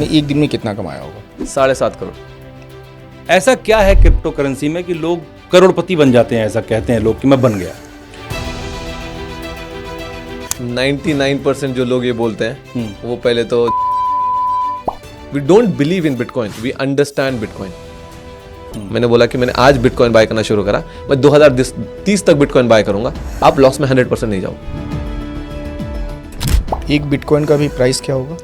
आपने एक दिन में कितना कमाया होगा? 7.5 करोड़। ऐसा क्या है क्रिप्टो करेंसी में कि लोग करोड़पति बन जाते हैं? ऐसा कहते हैं लोग कि मैं बन गया। 99% जो लोग ये बोलते हैं वो पहले तो we don't believe in bitcoin, we understand bitcoin. मैंने बोला कि मैंने आज बिटकॉइन बाय करना शुरू करा, मैं 2030 तक बिटकॉइन बाय करूंगा, आप लॉस में 100% नहीं जाओ। एक बिटकॉइन का भी प्राइस क्या होगा?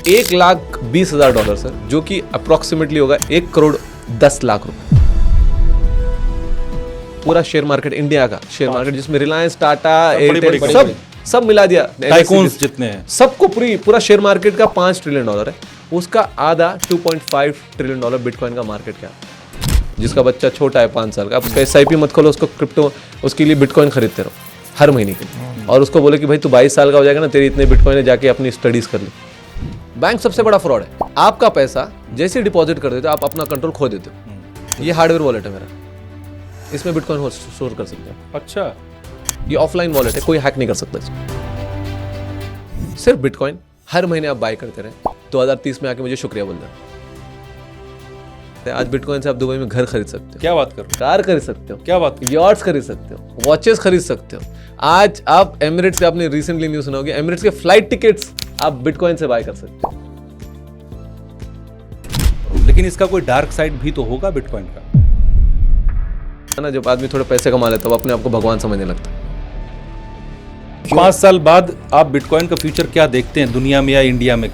$1,20,000 सर, जो कि अप्रोक्सीमेटली होगा 1,10,00,000 रुपए। पूरा शेयर मार्केट, इंडिया का शेयर मार्केट, जिसमें रिलायंस, टाटा, एयरटेल सब मिला दिया, टाइकून्स जितने हैं सबको, पूरा शेयर मार्केट का $5 ट्रिलियन है, उसका आधा $2.5 ट्रिलियन बिटकॉइन का मार्केट क्या। जिसका बच्चा छोटा है 5 साल का, आप उसका SIP मत खोलो, उसको क्रिप्टो, उसके लिए बिटकॉइन खरीदते रहो हर महीने के लिए, और उसको बोले कि भाई तू 22 साल का हो जाएगा ना, तेरी इतने बिटकॉइन है, जाके अपनी स्टडीज कर ले। बैंक सबसे बड़ा फ्रॉड है। आपका पैसा जैसे डिपॉजिट कर देते हो, आप अपना कंट्रोल खो देते हो। ये हार्डवेयर वॉलेट है मेरा, इसमें बिटकॉइन स्टोर कर सकते हो। अच्छा, ये ऑफलाइन वॉलेट है, कोई हैक नहीं कर सकता इसको। सिर्फ बिटकॉइन हर महीने आप बाय करते रहे, 2030 में आके मुझे शुक्रिया बोल देना। आज बिटकॉइन से आप दुबई में घर खरीद सकते हो, क्या बात कर रहे हो, कार खरीद सकते हो, क्या बात, यॉट्स खरीद सकते हो, वॉचेस खरीद सकते हो। आज आप एमिरेट्स से, आपने रिसेंटली न्यूज़ सुना होगी, एमिरेट्स के फ्लाइट टिकट्स आप बिटकॉइन से बाय कर सकते हो। लेकिन इसका कोई डार्क साइड भी तो होगा बिटकॉइन का, है ना? जब आदमी थोड़े पैसे कमा लेता है, वो अपने आप को भगवान समझने लगता है। 5 साल बाद आप बिटकॉइन का फ्यूचर क्या देखते हैं दुनिया में या इंडिया में?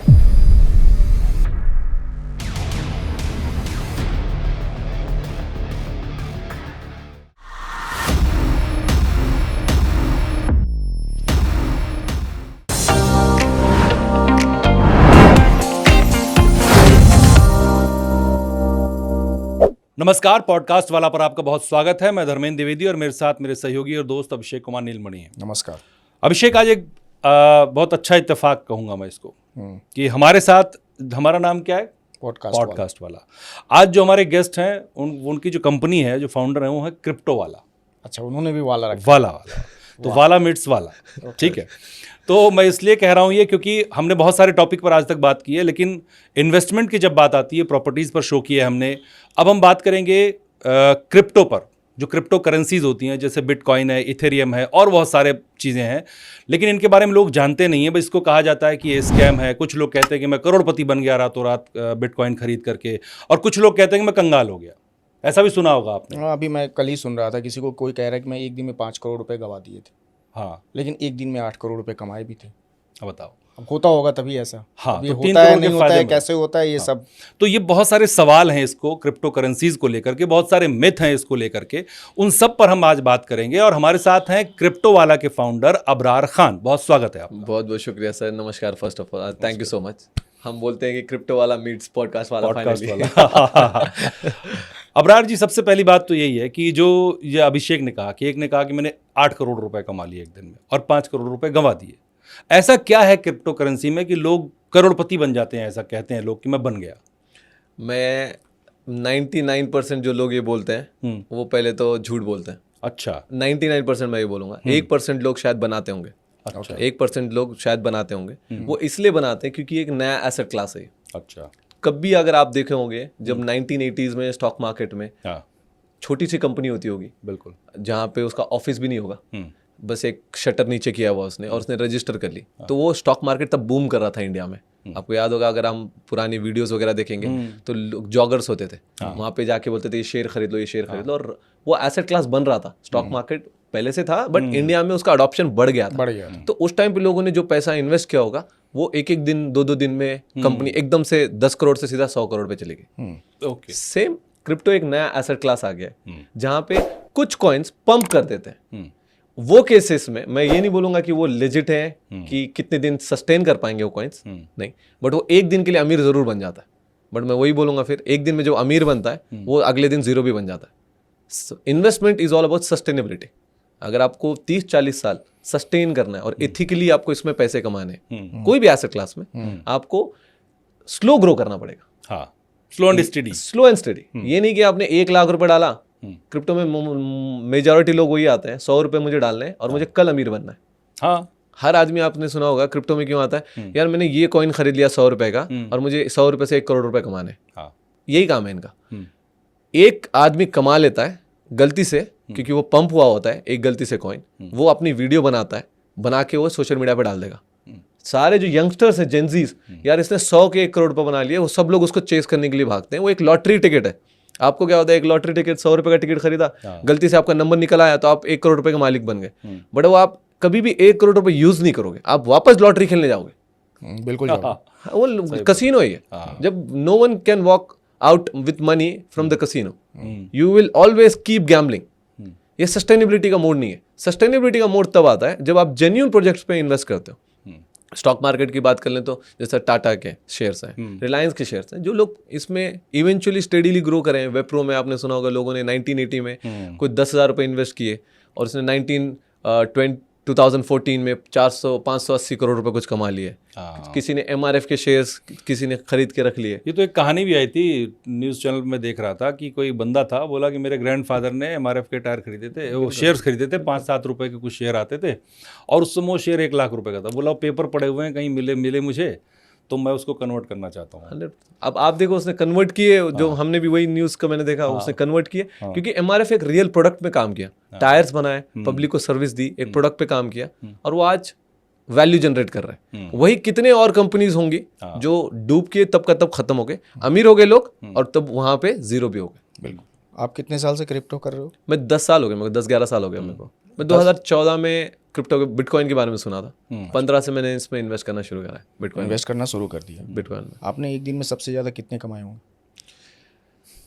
नमस्कार, पॉडकास्ट वाला पर आपका बहुत स्वागत है। मैं धर्मेंद्र द्विवेदी और मेरे साथ मेरे सहयोगी और दोस्त अभिषेक कुमार नीलमणि हैं। नमस्कार अभिषेक, आज एक बहुत अच्छा इत्तेफाक कहूंगा मैं इसको, कि हमारे साथ, हमारा नाम क्या है? पॉडकास्ट वाला। आज जो हमारे गेस्ट हैं उनकी जो कंपनी है, जो फाउंडर है, वो है क्रिप्टो वाला। अच्छा, उन्होंने भी वाला रखा? वाला तो वाला मीट्स वाला, ठीक है। तो मैं इसलिए कह रहा हूँ ये, क्योंकि हमने बहुत सारे टॉपिक पर आज तक बात की है, लेकिन इन्वेस्टमेंट की जब बात आती है, प्रॉपर्टीज़ पर शो की है हमने। अब हम बात करेंगे क्रिप्टो पर, जो क्रिप्टो करेंसीज होती हैं, जैसे बिटकॉइन है, इथेरियम है और बहुत सारे चीज़ें हैं, लेकिन इनके बारे में लोग जानते नहीं हैं। बस इसको कहा जाता है कि ये स्कैम है। कुछ लोग कहते हैं कि मैं करोड़पति बन गया रातों रात बिटकॉइन खरीद करके, और कुछ लोग कहते हैं कि मैं कंगाल हो गया। ऐसा भी सुना होगा आपने। अभी मैं कल ही सुन रहा था, किसी को कोई कह रहा है कि मैं एक दिन में 5 करोड़ रुपए गवा दिए थे। हाँ, लेकिन एक दिन में 8 करोड़ रुपए कमाए भी थे। अब बताओ, अब होता होगा तभी ऐसा। हाँ, अभी तो होता 3 है, करोड़ नहीं के होता है, फायदे में। कैसे होता है, ये हाँ। सब। तो ये बहुत सारे सवाल हैं इसको, क्रिप्टो करेंसीज को लेकर के, बहुत सारे मिथ हैं इसको लेकर के, उन सब पर हम आज बात करेंगे। और हमारे साथ हैं क्रिप्टो वाला के फाउंडर अबरार खान। बहुत स्वागत है आपका। बहुत बहुत शुक्रिया सर, नमस्कार। First of all thank you so much. हम बोलते हैं कि क्रिप्टो वाला मीट्स पॉडकास्ट वाला। अबरार जी, सबसे पहली बात तो यही है कि जो ये अभिषेक ने कहा कि एक ने कहा कि मैंने 8 करोड़ रुपए कमा लिए एक दिन में और 5 करोड़ रुपए गंवा दिए। ऐसा क्या है क्रिप्टो करेंसी में कि लोग करोड़पति बन जाते हैं? ऐसा कहते हैं लोग कि मैं बन गया। मैं 99% जो लोग ये बोलते हैं वो पहले तो झूठ बोलते हैं। अच्छा, 99% मैं ये बोलूँगा। 1% लोग शायद बनाते होंगे। अच्छा, 1% लोग शायद बनाते होंगे। वो इसलिए बनाते हैं क्योंकि एक नया एसेट क्लास है। अच्छा, कभी अगर आप देखे होंगे, जब 1980s में स्टॉक मार्केट में हाँ, छोटी सी कंपनी होती होगी, बिल्कुल, जहाँ पे उसका ऑफिस भी नहीं होगा, बस एक शटर नीचे किया हुआ उसने, और उसने रजिस्टर कर ली, तो वो स्टॉक मार्केट तब बूम कर रहा था इंडिया में। आपको याद होगा, अगर हम पुरानी वीडियोस वगैरह देखेंगे तो लोग जॉगर्स होते थे, वहाँ पे जाके बोलते थे ये शेयर खरीद लो, ये शेयर खरीद लो, और वो एसेट क्लास बन रहा था। स्टॉक मार्केट पहले से था, बट इंडिया में उसका अडॉप्शन बढ़ गया था। तो उस टाइम पे लोगों ने जो पैसा इन्वेस्ट किया होगा, वो एक एक दिन, 2-2 दिन में कंपनी एकदम से 10 करोड़ से सीधा 100 करोड़ पे चली गई। ओके, सेम क्रिप्टो एक नया एसेट क्लास आ गया है, जहाँ पे कुछ कॉइन्स पंप कर देते हैं। वो केसेस में मैं ये नहीं बोलूंगा कि वो लेजिट है, कि कितने दिन सस्टेन कर पाएंगे वो कॉइन्स, नहीं, बट वो एक दिन के लिए अमीर जरूर बन जाता है। बट मैं वही बोलूंगा, फिर एक दिन में जो अमीर बनता है वो अगले दिन जीरो भी बन जाता है। Investment is all about sustainability. अगर आपको 30-40 साल सस्टेन करना है और एथिकली आपको इसमें पैसे कमाने हैं, कोई भी एसेट क्लास में, आपको स्लो ग्रो करना पड़ेगा। हाँ, slow and study. Slow and study. ये नहीं कि आपने 1 लाख रुपए डाला, क्रिप्टो में मेजॉरिटी लोग वही आते हैं, 100 रुपए मुझे डालने हैं और मुझे कल अमीर बनना है। हाँ, हर आदमी आपने सुना होगा क्रिप्टो में क्यों आता है, यार मैंने ये कॉइन खरीद लिया 100 रुपए का और मुझे 100 रुपए से 1 करोड़ रुपए कमाने, हाँ। यही काम है इनका। एक आदमी कमा लेता है गलती से, क्योंकि वो पंप हुआ होता है एक गलती से कॉइन, वो अपनी वीडियो बनाता है, बना के वो सोशल मीडिया पे डाल देगा। सारे जो यंगस्टर्स हैं जेंजीज, यार इसने 100 के 1 करोड़ रुपए बना लिए, वो सब लोग उसको चेस करने के लिए भागते हैं। वो एक लॉटरी टिकट है। आपको क्या होता है, एक लॉटरी टिकट 100 रुपए का टिकट खरीदा, गलती से आपका नंबर निकल आया तो आप 1 करोड़ रुपए के मालिक बन गए, बट वो आप कभी भी 1 करोड़ रुपए यूज नहीं करोगे, आप वापस लॉटरी खेलने जाओगे। बिल्कुल वो कसीनो ही है। जब no one can walk out with money from the casino, you will always keep gambling. ये सस्टेनेबिलिटी का मोड नहीं है। सस्टेनेबिलिटी का मोड तब आता है जब आप जेन्युइन प्रोजेक्ट्स पे इन्वेस्ट करते हो। स्टॉक मार्केट की बात कर लें तो जैसे टाटा के शेयर्स हैं, रिलायंस के शेयर्स हैं, जो लोग इसमें इवेंचुअली स्टेडीली ग्रो करें। वेप्रो में आपने सुना होगा, लोगों ने 1980 में कोई 10,000 रुपये इन्वेस्ट किए और उसने 2014 में 580 करोड़ रुपए कुछ कमा लिए। किसी ने MRF के शेयर्स किसी ने खरीद के रख लिए। ये तो एक कहानी भी आई थी, न्यूज़ चैनल में देख रहा था कि कोई बंदा था, बोला कि मेरे ग्रैंडफादर ने MRF के टायर खरीदे थे, वो शेयर्स खरीदे थे, 5-7 रुपए के कुछ शेयर आते थे और उस समय वो शेयर 1 लाख रुपए का था। बोला पेपर पड़े हुए हैं, कहीं मिले मुझे, तो मैं उसको कन्वर्ट करना चाहता हूँ। अब आप देखो उसने कन्वर्ट किए, जो हमने भी वही न्यूज़ का मैंने देखा, उसने कन्वर्ट किए क्योंकि MRF एक रियल प्रोडक्ट में काम किया, टायर्स बनाए, पब्लिक को सर्विस दी, एक प्रोडक्ट पे काम किया और वो आज वैल्यू जनरेट कर रहे हैं। वही कितने और कंपनीज होंगी जो डूब के तब का तब खत्म हो गए, अमीर हो गए लोग और तब वहां पे जीरो भी हो गए। बिल्कुल। आप कितने साल से क्रिप्टो कर रहे हो? मैं 10 साल हो गए, मेरे को 10-11 साल हो गया मेरे को। मैं 2014 में क्रिप्टो बिटकॉइन के बारे में सुना था, 15 से मैंने इसमें इन्वेस्ट करना शुरू करा है, बिटकॉइन इन्वेस्ट करना शुरू कर दिया बिटकॉइन में। आपने एक दिन में सबसे ज़्यादा कितने कमाए होंगे?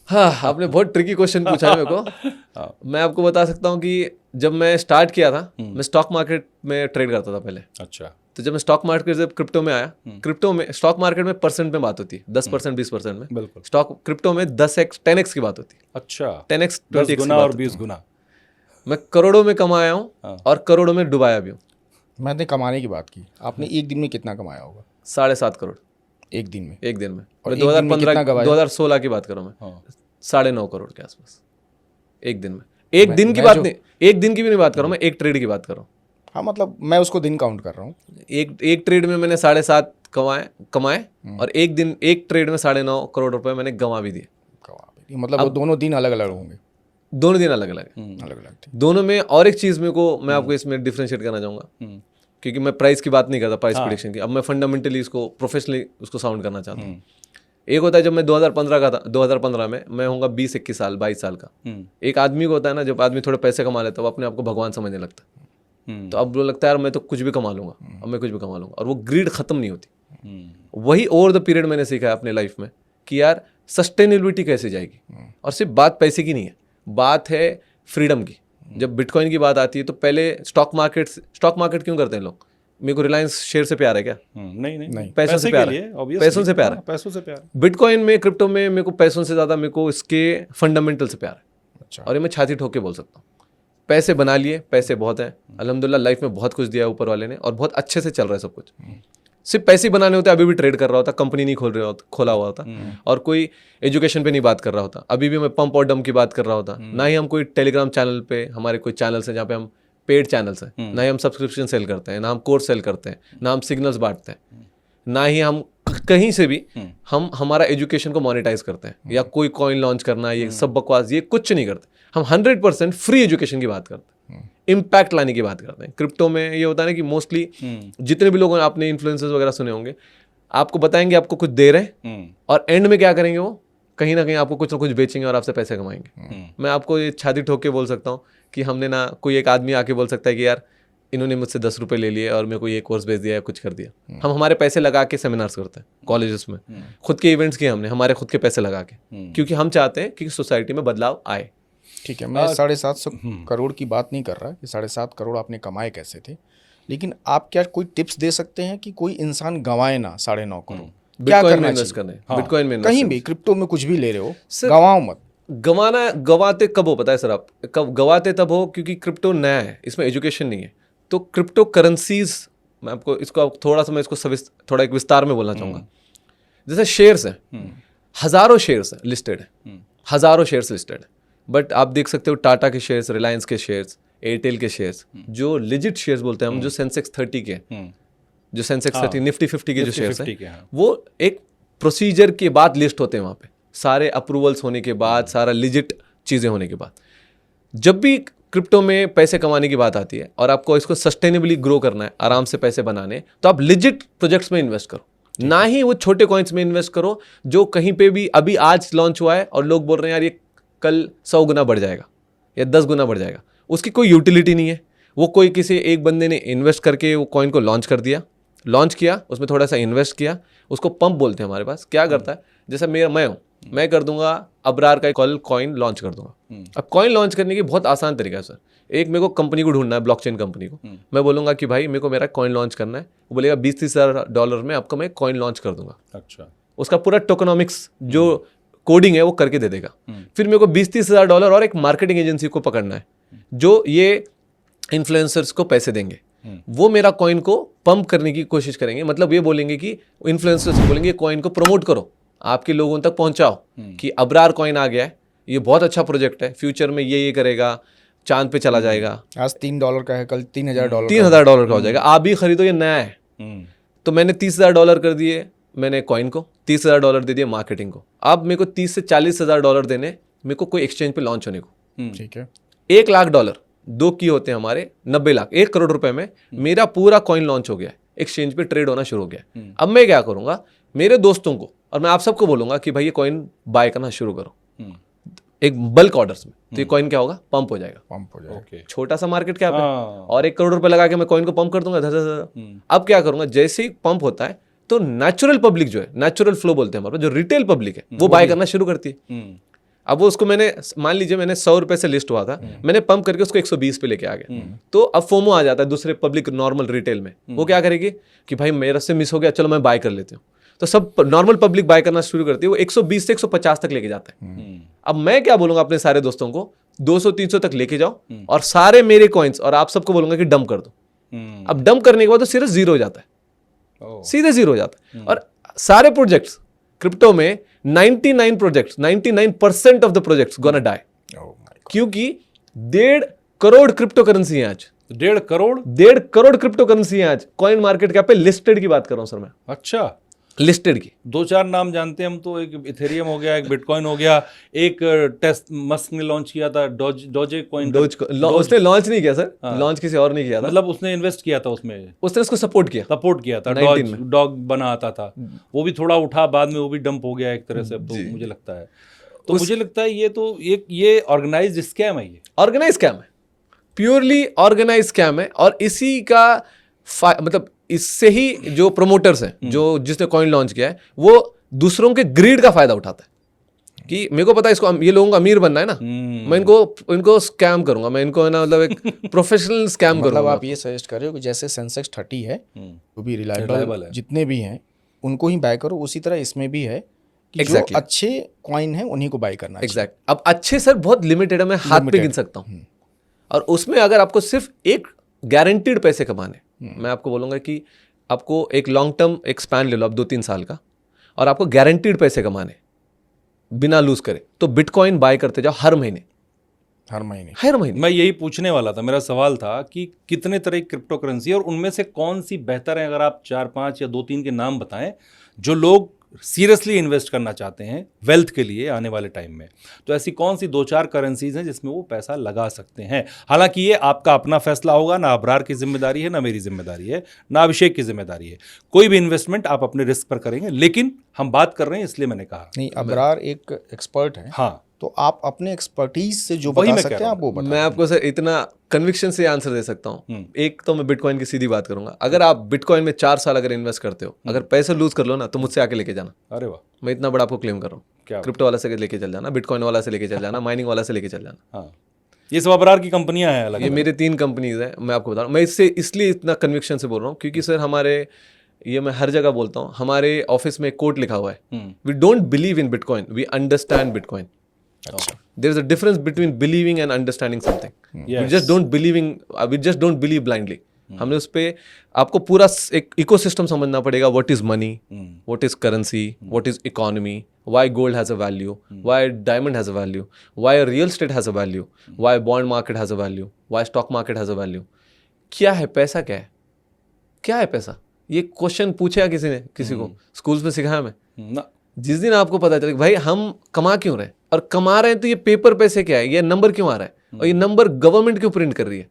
हाँ, आपने बहुत ट्रिकी क्वेश्चन पूछा है मेरे को। मैं आपको बता सकता हूँ कि जब मैं स्टार्ट किया था, मैं स्टॉक मार्केट में ट्रेड करता था पहले। अच्छा। तो जब मैं स्टॉक मार्केट से क्रिप्टो में आया, क्रिप्टो में स्टॉक मार्केट में परसेंट में बात होती है, 10% 20% में। बिल्कुल। स्टॉक क्रिप्टो में 10x की बात होती है। अच्छा। 10x 10 20x गुना और 20 गुना। मैं करोड़ों में कमाया हूँ और करोड़ों में डुबाया भी हूँ। मैंने कमाने की बात की, आपने एक दिन में कितना कमाया होगा? 7.5 करोड़ एक दिन में? एक दिन में। और मैं एक दिन में कितना 2016 की बात कर रहा हूँ मैं, 9.5 करोड़ के आसपास एक दिन में। एक दिन की बात नहीं, एक दिन की भी नहीं बात कर रहा हूँ मैं, एक ट्रेड की बात कर रहा हूँ। हाँ, मतलब मैं उसको दिन काउंट कर रहा हूँ। एक ट्रेड में मैंने 7.5 कमाए और एक दिन एक ट्रेड में 9.5 करोड़ रुपए मैंने गंवा भी दिए। मतलब वो दोनों दिन अलग अलग होंगे? दोनों दिन अलग अलग अलग अलग थे दोनों में। और एक चीज़ मेरे को, मैं आपको इसमें डिफ्रेंशिएट करना चाहूँगा, क्योंकि मैं प्राइस की बात नहीं करता, प्राइस प्रेडिक्शन की। अब मैं फंडामेंटली इसको प्रोफेशनली उसको साउंड करना चाहता हूँ। एक होता है जब मैं 2015 का था, 2015 में मैं होऊंगा 20-21 साल 22 साल का। एक आदमी को होता है ना, जब आदमी थोड़े पैसे कमा लेता है, वो अपने आप को भगवान समझने लगता है। तो अब वो लगता है यार मैं तो कुछ भी कमा लूंगा, अब मैं कुछ भी कमा लूंगा, और वो ग्रीड खत्म नहीं होती। वही ओवर द पीरियड मैंने सीखा है अपने लाइफ में कि यार सस्टेनेबिलिटी कैसे जाएगी। और सिर्फ बात पैसे की नहीं है, बात है फ्रीडम की। जब बिटकॉइन की बात आती है तो पहले स्टॉक मार्केट क्यों करते हैं लोग? मेरे को रिलायंस शेयर से प्यार है क्या? नहीं, पैसों से प्यार है, पैसों से प्यार है, पैसों से प्यार। बिटकॉइन में, क्रिप्टो में मेरे को पैसों से ज़्यादा मेरे को इसके फंडामेंटल से प्यार है। अच्छा। और ये मैं छाती ठोक के बोल सकता हूँ, पैसे बना लिए, पैसे बहुत हैं अल्हम्दुलिल्लाह, लाइफ में बहुत कुछ दिया है ऊपर वाले ने और बहुत अच्छे से चल रहा है सब कुछ। सिर्फ पैसे बनाने होते, अभी भी ट्रेड कर रहा होता, कंपनी नहीं खोला हुआ होता, और कोई एजुकेशन पे नहीं बात कर रहा होता, अभी भी मैं पंप और डंप की बात कर रहा होता, ना ही हम कोई टेलीग्राम चैनल पे, हमारे कोई चैनल्स हैं जहाँ पे हम पेड चैनल्स हैं, ना ही हम सब्सक्रिप्शन सेल करते हैं, ना हम कोर्स सेल करते हैं, ना हम सिग्नल्स बांटते हैं, ना ही हम कहीं से भी हम हमारा एजुकेशन को मोनेटाइज करते हैं, या कोई कॉइन लॉन्च करना, ये सब बकवास, ये कुछ नहीं करते। हम 100% फ्री एजुकेशन की बात करते हैं, इम्पैक्ट लाने की बात करते हैं। क्रिप्टो में ये होता है ना कि मोस्टली जितने भी लोगों ने, आपने इन्फ्लुएंसर्स वगैरह सुने होंगे, आपको बताएंगे आपको कुछ दे रहे हैं और एंड में क्या करेंगे, वो कहीं ना कहीं आपको कुछ ना कुछ बेचेंगे और आपसे पैसे कमाएंगे। मैं आपको ये छाती ठोक के बोल सकता हूँ कि हमने ना, कोई एक आदमी आके बोल सकता है कि यार इन्होंने मुझसे 10 रुपये ले लिए और मेरे को ये कोर्स भेज दिया या कुछ कर दिया। हम हमारे पैसे लगा के सेमिनार्स करते हैं कॉलेजेस में, खुद के इवेंट्स किए हमने, हमारे खुद के पैसे लगा के, क्योंकि हम चाहते हैं कि सोसाइटी में बदलाव आए। ठीक है, मैं 750 करोड़ की बात नहीं कर रहा कि 7.5 करोड़ आपने कमाए कैसे थे, लेकिन आप क्या कोई टिप्स दे सकते हैं कि कोई इंसान गंवाए ना 9.5 करोड़? क्या करना चाहिए? बिटकॉइन में कहीं भी, क्रिप्टो में कुछ भी ले रहे हो, गंवाओ मत। गवाते कब हो पता है सर? आप कब गवाते? तब हो क्योंकि क्रिप्टो नया है, इसमें एजुकेशन नहीं है। तो क्रिप्टो करेंसीज, मैं आपको इसको थोड़ा सा, मैं इसको थोड़ा एक विस्तार में बोलना चाहूँगा। जैसे शेयर्स हैं, हज़ारों शेयर्स लिस्टेड है, हज़ारों शेयर्स लिस्टेड है, बट आप देख सकते हो टाटा के शेयर्स, रिलायंस के शेयर्स, एयरटेल के शेयर्स, जो लिजिट शेयर्स बोलते हैं हम, जो सेंसेक्स 30 के, जो सेंसेक्स 30 निफ्टी 50 के जो शेयर्स हैं, वो एक प्रोसीजर के बाद लिस्ट होते हैं वहाँ पे, सारे अप्रूवल्स होने के बाद, सारा लिजिट चीज़ें होने के बाद। जब भी क्रिप्टो में पैसे कमाने की बात आती है और आपको इसको सस्टेनेबली ग्रो करना है, आराम से पैसे बनाने, तो आप लिजिट प्रोजेक्ट्स में इन्वेस्ट करो, ना ही वो छोटे कॉइन्स में इन्वेस्ट करो जो कहीं पे भी अभी आज लॉन्च हुआ है और लोग बोल रहे हैं यार ये कल 100 गुना बढ़ जाएगा या 10 गुना बढ़ जाएगा। उसकी कोई यूटिलिटी नहीं है। वो कोई किसी एक बंदे ने इन्वेस्ट करके वो कॉइन को लॉन्च कर दिया, लॉन्च किया, उसमें थोड़ा सा इन्वेस्ट किया, उसको पंप बोलते हैं हमारे पास। क्या करता है, जैसे मैं कर दूंगा अबरार का कल कॉइन लॉन्च कर दूंगा। अब कॉइन लॉन्च करने की बहुत आसान तरीका है सर। एक मेरे को कंपनी को ढूंढना है, ब्लॉकचेन कंपनी को। मैं बोलूंगा कि भाई मेरे को मेरा कॉइन लॉन्च करना है, वो बोलेगा $20,000 में आपको मैं कॉइन लॉन्च कर दूंगा। अच्छा, उसका पूरा टोकनॉमिक्स जो कोडिंग है वो करके दे देगा। फिर मेरे को $20-30,000 और एक मार्केटिंग एजेंसी को पकड़ना है जो ये इन्फ्लुएंसर्स को पैसे देंगे। वो मेरा कॉइन को पंप करने की कोशिश करेंगे, मतलब ये बोलेंगे कि इन्फ्लुएंसर्स बोलेंगे कॉइन को प्रमोट करो, आपके लोगों तक पहुंचाओ कि अबरार कॉइन आ गया है, ये बहुत अच्छा प्रोजेक्ट है, फ्यूचर में ये करेगा, चांद पे चला जाएगा, आज $3 का है, कल $3,000 $3,000 का हो जाएगा, आप भी खरीदो, ये नया है। तो मैंने $30,000 कर दिए मैंने कॉइन को, $30,000 दे दिए मार्केटिंग को। अब मेरे को $30,000 से $40,000 देने मेरे को कोई एक्सचेंज पे लॉन्च होने को। ठीक है, $1 लाख, 2 की होते हैं हमारे 90 लाख, 1 करोड़ रुपए में मेरा पूरा कॉइन लॉन्च हो गया, एक्सचेंज पे ट्रेड होना शुरू हो गया। अब मैं क्या करूंगा, मेरे दोस्तों को और मैं आप सबको बोलूंगा कि भाई ये कॉइन बाय करना शुरू करो एक बल्क ऑर्डर्स में। तो ये कॉइन क्या होगा, पंप हो जाएगा, पंप हो जाएगा। छोटा सा मार्केट क्या है, और 1 करोड़ रुपए लगा के मैं कॉइन को पंप कर दूंगा धर। अब क्या करूंगा, जैसे ही पंप होता है तो नेचुरल पब्लिक जो है, नेचुरल फ्लो बोलते हैं हमारे पास, जो रिटेल पब्लिक है वो बाय करना शुरू करती है। अब वो उसको मैंने मान लीजिए मैंने $100 से लिस्ट हुआ था, मैंने पंप करके उसको 120 पे लेके आ गया, तो अब फोमो आ जाता है दूसरे पब्लिक नॉर्मल रिटेल में। वो क्या करेगी कि भाई मेरा से मिस हो गया, चलो मैं बाय कर लेती हूँ। तो सब नॉर्मल पब्लिक बाय करना शुरू करती है, वो 120 से 150 तक लेके जाता है। अब मैं क्या बोलूंगा अपने सारे दोस्तों को, 200-300 तक लेके जाओ और सारे मेरे कॉइन्स, और आप सबको बोलूंगा कि डंप कर दो। अब डंप करने के बाद तो सिर्फ 0 हो जाता है, सीधे 0 हो जाता है। और सारे प्रोजेक्ट्स क्रिप्टो में 99% of the projects gonna die, क्योंकि 1.5 करोड़ क्रिप्टो करेंसी है आज। 1.5 करोड़ 1.5 करोड़ क्रिप्टो करेंसी है आज कॉइन मार्केट कैप पे, लिस्टेड की बात कर रहा हूं सर मैं। अच्छा, लिस्टेड की 2-4 नाम जानते हैं हम तो, एक इथेरियम हो गया, एक बिटकॉइन हो गया, एक टेस्ट मस्क ने लॉन्च किया था डोजे कॉइन। उसने लॉन्च नहीं किया सर, लॉन्च किसी और ने किया था, मतलब उसने इन्वेस्ट किया था उसमें, उसने उसको सपोर्ट किया था। डॉग बना आता था, वो भी थोड़ा उठा, बाद में वो भी डंप हो गया एक तरह से। अब तो मुझे लगता है, तो मुझे लगता है ये तो ये ऑर्गेनाइज्ड स्कैम है, ये ऑर्गेनाइज स्कैम है, प्योरली ऑर्गेनाइज स्कैम है। और इसी का मतलब इससे ही जो प्रोमोटर्स हैं, जो जिसने कॉइन लॉन्च किया है, वो दूसरों के ग्रीड का फायदा उठाता है कि मेरे को पता है इसको, ये लोगों को अमीर बनना है ना, मैं इनको स्कैम करूंगा, मैं इनको ना मतलब एक प्रोफेशनल स्कैम करूंगा। मतलब आप ये सजेस्ट कर रहे हो कि जैसे सेंसेक्स 30 है, वो भी रिलायबल है, जितने भी हैं उनको ही बाय करो, उसी तरह इसमें भी है कि जो अच्छे कॉइन हैं उन्हीं को बाय करना है। एग्जैक्ट। अब अच्छे सर बहुत लिमिटेड है, मैं हाथ पे गिन सकता हूँ। और उसमें अगर आपको सिर्फ एक गारंटीड पैसे कमाने, मैं आपको बोलूंगा कि आपको एक लॉन्ग टर्म एक स्पैन ले लो आप 2-3 साल का, और आपको गारंटीड पैसे कमाने बिना लूज करे, तो बिटकॉइन बाय करते जाओ हर महीने। मैं यही पूछने वाला था, मेरा सवाल था कि कितने तरह की क्रिप्टो करेंसी और उनमें से कौन सी बेहतर है। अगर आप 4-5 या 2-3 के नाम बताएं जो लोग सीरियसली इन्वेस्ट करना चाहते हैं वेल्थ के लिए आने वाले टाइम में, तो ऐसी कौन सी 2-4 करेंसीज हैं जिसमें वो पैसा लगा सकते हैं। हालांकि ये आपका अपना फैसला होगा, ना अबरार की जिम्मेदारी है, ना मेरी जिम्मेदारी है, ना अभिषेक की जिम्मेदारी है। कोई भी इन्वेस्टमेंट आप अपने रिस्क पर करेंगे, लेकिन हम बात कर रहे हैं इसलिए मैंने कहा। नहीं, अबरार एक एक्सपर्ट है, हाँ, तो आप अपने एक्सपर्टीज से जो बता सकते हैं आप वो बताएं। मैं आपको सर इतना कन्विक्शन से आंसर दे सकता हूँ। एक तो मैं बिटकॉइन की सीधी बात करूंगा, अगर आप बिटकॉइन में 4 साल अगर इन्वेस्ट करते हो, अगर पैसे लूज कर लो ना, तो मुझसे आके लेके जाना। अरे वाह, मैं इतना बड़ा आपको क्लेम कर रहा हूँ। क्रिप्टो वाला से लेके चल जाना, बिटकॉइन वाला से लेके चल जाना, माइनिंग वाला से लेके चल जाना। हाँ, ये सब अबरार की कंपनियां हैं अलग। ये मेरे 3 कंपनीज हैं, मैं आपको बता रहा हूँ। मैं इससे इसलिए इतना कन्विक्शन से बोल रहा हूँ क्योंकि सर हमारे, ये मैं हर जगह बोलता हूँ, हमारे ऑफिस में एक कोट लिखा हुआ है, we don't believe in bitcoin, we understand bitcoin. अच्छा, there is a difference between believing and understanding something. Yes. We just don't believe blindly. हमने उस पर आपको पूरा एक इकोसिस्टम समझना पड़ेगा. What is money, what is currency, what is economy, why gold has a value, why diamond has a value, why real estate has a value, why bond market has a value, why stock market has a value. क्या है पैसा? क्या है? क्या है पैसा? ये question पूछा किसी ने किसी को? स्कूल्स में सिखाया मैं ना. जिस दिन आपको पता चले भाई हम कमा क्यों रहे हैं और कमा रहे हैं तो ये पेपर पैसे क्या है, ये नंबर क्यों आ रहा है और ये नंबर गवर्नमेंट क्यों प्रिंट कर रही है,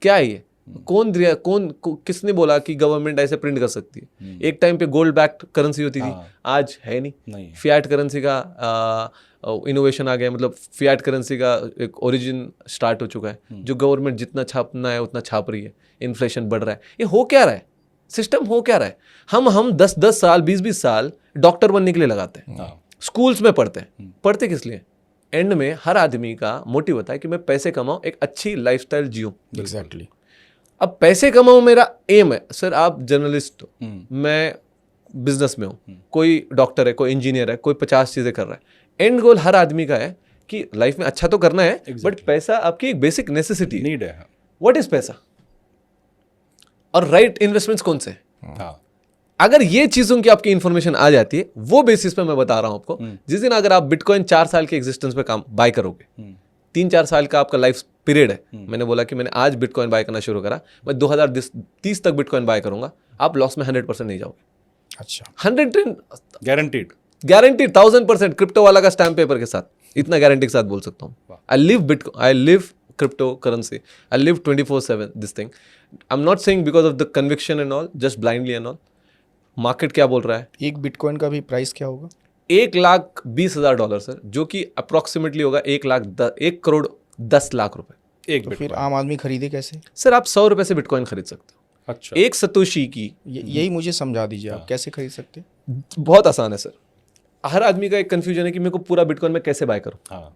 क्या है ये, कौन दिया, किसने बोला कि गवर्नमेंट ऐसे प्रिंट कर सकती है? एक टाइम पे गोल्ड बैक्ड करेंसी होती थी, आज है नहीं. फियाट करेंसी का इनोवेशन आ गया, मतलब फियाट करेंसी का एक ओरिजिन स्टार्ट हो चुका है, जो गवर्नमेंट जितना छापना है उतना छाप रही है. इन्फ्लेशन बढ़ रहा है. ये हो क्या रहा है? सिस्टम हो क्या रहा है? हम 10-10 साल 20-20 साल डॉक्टर बनने के लिए लगाते हैं, स्कूल्स में पढ़ते हैं. पढ़ते किस लिए? एंड में हर आदमी का मोटिव होता है कि मैं पैसे कमाऊं, एक अच्छी लाइफस्टाइल जीऊं. एग्जैक्टली. अब पैसे कमाऊं मेरा एम है. सर आप जर्नलिस्ट हो, मैं बिजनेस में हूं, कोई डॉक्टर है, कोई इंजीनियर है, कोई 50 चीजें कर रहा है. एंड गोल हर आदमी का है कि लाइफ में अच्छा तो करना है, बट पैसा आपकी एक बेसिक नेसेसिटी, नीड है. व्हाट इज पैसा और राइट इन्वेस्टमेंट्स कौन से? हाँ. अगर ये चीजों की आपकी इंफॉर्मेशन आ जाती है, वो बेसिस पे मैं बता रहा हूं आपको. जिस दिन अगर आप बिटकॉइन 4 साल के एग्जिस्टेंस पे काम बाय करोगे, 3-4 साल का आपका लाइफ पीरियड है. मैंने बोला कि मैंने आज बिटकॉइन बाय करना शुरू करा, मैं 2030 तक बिटकॉइन बाय करूंगा, आप लॉस में 100% नहीं जाओगे. अच्छा. 100 गारंटीड 1000% क्रिप्टो वाला का स्टैम्प पेपर के साथ, इतना गारंटी के साथ बोल सकता हूँ. I live cryptocurrency. I live 24/7 this thing. I'm not saying because of the conviction and all, just blindly and all. Market क्या बोल रहा है? एक बिटकॉइन का भी प्राइस क्या होगा? $1,20,000 सर, जो कि अप्रोक्सीमेटली होगा 1,10,00,000 रुपए. एक तो फिर आम आदमी खरीदे कैसे? सर आप 100 रुपए से बिटकॉइन खरीद सकते हो. अच्छा. एक सतोशी की. यही मुझे समझा दीजिए, आप कैसे खरीद सकते हैं? बहुत आसान है सर. हर आदमी का एक कंफ्यूजन है कि मेरे को पूरा बिटकॉइन में कैसे बाय करूं. हाँ.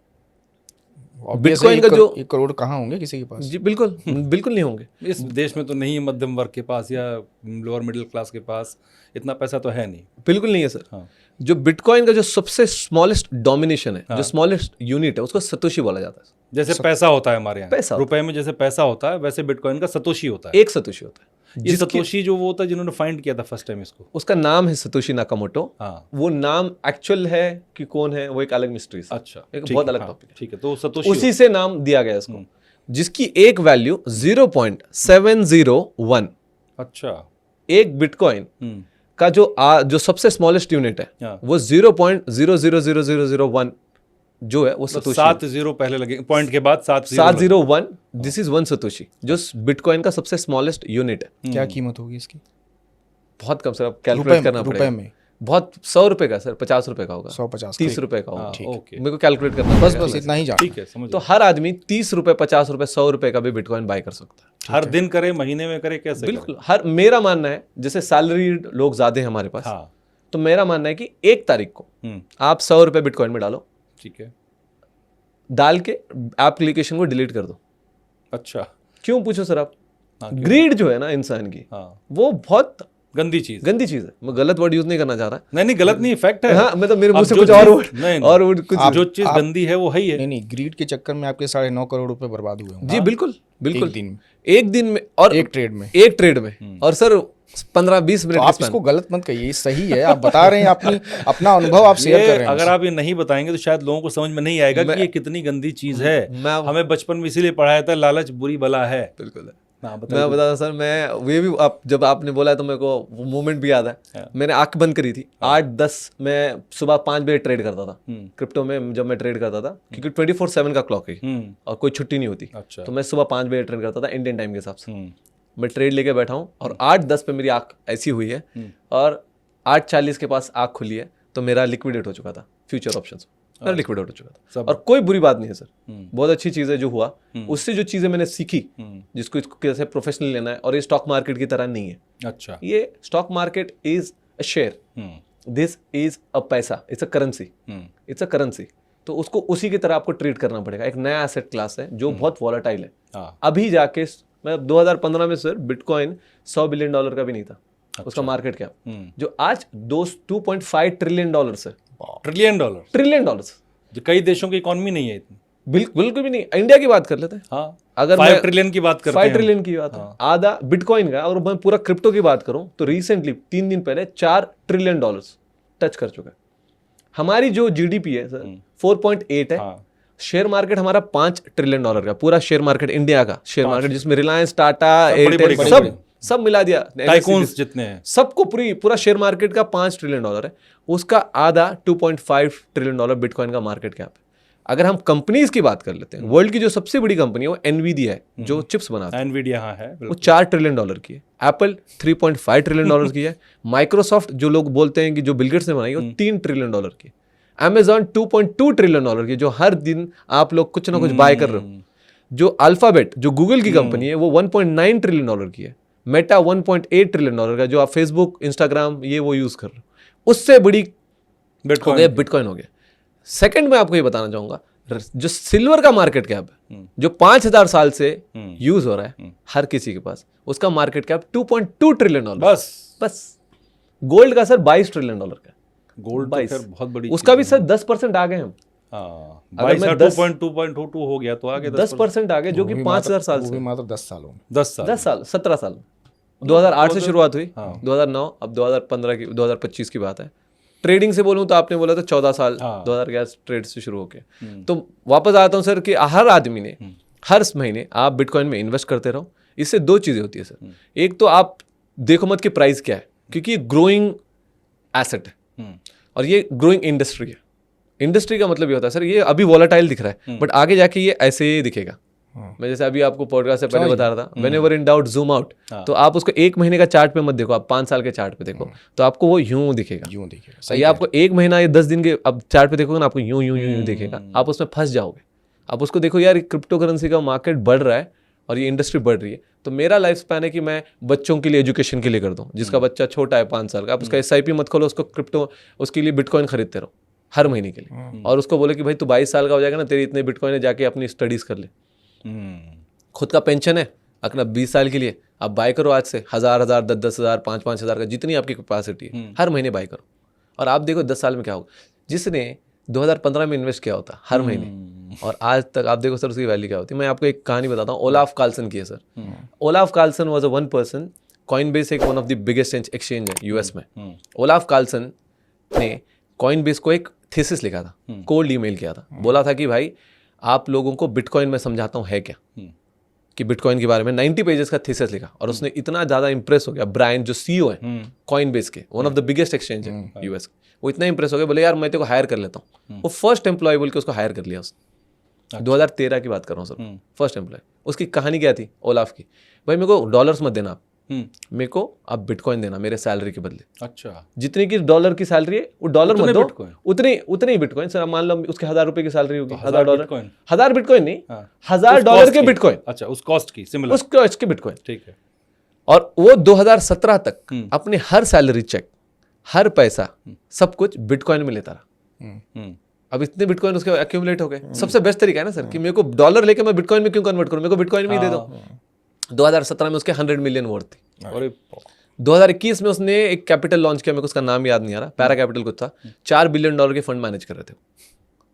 बिटकॉइन का जो 1 करोड़ कहाँ होंगे किसी के पास? जी बिल्कुल बिल्कुल नहीं होंगे. इस देश में तो नहीं है, मध्यम वर्ग के पास या लोअर मिडिल क्लास के पास इतना पैसा तो है नहीं. बिल्कुल नहीं है सर. हाँ. जो बिटकॉइन का जो सबसे स्मॉलेस्ट डोमिनेशन है, जो स्मॉलेस्ट यूनिट है, उसको सतोशी बोला जाता है. जैसे पैसा होता है हमारे यहाँ, पैसा रुपए में जैसे पैसा होता है, वैसे बिटकॉइन का सतोशी होता है. एक सतोशी होता है. ये सतोशी जो वो होता है जिन्होंने फाइंड किया था फर्स्ट टाइम इसको, उसका नाम है सतोशी नाकामोटो. हाँ. वो नाम एक्चुअल है कि कौन है, वो एक अलग मिस्ट्री है. अच्छा. एक बहुत अलग टॉपिक है. ठीक है. तो सतोशी उसी से नाम दिया गया इसको, जिसकी एक वैल्यू 0.701. अच्छा. एक बिटकॉइन का जो सबसे स्मॉलेस्ट यूनिट है, हाँ. वो 0.000001 जो है वो सतोशी. 7 0 पहले लगे, पॉइंट के बाद 701. दिस इज 1 सतोशी, जो बिटकॉइन का सबसे स्मॉलेस्ट यूनिट है. क्या कीमत होगी इसकी? बहुत कम सर, आप कैलकुलेट करना पड़ेगा. रुपए में बहुत 100 रुपए का सर, 50 रुपए का होगा, 150 30 रुपए का होगा. ओके. मेरे को कैलकुलेट करना बस पड़ेगा. इतना ही जान. ठीक है, समझ. तो हर आदमी 30 रुपए, 50 रुपए, 100 रुपए का भी बिटकॉइन बाय कर सकता है. हर दिन करे, महीने में करे, कैसे? बिल्कुल. मेरा मानना है, जैसे सैलरीड लोग ज्यादा हैं हमारे पास, हाँ. तो मेरा मानना है कि 1 तारीख को आप 100 रुपए बिटकॉइन में डालो. ठीक है. डाल के एप्लीकेशन को डिलीट कर दो. अच्छा. क्यों पूछो सर आप? क्यों? ग्रीड जो है ना इंसान की, वो बहुत गंदी चीज है. मैं गलत वर्ड यूज नहीं करना चाह रहा. नहीं, गलत नहीं, फैक्ट है. हाँ, मतलब मेरे मुंह से जो कुछ चीज- और नहीं, और कुछ. जो चीज गंदी है वो है ही है. नहीं, ग्रीड के चक्कर में आपके 9.5 करोड़ रुपए बर्बाद हुए होंगे. जी बिल्कुल बिल्कुल. एक दिन में. एक दिन में और एक ट्रेड में. एक ट्रेड में. और सर 15-20 तो मिनट आप इसको गलत मत कहिए, सही है, आप बता रहे हैं, अपना अनुभव आप शेयर कर रहे हैं. अगर आप ये नहीं बताएंगे तो शायद लोगों को समझ में नहीं आएगा कि ये कितनी गंदी चीज है. हमें बचपन में इसीलिए पढ़ाया था, लालच बुरी बला है. बिल्कुल है. हाँ, मैं बता सर, मैं वे भी जब आपने बोला तो मेरे को वो मोमेंट भी याद है. मैंने आंख बंद करी थी 8-10, मैं सुबह 5 बजे ट्रेड करता था क्रिप्टो में. जब मैं ट्रेड करता था, क्योंकि 24/7 का क्लॉक है और कोई छुट्टी नहीं होती, अच्छा. तो मैं सुबह 5 बजे ट्रेड करता था इंडियन टाइम के हिसाब से. मैं ट्रेड लेके बैठा हूँ और 8-10 पे मेरी आंख ऐसी हुई है और 8:40 के पास आंख खुली है, तो मेरा लिक्विडेट हो चुका था फ्यूचर ऑप्शंस. मेरा लिक्विडेट हो चुका था. और कोई बुरी बात नहीं है सर, बहुत अच्छी चीज़ है जो हुआ. उससे जो चीज़ें मैंने सीखी, जिसको इसको कैसे प्रोफेशनल लेना है, और ये स्टॉक मार्केट की तरह नहीं है. अच्छा. ये stock market is a share, this is a पैसा, it's a currency. It's a currency. तो उसको उसी की तरह आपको ट्रीट करना पड़ेगा. एक नया एसेट क्लास है जो बहुत वॉलेटाइल है. अभी जाके मैं 2015 में सर बिटकॉइन $100 बिलियन का भी नहीं था. उसका मार्केट कैप जो आज $2.5 ट्रिलियन है. $1 ट्रिलियन ट्रिलियन. जो कई देशों की इकोनॉमी नहीं है इतनी. बिल्कुल भी नहीं। इंडिया की बात कर लेते हैं। हाँ, अगर 5 ट्रिलियन की बात करते हैं 5 ट्रिलियन की बात है, आधा बिटकॉइन का, और मैं पूरा क्रिप्टो की बात करूं तो रिसेंटली 3 दिन पहले $4 ट्रिलियन टच कर चुका है। हमारी जो जीडीपी है सर 4.8 है। हाँ। शेयर मार्केट हमारा $5 ट्रिलियन का, पूरा शेयर मार्केट इंडिया का शेयर मार्केट, जिसमें रिलायंस, टाटा, एयरटेल सब मिला दिया, टाइकून्स जितने हैं सबको पूरा शेयर मार्केट का $5 ट्रिलियन है। उसका आधा 2.5 ट्रिलियन बिटकॉइन का मार्केट कैप है। अगर हम कंपनीज की बात कर लेते हैं, वर्ल्ड की जो सबसे बड़ी कंपनी है वो एनवीडिया है, जो चिप्स बनाता है। एनवीडिया हाँ है, वो $4 ट्रिलियन की है। एप्पल 3.5 ट्रिलियन की है। माइक्रोसॉफ्ट जो लोग बोलते हैं कि जो बिल गेट्स ने बनाई, वो $3 ट्रिलियन की है। अमेजॉन 2.2 ट्रिलियन की, जो हर दिन आप लोग कुछ ना कुछ बाय कर रहे हो। जो अल्फाबेट, जो गूगल की कंपनी है, वो 1.9 ट्रिलियन की है। मेटा 1.8 ट्रिलियन का, जो आप फेसबुक, इंस्टाग्राम ये वो यूज कर रहे हो, उससे बड़ी बिटकॉइन हो गया। सेकंड में आपको ये बताना चाहूंगा, जो सिल्वर का मार्केट कैप है, जो 5000 साल से यूज हो रहा है हर किसी के पास, उसका मार्केट कैप 2.2 ट्रिलियन। बस गोल्ड का सर 22 ट्रिलियन का। गोल्ड तो खैर बहुत बड़ी, उसका भी सर 10% आ गए हम। अगर मैं 2.22 हो गया तो आगे 10% आ गए, जो कि 5000 साल से, मात्र 10 सालों में, 10 साल 17 साल 2008 से शुरुआत हुई, 2009, अब 2015 की 2025 की बात है। ट्रेडिंग से बोलूं तो आपने बोला था 14 साल 2011 ट्रेड से शुरू होके। तो वापस आता हूं सर कि हर आदमी ने हर महीने आप बिटकॉइन में इन्वेस्ट करते रहो। इससे 2 चीजें होती है सर। एक तो आप देखो मत कि प्राइस क्या है, क्योंकि ये ग्रोइंग एसेट है और ये ग्रोइंग इंडस्ट्री है। इंडस्ट्री का मतलब ये होता है सर, ये अभी वॉलेटाइल दिख रहा है, बट आगे जाके ये ऐसे ही दिखेगा। मैं जैसे अभी आपको पॉडकास्ट से पहले बता रहा था, whenever in doubt zoom out. तो आप उसको 1 महीने का चार्ट पे मत देखो, आप 5 साल के चार्ट पे देखो, तो आपको वो यूं दिखेगा। ये आपको 1 महीना या 10 दिन के अब चार्ट पे देखोगे ना, आपको यूं यूं यूं दिखेगा, आप उसमें फंस जाओगे। आप उसको देखो यार, क्रिप्टो करेंसी का मार्केट बढ़ रहा है और ये इंडस्ट्री बढ़ रही है, तो मेरा लाइफ स्पैन है कि मैं बच्चों के लिए एजुकेशन के लिए कर दूं। जिसका बच्चा छोटा है 5 साल का, आप उसका SIP मत खोलो, उसको क्रिप्टो, उसके लिए बिटकॉइन खरीदते रहो हर महीने के लिए, और उसको बोले कि भाई तू 22 साल का हो जाएगा ना, तेरी इतने बिटकॉइन है, जाके अपनी स्टडीज कर ले। खुद का पेंशन है अपना 20 साल के लिए, आप बाय करो आज से 1000, 10,000, 5,000 का, जितनी आपकी कैपेसिटी है, हर महीने बाय करो, और आप देखो 10 साल में क्या होगा। जिसने 2015 में इन्वेस्ट किया होता हर महीने, और आज तक आप देखो सर उसकी वैल्यू क्या होती है। मैं आपको एक कहानी बताता हूँ, ओलाफ कार्लसन की है sir. Olaf Carlsen was a one person. Coinbase एक one of the biggest exchange है यूएस में। ओलाफ कार्लसन ने कॉइनबेस को एक थीसिस लिखा था, कोल्ड ईमेल किया था, बोला था कि भाई आप लोगों को बिटकॉइन में समझाता हूँ है क्या, कि बिटकॉइन के बारे में 90 पेजेस का थीसिस लिखा, और उसने इतना ज्यादा इंप्रेस हो गया ब्रायन, जो CEO है कॉइनबेस के, one of the biggest exchange है यूएस, वो इतना इंप्रेस हो गया, बोले यार मैं तेरे को हायर कर लेता हूँ। वो फर्स्ट एम्प्लॉय बोल के उसको हायर कर लिया उसने। 2013 की बात कर रहा हूँ सर, फर्स्ट एम्प्लॉय। उसकी कहानी क्या थी ओलाफ की, भाई मेरे को डॉलर्स मत देना, मेरे को अब बिटकॉइन देना मेरे सैलरी के बदले। अच्छा, जितनी की डॉलर की सैलरी है वो डॉलर मत दो, उतने ही बिटकॉइन। सर मान लो उसके $1000 की सैलरी होगी, $1000, 1000 बिटकॉइन नहीं, $1000 के बिटकॉइन। अच्छा, उस कॉस्ट की सिमिलर, उस कॉस्ट के बिटकॉइन, ठीक है। और वो 2017 तक अपने हर सैलरी चेक, हर पैसा, सब कुछ बिटकॉइन में लेता रहा। अब इतने बिटकॉइन उसके एक्यूमुलेट हो गए। सबसे बेस्ट तरीका है ना सर, कि मेरे को डॉलर लेके मैं बिटकॉइन में क्यों कन्वर्ट करूं, मेरे को बिटकॉइन में ही दे दो। 2017 में उसके 100 मिलियन वर्थ थी। और 2021 में उसने एक कैपिटल लॉन्च किया, मेरे को उसका नाम याद नहीं आ रहा, पैरा कैपिटल कुछ था, $4 बिलियन के फंड मैनेज कर रहे थे।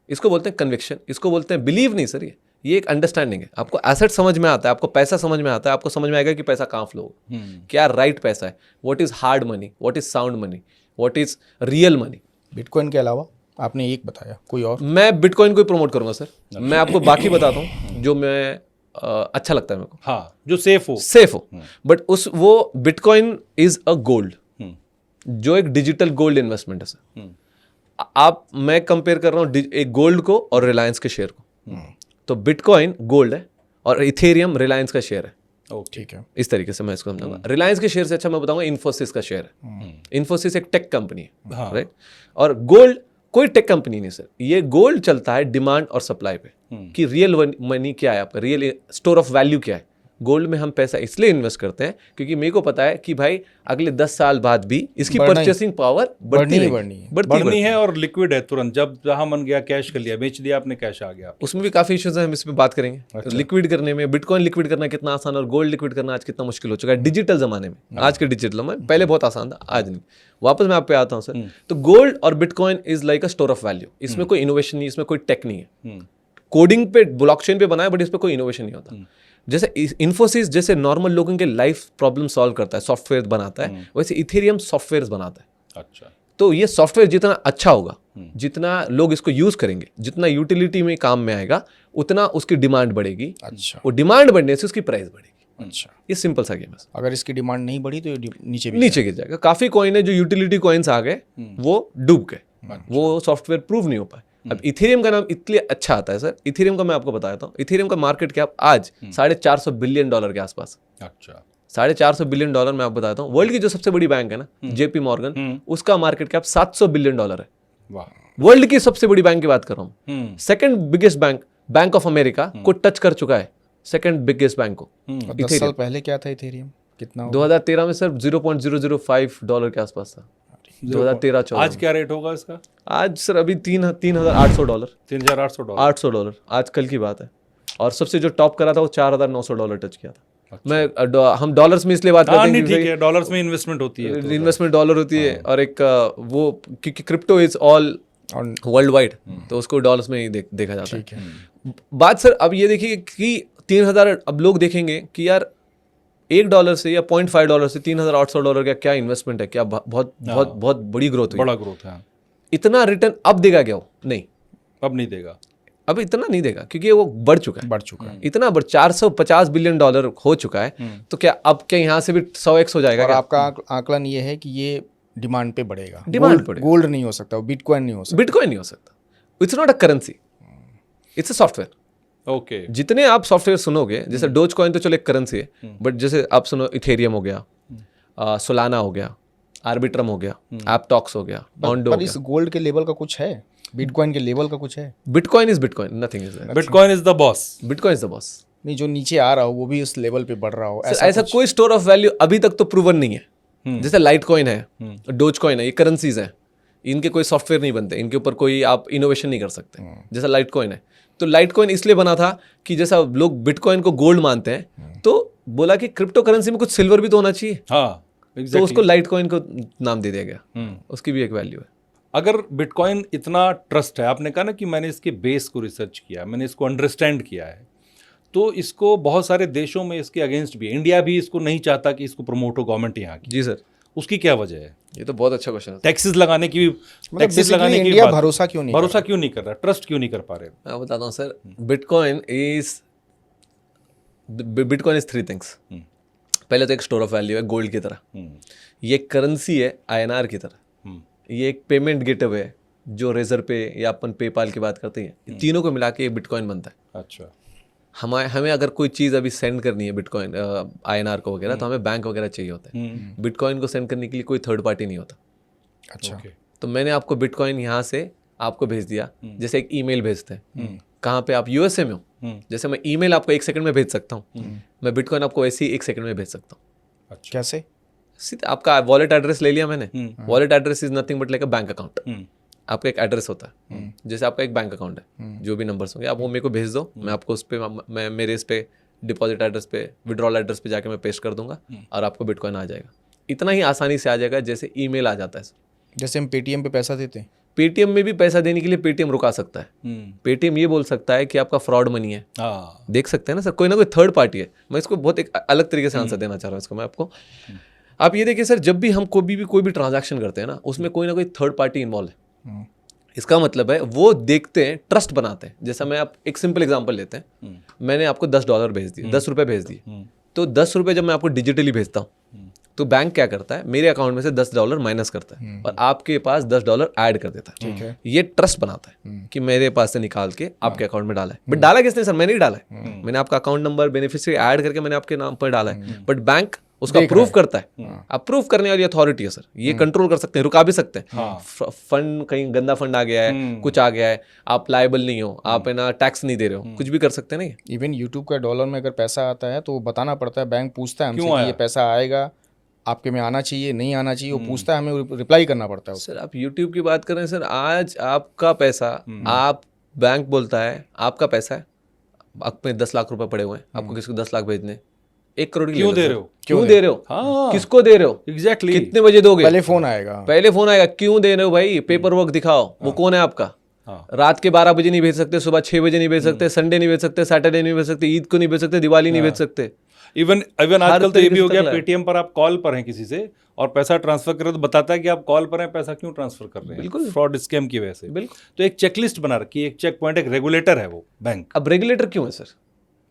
इसको बोलते हैं कन्विक्शन, इसको बोलते हैं बिलीव नहीं सर, ये एक अंडरस्टैंडिंग है। आपको एसेट समझ में आता है, आपको पैसा समझ में आता है, आपको समझ में आएगा कि पैसा कहाँ फ्लो होगा, क्या राइट पैसा है, what is hard money, what is sound money, what is real money. Bitcoin के अलावा आपने एक बताया, कोई और? मैं बिटकॉइन को ही प्रमोट करूंगा सर। मैं आपको बाकी बताता हूँ जो मैं अच्छा लगता है मेरे को, हाँ, जो सेफ हो। बट वो बिटकॉइन इज अ गोल्ड, जो एक डिजिटल गोल्ड इन्वेस्टमेंट है सर। मैं कंपेयर कर रहा हूँ एक गोल्ड को और रिलायंस के शेयर को। तो बिटकॉइन गोल्ड है और इथेरियम रिलायंस का शेयर है। ठीक है, इस तरीके से मैं इसको समझाऊंगा। रिलायंस के शेयर से अच्छा मैं बताऊंगा इन्फोसिस का शेयर है। इन्फोसिस एक टेक कंपनी है, राइट। और गोल्ड कोई टेक कंपनी नहीं सर, ये गोल्ड चलता है डिमांड और सप्लाई पे, कि रियल मनी क्या है आपका, रियल स्टोर ऑफ वैल्यू क्या है। गोल्ड में हम पैसा इसलिए इन्वेस्ट करते हैं क्योंकि मेरे को पता है कि भाई अगले 10 साल बाद भी इसकी परचेसिंग पावर बढ़नी है, और लिक्विड है तुरंत, जब जहां मन गया कैश कर लिया, बेच दिया आपने, कैश आ गया। उसमें भी काफी इश्यूज हैं, हम इसमें बात करेंगे। अच्छा। लिक्विड करने में, बिटकॉइन लिक्विड करना कितना आसान और गोल्ड लिक्विड करना आज कितना मुश्किल हो चुका है डिजिटल जमाने में। आज के डिजिटल में पहले बहुत आसान था, आज नहीं। वापस मैं आप पे आता हूँ सर। तो गोल्ड और bitcoin is like a store of value. इसमें कोई इनोवेशन नहीं, इसमें कोई टेक नहीं है, कोडिंग पे ब्लॉकचेन पे बना है, बट इस पे कोई इनोवेशन नहीं होता। जैसे इन्फोसिस जैसे नॉर्मल लोगों के लाइफ प्रॉब्लम सॉल्व करता है, सॉफ्टवेयर बनाता है, वैसे इथेरियम सॉफ्टवेयर बनाता है। अच्छा। तो ये सॉफ्टवेयर जितना अच्छा होगा, जितना लोग इसको यूज करेंगे, जितना यूटिलिटी में काम में आएगा, उतना उसकी डिमांड बढ़ेगी। अच्छा। वो डिमांड बढ़ने से उसकी प्राइस बढ़ेगी। अच्छा। ये सिंपल सा गेम है। अगर इसकी डिमांड नहीं बढ़ी तो ये नीचे गिर जाएगा। काफी कॉइन है जो यूटिलिटी कॉइन्स आ गए, वो डूब गए, वो सॉफ्टवेयर प्रूव नहीं हो पाए। अब इथेरियम का नाम इसलिए अच्छा आता है सर, इथेरियम का मैं आपको बताता हूँ, इथेरियम का मार्केट कैप आज $450 बिलियन के आसपास। अच्छा। $450 बिलियन मैं आपको बताता हूँ। वर्ल्ड की जो सबसे बड़ी बैंक है ना, जेपी मॉर्गन, उसका मार्केट कैप $700 बिलियन है। वाह। वर्ल्ड की सबसे बड़ी बैंक की बात कर रहा हूँ। Second biggest bank, bank of America को टच कर चुका है, सेकंड बिगेस्ट बैंक को। 10 साल पहले क्या था इथेरियम, कितना 2013 में सर $0.005 के आसपास था। 2013-14 आज क्या रेट होगा इसका? आज सर अभी $3,800 $3,800 आज कल की बात है। और सबसे जो टॉप करा था वो $4,900 टच किया था। मैं हम डॉलर्स में इसलिए बात करते हैं ठीक है, डॉलर्स में इन्वेस्टमेंट होती है, इन्वेस्टमेंट डॉलर होती है, और एक वो क्योंकि crypto is all world wide, तो उसको डॉलर्स में ही देखा जाता है। बात सर अब ये देखिए कि 3,000, अब लोग देखेंगे कि यार $1 से या $0.5 से $3,800 का क्या इन्वेस्टमेंट है, क्या बहुत बहुत बहुत बड़ी ग्रोथ हुई, बड़ा ग्रोथ है। इतना रिटर्न अब देगा क्या? वो नहीं, अब नहीं देगा, अब इतना नहीं देगा, क्योंकि वो बढ़ चुका है, इतना बढ़ $450 बिलियन हो चुका है। तो क्या अब क्या यहाँ से भी 100x हो जाएगा? और क्या? आपका आकलन ये है कि ये डिमांड पे बढ़ेगा, डिमांड बढ़ेगा। गोल्ड नहीं हो सकता, बिटकॉइन नहीं हो सकता, बिटकॉइन नहीं हो सकता। It's not a currency, it's a software. Okay. जितने आप सॉफ्टवेयर सुनोगे, जैसे डोज कॉइन तो चलो एक करेंसी है, बट जैसे आप सुनो इथेरियम हो गया, सोलाना हो गया, आर्बिट्रम हो गया, एपटॉक्स हो गया, मॉन्डो हो पर इस गोल्ड के लेवल का कुछ है, बिटकॉइन के लेवल का कुछ है? Bitcoin is bitcoin, nothing is that. Bitcoin is the boss. Bitcoin is the boss. नहीं, जो नीचे आ रहा हो वो भी उस लेवल पे बढ़ रहा हो, ऐसा कोई स्टोर ऑफ वैल्यू अभी तक तो प्रूवन नहीं है। जैसे लाइट कॉइन है, डोज कॉइन है, ये करेंसीज है, इनके कोई सॉफ्टवेयर नहीं बनते, इनके ऊपर कोई आप इनोवेशन नहीं कर सकते। जैसा लाइट कॉइन है, तो लाइट कॉइन इसलिए बना था कि जैसा लोग बिटकॉइन को गोल्ड मानते हैं, तो बोला कि क्रिप्टो करेंसी में कुछ सिल्वर भी तो होना चाहिए। हाँ, exactly. तो उसको लाइट कॉइन को नाम दे दिया गया, उसकी भी एक वैल्यू है। अगर बिटकॉइन इतना ट्रस्ट है, आपने कहा ना कि मैंने इसके बेस को रिसर्च किया, मैंने इसको अंडरस्टैंड किया है, तो इसको बहुत सारे देशों में इसके अगेंस्ट भी, इंडिया भी इसको नहीं चाहता कि इसको प्रमोट हो गवर्नमेंट यहाँ की। जी सर। उसकी क्या वजह है? ये तो बहुत अच्छा क्वेश्चन है। टैक्सेस लगाने की, टैक्सेस लगाने की इंडिया भरोसा क्यों नहीं कर रहा, ट्रस्ट क्यों नहीं कर पा रहे? मैं बताता हूँ सर, बिटकॉइन इज 3 थिंग्स। पहले तो एक स्टोर ऑफ वैल्यू है गोल्ड की तरह, ये करेंसी है INR की तरह, ये एक पेमेंट गेटवे है जो रेजर पे या अपन पेपाल की बात करते हैं, तीनों को मिला के बिटकॉइन बनता है। अच्छा। हमें अगर कोई चीज़ अभी सेंड करनी है बिटकॉइन INR को वगैरह, तो हमें बैंक वगैरह चाहिए होता है। बिटकॉइन को सेंड करने के लिए कोई थर्ड पार्टी नहीं होता। अच्छा। तो मैंने आपको बिटकॉइन यहाँ से आपको भेज दिया, जैसे एक ईमेल भेजते हैं, कहाँ पे आप USA में हो, जैसे मैं ईमेल आपको 1 सेकंड में भेज सकता हूँ, मैं बिटकॉइन आपको ऐसे ही 1 सेकंड में भेज सकता हूँ। अच्छा। कैसे? सीधे आपका वॉलेट एड्रेस ले लिया मैंने। Wallet address is nothing but like a bank account. आपका एक एड्रेस होता है, जैसे आपका एक बैंक अकाउंट है, जो भी नंबर्स होंगे आप वो मेरे को भेज दो, मैं आपको उस पर, मैं मेरे इस पे डिपॉजिट एड्रेस पे, विड्रॉल एड्रेस पे जाके मैं पेस्ट कर दूंगा और आपको बिटकॉइन आ जाएगा। इतना ही आसानी से आ जाएगा जैसे ईमेल आ जाता है। जैसे हम पेटीएम पे पैसा देते हैं, पेटीएम में भी पैसा देने के लिए पेटीएम रुका सकता है। पेटीएम ये बोल सकता है कि आपका फ्रॉड मनी है, देख सकते हैं ना सर, कोई ना कोई थर्ड पार्टी है। मैं इसको बहुत एक अलग तरीके से आंसर देना चाह रहा हूँ इसको मैं आपको। आप ये देखिए सर, जब भी हम कोई भी ट्रांजैक्शन करते हैं ना, उसमें कोई ना कोई थर्ड पार्टी इन्वॉल्व है। इसका मतलब है वो देखते हैं, ट्रस्ट बनाते हैं। जैसा मैं आप एक सिंपल एग्जांपल लेते हैं, मैंने आपको $10 भेज दिए, ₹10 भेज दिए, तो ₹10 जब मैं आपको डिजिटली भेजता हूँ, तो बैंक क्या करता है, मेरे अकाउंट में से $10 माइनस करता है और आपके पास $10 ऐड कर देता है। ठीक है, ये ट्रस्ट बनाता है कि मेरे पास से निकाल के आपके अकाउंट में डाला है। बट डाला किसने सर? मैंने ही डाला है। मैंने आपका अकाउंट नंबर, बेनिफिशियरी ऐड करके मैंने आपके नाम पर डाला है, बट बैंक उसका अप्रूव करता है। अप्रूव करने वाली अथॉरिटी है सर, ये कंट्रोल कर सकते हैं, रुका भी सकते हैं। फंड कहीं गंदा फंड आ गया है, कुछ आ गया है, आप लायबल नहीं हो, आप है ना टैक्स नहीं दे रहे हो, कुछ भी कर सकते हैं। नहीं, इवन यूट्यूब का डॉलर में अगर पैसा आता है तो बताना पड़ता है, बैंक पूछता है हमसे कि ये पैसा आएगा, आपके में आना चाहिए, नहीं आना चाहिए, वो पूछता है, हमें रिप्लाई करना पड़ता है। सर आप यूट्यूब की बात करें सर, आज आपका पैसा, आप बैंक बोलता है आपका पैसा है, आप में 10 लाख रुपए पड़े हुए हैं, आपको किसी को 10 लाख भेजने, 1 करोड़ क्यों दे रहे हो? क्यों दे रहे हो? हाँ, किसको दे रहे हो? एग्जैक्टली। कितने बजे दोगे? पहले फोन आएगा। क्यों दे रहे हो भाई? पेपर वर्क दिखाओ, वो कौन है आपका? हाँ। रात के 12 बजे नहीं भेज सकते, सुबह 6 बजे नहीं भेज सकते, संडे नहीं भेज सकते, सैटरडे नहीं भेज सकते, ईद को नहीं भेज सकते, दिवाली नहीं भेज सकते। इवन आजकल तो ये भी हो गया, तरीके से पेटीएम पर आप कॉल पर हैं किसी से और पैसा ट्रांसफर करो तो बताता है कि आप कॉल पर हैं, पैसा क्यों ट्रांसफर कर रहे हैं, बिल्कुल। फ्रॉड स्कैम की वजह से। बिल्कुल। तो एक चेकलिस्ट बना रखी है, एक चेक पॉइंट, एक रेगुलेटर है वो बैंक। अब रेगुलेटर क्यों है सर?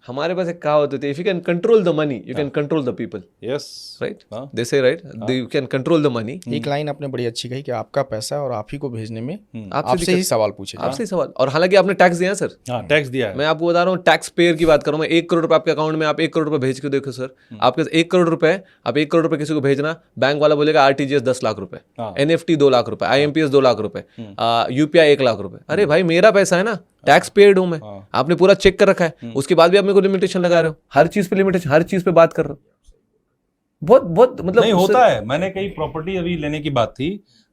हमारे पास एक कहावत होती है, if you can control the money you can control the people, yes, right? हाँ। दे से right, you can control the money. एक लाइन आपने बड़ी अच्छी कही कि आपका पैसा है और आप ही को भेजने में आपसे आपसे ही सवाल पूछे जाए। आपसे ही सवाल। और हालांकि आपने टैक्स दिया है सर, हाँ, टैक्स दिया है। मैं आपको बता रहा हूँ, टैक्स पेयर की बात करूँ मैं, 1 करोड़ रुपए आपके अकाउंट में, आप 1 करोड़ रुपए भेज के देखो सर, आपके 1 करोड़ रुपए, आप 1 करोड़ रुपए किसी को भेजना, बैंक वाला बोलेगा आरटीजीएस 10 लाख रुपए, हाँ। एनएफटी 2 लाख रुपए, आईएमपीएस 2 लाख रुपए, यूपीआई 1 लाख रुपए। अरे भाई मेरा पैसा है ना, टैक्स पेड हूं मैं, आपने पूरा चेक कर रखा है, उसके बाद भी आप मेरे को लिमिटेशन लगा रहे हो, हर चीज पे लिमिटेशन, हर चीज पे बात कर रहे हो। बहुत बहुत मतलब नहीं होता है। मैंने कई प्रॉपर्टी अभी लेने की बात थी,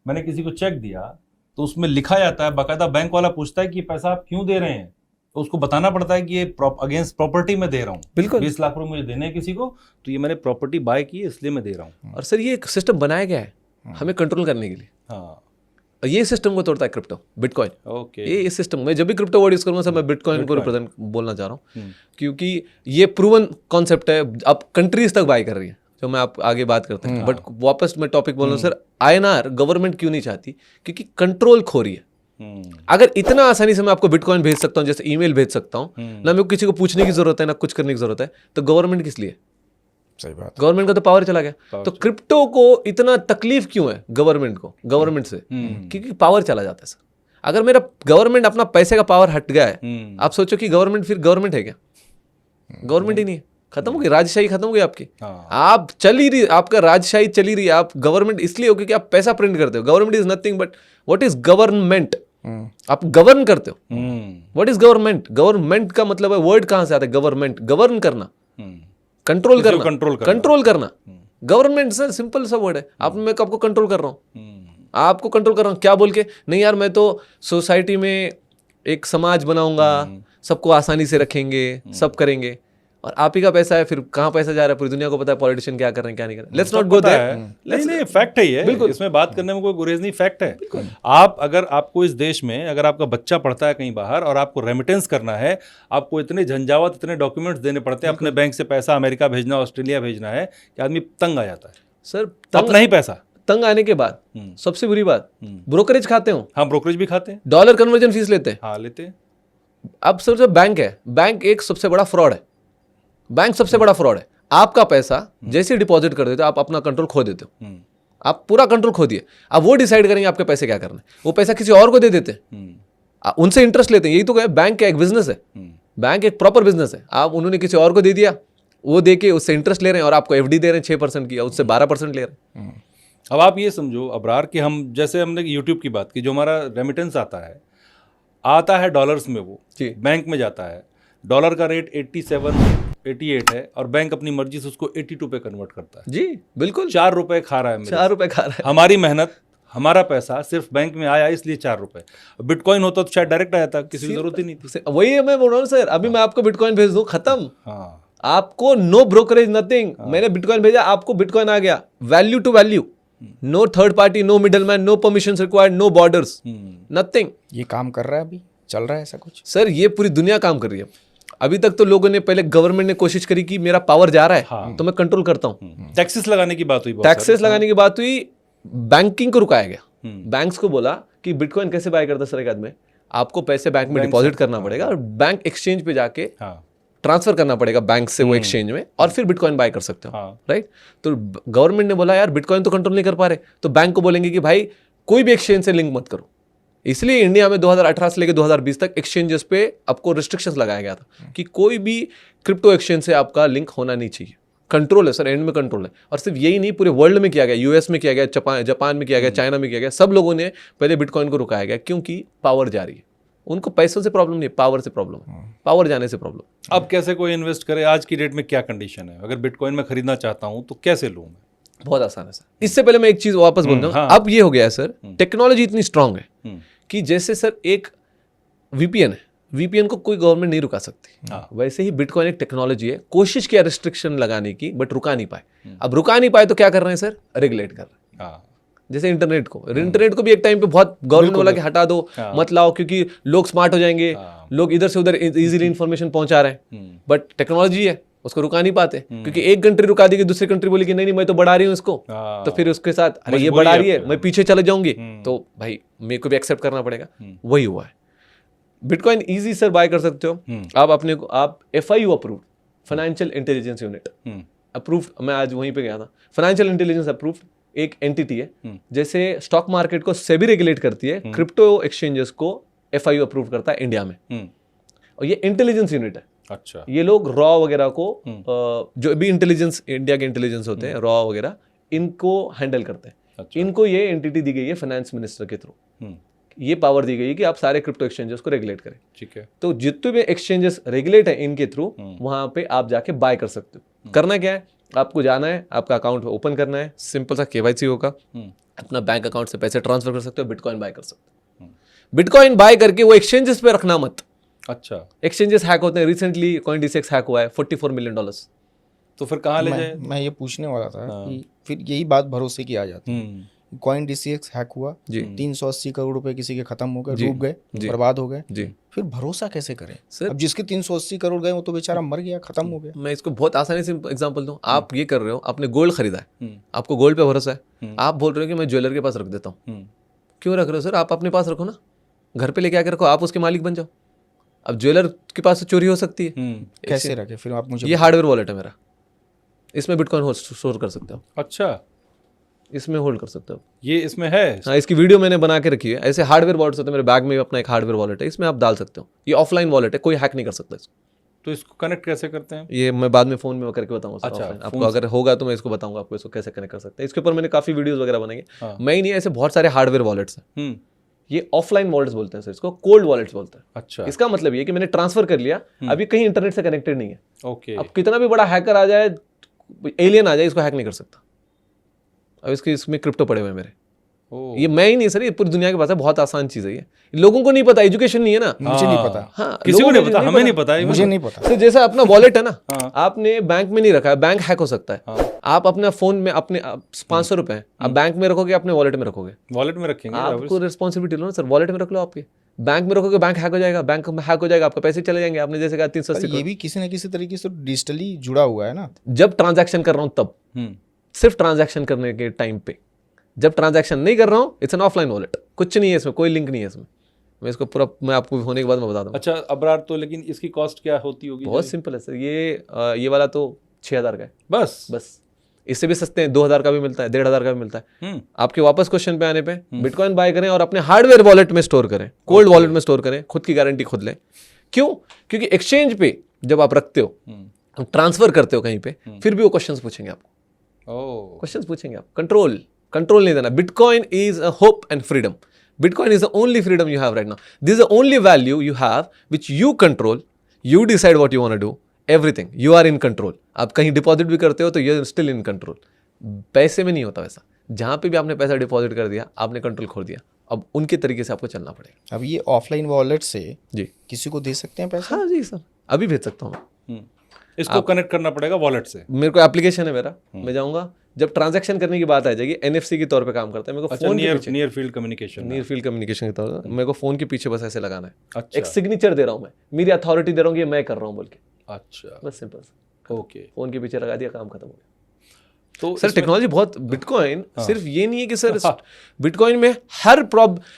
मैंने किसी को चेक दिया तो उसमें लिखा जाता है, बाकायदा बैंक वाला पूछता है कि पैसा आप क्यों दे रहे हैं, तो उसको बताना पड़ता है कि ये अगेंस्ट प्रॉपर्टी में दे रहा हूँ, बिल्कुल 20 लाख रुपए मुझे देने हैं किसी को, तो ये मैंने प्रॉपर्टी बाय की है इसलिए मैं दे रहा हूँ। और सर ये एक सिस्टम बनाया गया है हमें कंट्रोल करने के लिए, हाँ, ये सिस्टम को तोड़ता है क्रिप्टो, बिटकॉइन। ओके, ये इस सिस्टम में जब भी क्रिप्टो वर्ड यूज करूंगा सर मैं बिटकॉइन को रिप्रेजेंट बोलना चाह रहा हूँ, क्योंकि ये प्रूवन कॉन्सेप्ट है, अब कंट्रीज तक बाय कर रही है, जो मैं आप आगे बात करते हैं। बट वापस मैं टॉपिक बोल रहा हूँ सर, आईएनआर गवर्नमेंट क्यों नहीं चाहती? क्योंकि कंट्रोल खो रही है। अगर इतना आसानी से मैं आपको बिटकॉइन भेज सकता हूँ, जैसे ईमेल भेज सकता हूँ ना, मेरे को किसी को पूछने की जरूरत है ना कुछ करने की जरूरत है, तो गवर्नमेंट किस लिए? सही बात। गवर्नमेंट का तो पावर चला गया। तो क्रिप्टो को इतना तकलीफ क्यों है गवर्नमेंट को, गवर्नमेंट से? क्योंकि पावर चला जाता है सर। अगर मेरा गवर्नमेंट अपना पैसे का पावर हट गया है, आप सोचो कि गवर्नमेंट फिर गवर्नमेंट है क्या? गवर्नमेंट ही नहीं है, खत्म हो गई, राजशाही खत्म हो गई आपकी। आप चल ही रही, आपका राजशाही चली रही है, आप गवर्नमेंट इसलिए हो क्योंकि आप पैसा प्रिंट करते हो। Government is nothing but what is government? आप गवर्न करते हो। What is government? गवर्नमेंट का मतलब है, वर्ड कहां से आता है? गवर्नमेंट, गवर्न करना, कंट्रोल करना, कंट्रोल करना। गवर्नमेंट सर सिंपल सा वर्ड है। आप मैं आपको कंट्रोल कर रहा हूँ, आपको कंट्रोल कर रहा हूँ। क्या बोल के? नहीं यार मैं तो सोसाइटी में एक समाज बनाऊंगा, सबको आसानी से रखेंगे, सब करेंगे, और आप ही का पैसा है, फिर कहाँ पैसा जा रहा है पूरी दुनिया को पता है, पॉलिटिशियन क्या कर रहे हैं क्या नहीं कर रहे हैं। Let's not go there. नहीं, फैक्ट है ये, बिल्कुल इसमें बात करने में कोई गुरेज नहीं, फैक्ट है। आप अगर आपको इस देश में अगर आपका बच्चा पढ़ता है कहीं बाहर और आपको रेमिटेंस करना है, आपको इतने झंझावत, इतने डॉक्यूमेंट्स देने पड़ते हैं, अपने बैंक से पैसा अमेरिका भेजना, ऑस्ट्रेलिया भेजना है, कि आदमी तंग आ जाता है सर। अपना ही पैसा तंग आने के बाद सबसे बुरी बात, ब्रोकरेज खाते हो। हाँ, ब्रोकरेज भी खाते हैं, डॉलर कन्वर्जन फीस लेते हैं। हाँ लेते हैं। अब सर जो बैंक है, बैंक एक सबसे बड़ा फ्रॉड है। बैंक सबसे बड़ा फ्रॉड है। आपका पैसा जैसे डिपॉजिट कर देते हो, आप अपना कंट्रोल खो देते हो, आप पूरा कंट्रोल खो दिए। अब वो डिसाइड करेंगे आपके पैसे क्या करना है। वो पैसा किसी और को दे देते हैं, उनसे इंटरेस्ट लेते हैं। यही तो कहे, बैंक का एक बिजनेस है, बैंक एक प्रॉपर बिजनेस है। आप उन्होंने किसी और को दे दिया, वो दे के उससे इंटरेस्ट ले रहे हैं, और आपको एफडी दे रहे हैं 6% की, उससे 12% ले रहे हैं। अब आप ये समझो अबरार कि हम, जैसे हमने यूट्यूब की बात की, जो हमारा रेमिटेंस आता है डॉलर्स में, वो बैंक में जाता है। डॉलर का रेट 87-88 है और बैंक अपनी मर्जी से उसको 82 पे कन्वर्ट करता है। जी बिल्कुल, 4 रुपए खा रहा है, 4 रुपए खा रहा है। हमारी मेहनत, हमारा पैसा सिर्फ बैंक में आया इसलिए 4 रुपए। बिटकॉइन होता तो शायद डायरेक्ट आया था, किसी की जरूरत ही नहीं थी। वही मैं बोल रहा हूँ सर, अभी मैं आपको बिटकॉइन भेज दूं, खत्म। हाँ, आपको नो ब्रोकरेज नथिंग। मैंने बिटकॉइन भेजा, आपको बिटकॉइन आ गया, value to value, no third party, no middleman, no permission required, no borders, nothing. ये काम कर रहा है, अभी चल रहा है ऐसा कुछ? सर ये पूरी दुनिया काम कर रही है। अभी तक तो लोगों ने, पहले गवर्नमेंट ने कोशिश करी कि मेरा पावर जा रहा है, तो मैं कंट्रोल करता हूँ। टैक्सेस लगाने की बात हुई, टैक्सेस लगाने की बात हुई, बैंकिंग को रुकाया गया। बैंक्स को बोला कि बिटकॉइन कैसे बाय करता सर, एक आदमी आपको पैसे बैंक में डिपॉजिट करना पड़ेगा और बैंक एक्सचेंज पे जाके ट्रांसफर करना पड़ेगा बैंक से वो एक्सचेंज में, और फिर बिटकॉइन बाय कर सकते हो, राइट? तो गवर्नमेंट ने बोला यार बिटकॉइन तो कंट्रोल नहीं कर पा रहे, तो बैंक को बोलेंगे कि भाई कोई भी एक्सचेंज से लिंक मत करो। इसलिए इंडिया में 2018 से लेकर 2020 तक एक्सचेंजेस पे आपको रिस्ट्रिक्शंस लगाया गया था कि कोई भी क्रिप्टो एक्सचेंज से आपका लिंक होना नहीं चाहिए। कंट्रोल है सर, एंड में कंट्रोल है। और सिर्फ यही नहीं, पूरे वर्ल्ड में किया गया, यूएस में किया गया, जापान में किया गया, चाइना में किया गया, सब लोगों ने पहले बिटकॉइन को रुकाया गया, क्योंकि पावर जा रही है। उनको पैसों से प्रॉब्लम नहीं, पावर से प्रॉब्लम है, पावर जाने से प्रॉब्लम। अब कैसे कोई इन्वेस्ट करे? आज की डेट में क्या कंडीशन है? अगर बिटकॉइन में खरीदना चाहता हूँ तो कैसे लूँ मैं? बहुत आसान है सर। इससे पहले मैं एक चीज वापस बोल रहा हूँ। अब ये हो गया है सर, टेक्नोलॉजी इतनी स्ट्रांग है कि जैसे सर एक वीपीएन है, वीपीएन को कोई गवर्नमेंट नहीं रुका सकती, वैसे ही बिटकॉइन एक टेक्नोलॉजी है। कोशिश किया रिस्ट्रिक्शन लगाने की, बट रुका नहीं पाए। अब रुका नहीं पाए तो क्या कर रहे हैं सर? रेगुलेट कर रहे हैं। जैसे इंटरनेट को भी एक टाइम पे बहुत गवर्नमेंट बोला कि हटा दो, मत लाओ, क्योंकि लोग स्मार्ट हो जाएंगे, लोग इधर से उधर इजीली इंफॉर्मेशन पहुंचा रहे हैं। बट टेक्नोलॉजी है, उसको रुका नहीं पाते, क्योंकि एक कंट्री रुका दी कि दूसरी कंट्री बोली कि नहीं मैं तो बढ़ा रही हूँ इसको, तो फिर उसके साथ अरे ये बढ़ा रही है, मैं पीछे चले जाऊंगी, तो भाई मेरे को भी एक्सेप्ट करना पड़ेगा। वही हुआ है। बिटकॉइन इजी सर बाय कर सकते हो आप FIU approved, financial intelligence unit approved, मैं आज वहीं पे गया था, फाइनेंशियल इंटेलिजेंस अप्रूव्ड एक एंटिटी है, जैसे स्टॉक मार्केट को सेबी रेगुलेट करती है, क्रिप्टो एक्सचेंजेस को FIU अप्रूव करता है इंडिया में, और ये इंटेलिजेंस यूनिट है। अच्छा, ये लोग रॉ वगैरह को जो भी इंटेलिजेंस इंडिया के इंटेलिजेंस होते हैं, रॉ वगैरह इनको हैंडल करते हैं। अच्छा। इनको ये एंटिटी दी गई है फाइनेंस मिनिस्टर के थ्रू, ये पावर दी गई है कि आप सारे क्रिप्टो एक्सचेंजेस को रेगुलेट करें। ठीक है। तो जितने भी एक्सचेंजेस रेगुलेट है इनके थ्रू, वहां पे आप जाके बाय कर सकते हो। करना क्या है, आपको जाना है, आपका अकाउंट ओपन करना है, सिंपल सा KYC होगा, अपना बैंक अकाउंट से पैसे ट्रांसफर कर सकते हो, बिटकॉइन बाय कर सकते हो। बिटकॉइन बाय करके वो एक्सचेंजेस पे रखना मत। अच्छा, एक्सचेंजेस हैक होते हैं, रिसेंटली CoinDCX हैक हुआ है, $44 मिलियन। तो फिर कहाँ ले जाए? मैं ये पूछने वाला था कि फिर यही बात भरोसे की आ जाती है। CoinDCX हैक हुआ, 380 करोड़ रुपए किसी के खत्म हो गए, डूब गए, बर्बाद हो गए, फिर भरोसा कैसे करें सर? अब जिसके 380 करोड़ गए वो तो बेचारा मर गया, खत्म हो गया। मैं इसको बहुत आसानी से एग्जांपल दूं। आप ये कर रहे हो, आपने गोल्ड खरीदा है, आपको गोल्ड पे भरोसा है, आप बोल रहे हो कि मैं ज्वेलर के पास रख देता हूँ। क्यों रख रहे हो सर? आप अपने पास रखो ना, घर पे लेके आके रखो, आप उसके मालिक बन जाओ। अब ज्वेलर के पास चोरी हो सकती है, कैसे रखे फिर आप मुझे? ये हार्डवेयर वॉलेट है मेरा, इसमें बिटकॉइन स्टोर कर सकते हो। अच्छा, इसमें होल्ड कर सकते हो, ये इसमें है। हाँ, इसकी वीडियो मैंने बना के रखी है। ऐसे हार्डवेयर वॉलेट्स होते हैं, मेरे बैग में अपना एक हार्डवेयर वॉलेट है, इसमें आप डाल सकते हो। ये ऑफलाइन वॉलेट है, कोई हैक नहीं कर सकता इसको। तो इसको कनेक्ट कैसे करते हैं? ये मैं बाद में फोन में करके बताऊंगा। अच्छा, आपको अगर होगा तो मैं इसको बताऊंगा आपको इसको कैसे कनेक्ट कर सकते हैं। इसके ऊपर मैंने काफी वीडियोस वगैरह बनाएंगे। मैं ही नहीं, ऐसे बहुत सारे हार्डवेयर वॉलेट्स हैं। ये ऑफलाइन वॉलेट्स बोलते हैं सर, इसको कोल्ड वॉलेट्स बोलते हैं। अच्छा, इसका इसका मतलब ये कि मैंने ट्रांसफर कर लिया, अभी कहीं इंटरनेट से कनेक्टेड नहीं है। ओके, अब कितना भी बड़ा हैकर आ जाए, एलियन आ जाए, इसको हैक नहीं कर सकता। अब इसमें क्रिप्टो पड़े हुए मेरे, ये मैं ही नहीं सर, ये पूरी दुनिया के पास है। बहुत आसान चीज है ये, लोगों को नहीं पता, एजुकेशन नहीं है ना। मुझे नहीं पता, हाँ, किसी को नहीं पता, हमें नहीं पता, मुझे नहीं पता। तो जैसा अपना वॉलेट है ना, आपने बैंक में नहीं रखा है, बैंक हैक हो सकता है। आप अपना फोन में अपने 500 रुपए आप बैंक में रखोगे, अपने वॉलेट में रखोगे, वॉलेट में रखेंगे, आपको रिस्पॉन्सिबिलिटी लो ना सर। वॉलेट में रख लो आपके, बैंक में रखोगे बैंक हैक हो जाएगा, बैंक में हैक हो जाएगा, आपके पैसे चले जाएंगे। आपने जैसे कहा 380, ये भी किसी न किसी तरीके से डिजिटली जुड़ा हुआ है ना। जब ट्रांजैक्शन कर रहा हूं तब, सिर्फ ट्रांजैक्शन करने के टाइम पे। जब ट्रांजैक्शन नहीं कर रहा हूं, इट्स एन ऑफलाइन वॉलेट, कुछ नहीं है इसमें, कोई लिंक नहीं है इसमें। मैं इसको पूरा, मैं आपको होने के बाद मैं बता दूंगा। अच्छा अबरार, तो लेकिन इसकी कॉस्ट क्या होती होगी? बहुत सिंपल है सर, ये वाला तो 6000 का है बस। इससे भी सस्ते हैं, 2000 का भी मिलता है, 1500 का भी मिलता है। आपके वापस क्वेश्चन पे आने पे, बिटकॉइन बाय करें और अपने हार्डवेयर वॉलेट में स्टोर करें, कोल्ड वॉलेट में स्टोर करें, खुद की गारंटी खुद लें। क्यों? क्योंकि एक्सचेंज पे जब आप रखते हो, ट्रांसफर करते हो कहीं पे, फिर भी वो क्वेश्चंस पूछेंगे आपको, क्वेश्चंस पूछेंगे आप। कंट्रोल नहीं देना। Bitcoin is a hope and freedom. Bitcoin is the only freedom you have right now. This is the only value you have which you control. You decide what you want to do. Everything. You are in control. आप कहीं deposit भी करते हो तो you're still in control. पैसे में नहीं होता वैसा। जहाँ पे भी आपने पैसा डिपॉजिट कर दिया, आपने कंट्रोल खो दिया। अब उनके तरीके से आपको चलना पड़ेगा। अब ये ऑफलाइन वॉलेट से जी किसी को दे सकते हैं पैसा? हाँ जी सर, अभी भेज सकता हूँ। इसको कनेक्ट करना पड़ेगा वॉलेट से। मेरे को एप्लीकेशन है मेरा, मैं जाऊँगा, जब ट्रांजैक्शन करने की बात आ जाएगी, NFC के तौर पे काम करता है। मेरे को फोन के पीछे नियर फील्ड कम्युनिकेशन के तौर पे मेरे को फोन के पीछे बस ऐसे लगाना है। अच्छा, एक सिग्नेचर दे रहा हूँ मैं, मेरी अथॉरिटी दे रहा हूँ कि ये मैं कर रहा हूँ बोल के। अच्छा, बस सिंपल। ओके, फोन के पीछे लगा दिया, काम खत्म हो गया। तो सर टेक्नोलॉजी बहुत, बिटकॉइन सिर्फ ये नहीं है कि सर बिटकॉइन में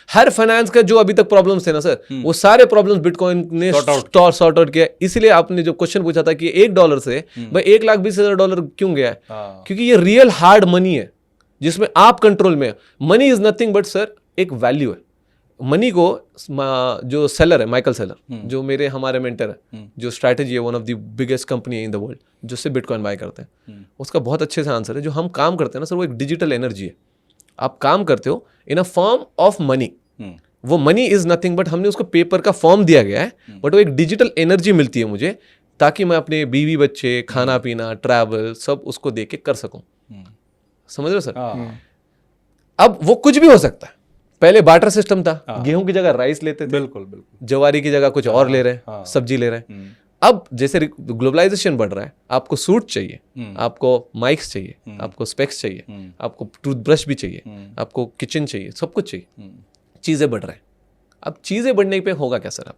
हर फाइनेंस का जो अभी तक प्रॉब्लम्स थे ना सर, वो सारे प्रॉब्लम्स बिटकॉइन ने सॉर्ट आउट किया। इसलिए आपने जो क्वेश्चन पूछा था कि $1 से भाई $1,20,000 क्यों गया है, क्योंकि ये रियल हार्ड मनी है जिसमें आप कंट्रोल में। Money is nothing but sir एक वैल्यू है। मनी को जो सेलर है, माइकल सेलर, जो हमारे मेंटर है, जो स्ट्रैटेजी है, one of the biggest company in the world, जिससे बिटकॉइन बाय करते हैं, उसका बहुत अच्छे से आंसर है। जो हम काम करते हैं ना सर, वो एक डिजिटल एनर्जी है। आप काम करते हो इन अ फॉर्म ऑफ मनी। वो मनी इज नथिंग बट हमने उसको पेपर का फॉर्म दिया गया है, बट वो एक डिजिटल एनर्जी मिलती है मुझे, ताकि मैं अपने बीवी बच्चे, खाना पीना, ट्रैवल सब उसको दे के कर सकूं। समझ रहे हो सर? अब वो कुछ भी हो सकता है। पहले बार्टर सिस्टम था, गेहूं की जगह राइस लेते थे, बिल्कुल, जवारी की जगह कुछ और ले रहे हैं, सब्जी ले रहे हैं। अब जैसे ग्लोबलाइजेशन बढ़ रहा है, आपको सूट चाहिए, आपको माइक्स चाहिए, आपको स्पेक्स चाहिए, आपको टूथब्रश भी चाहिए, आपको किचन चाहिए, सब कुछ चाहिए, चीज़ें बढ़ रहे हैं। अब चीज़ें बढ़ने पे होगा क्या सर?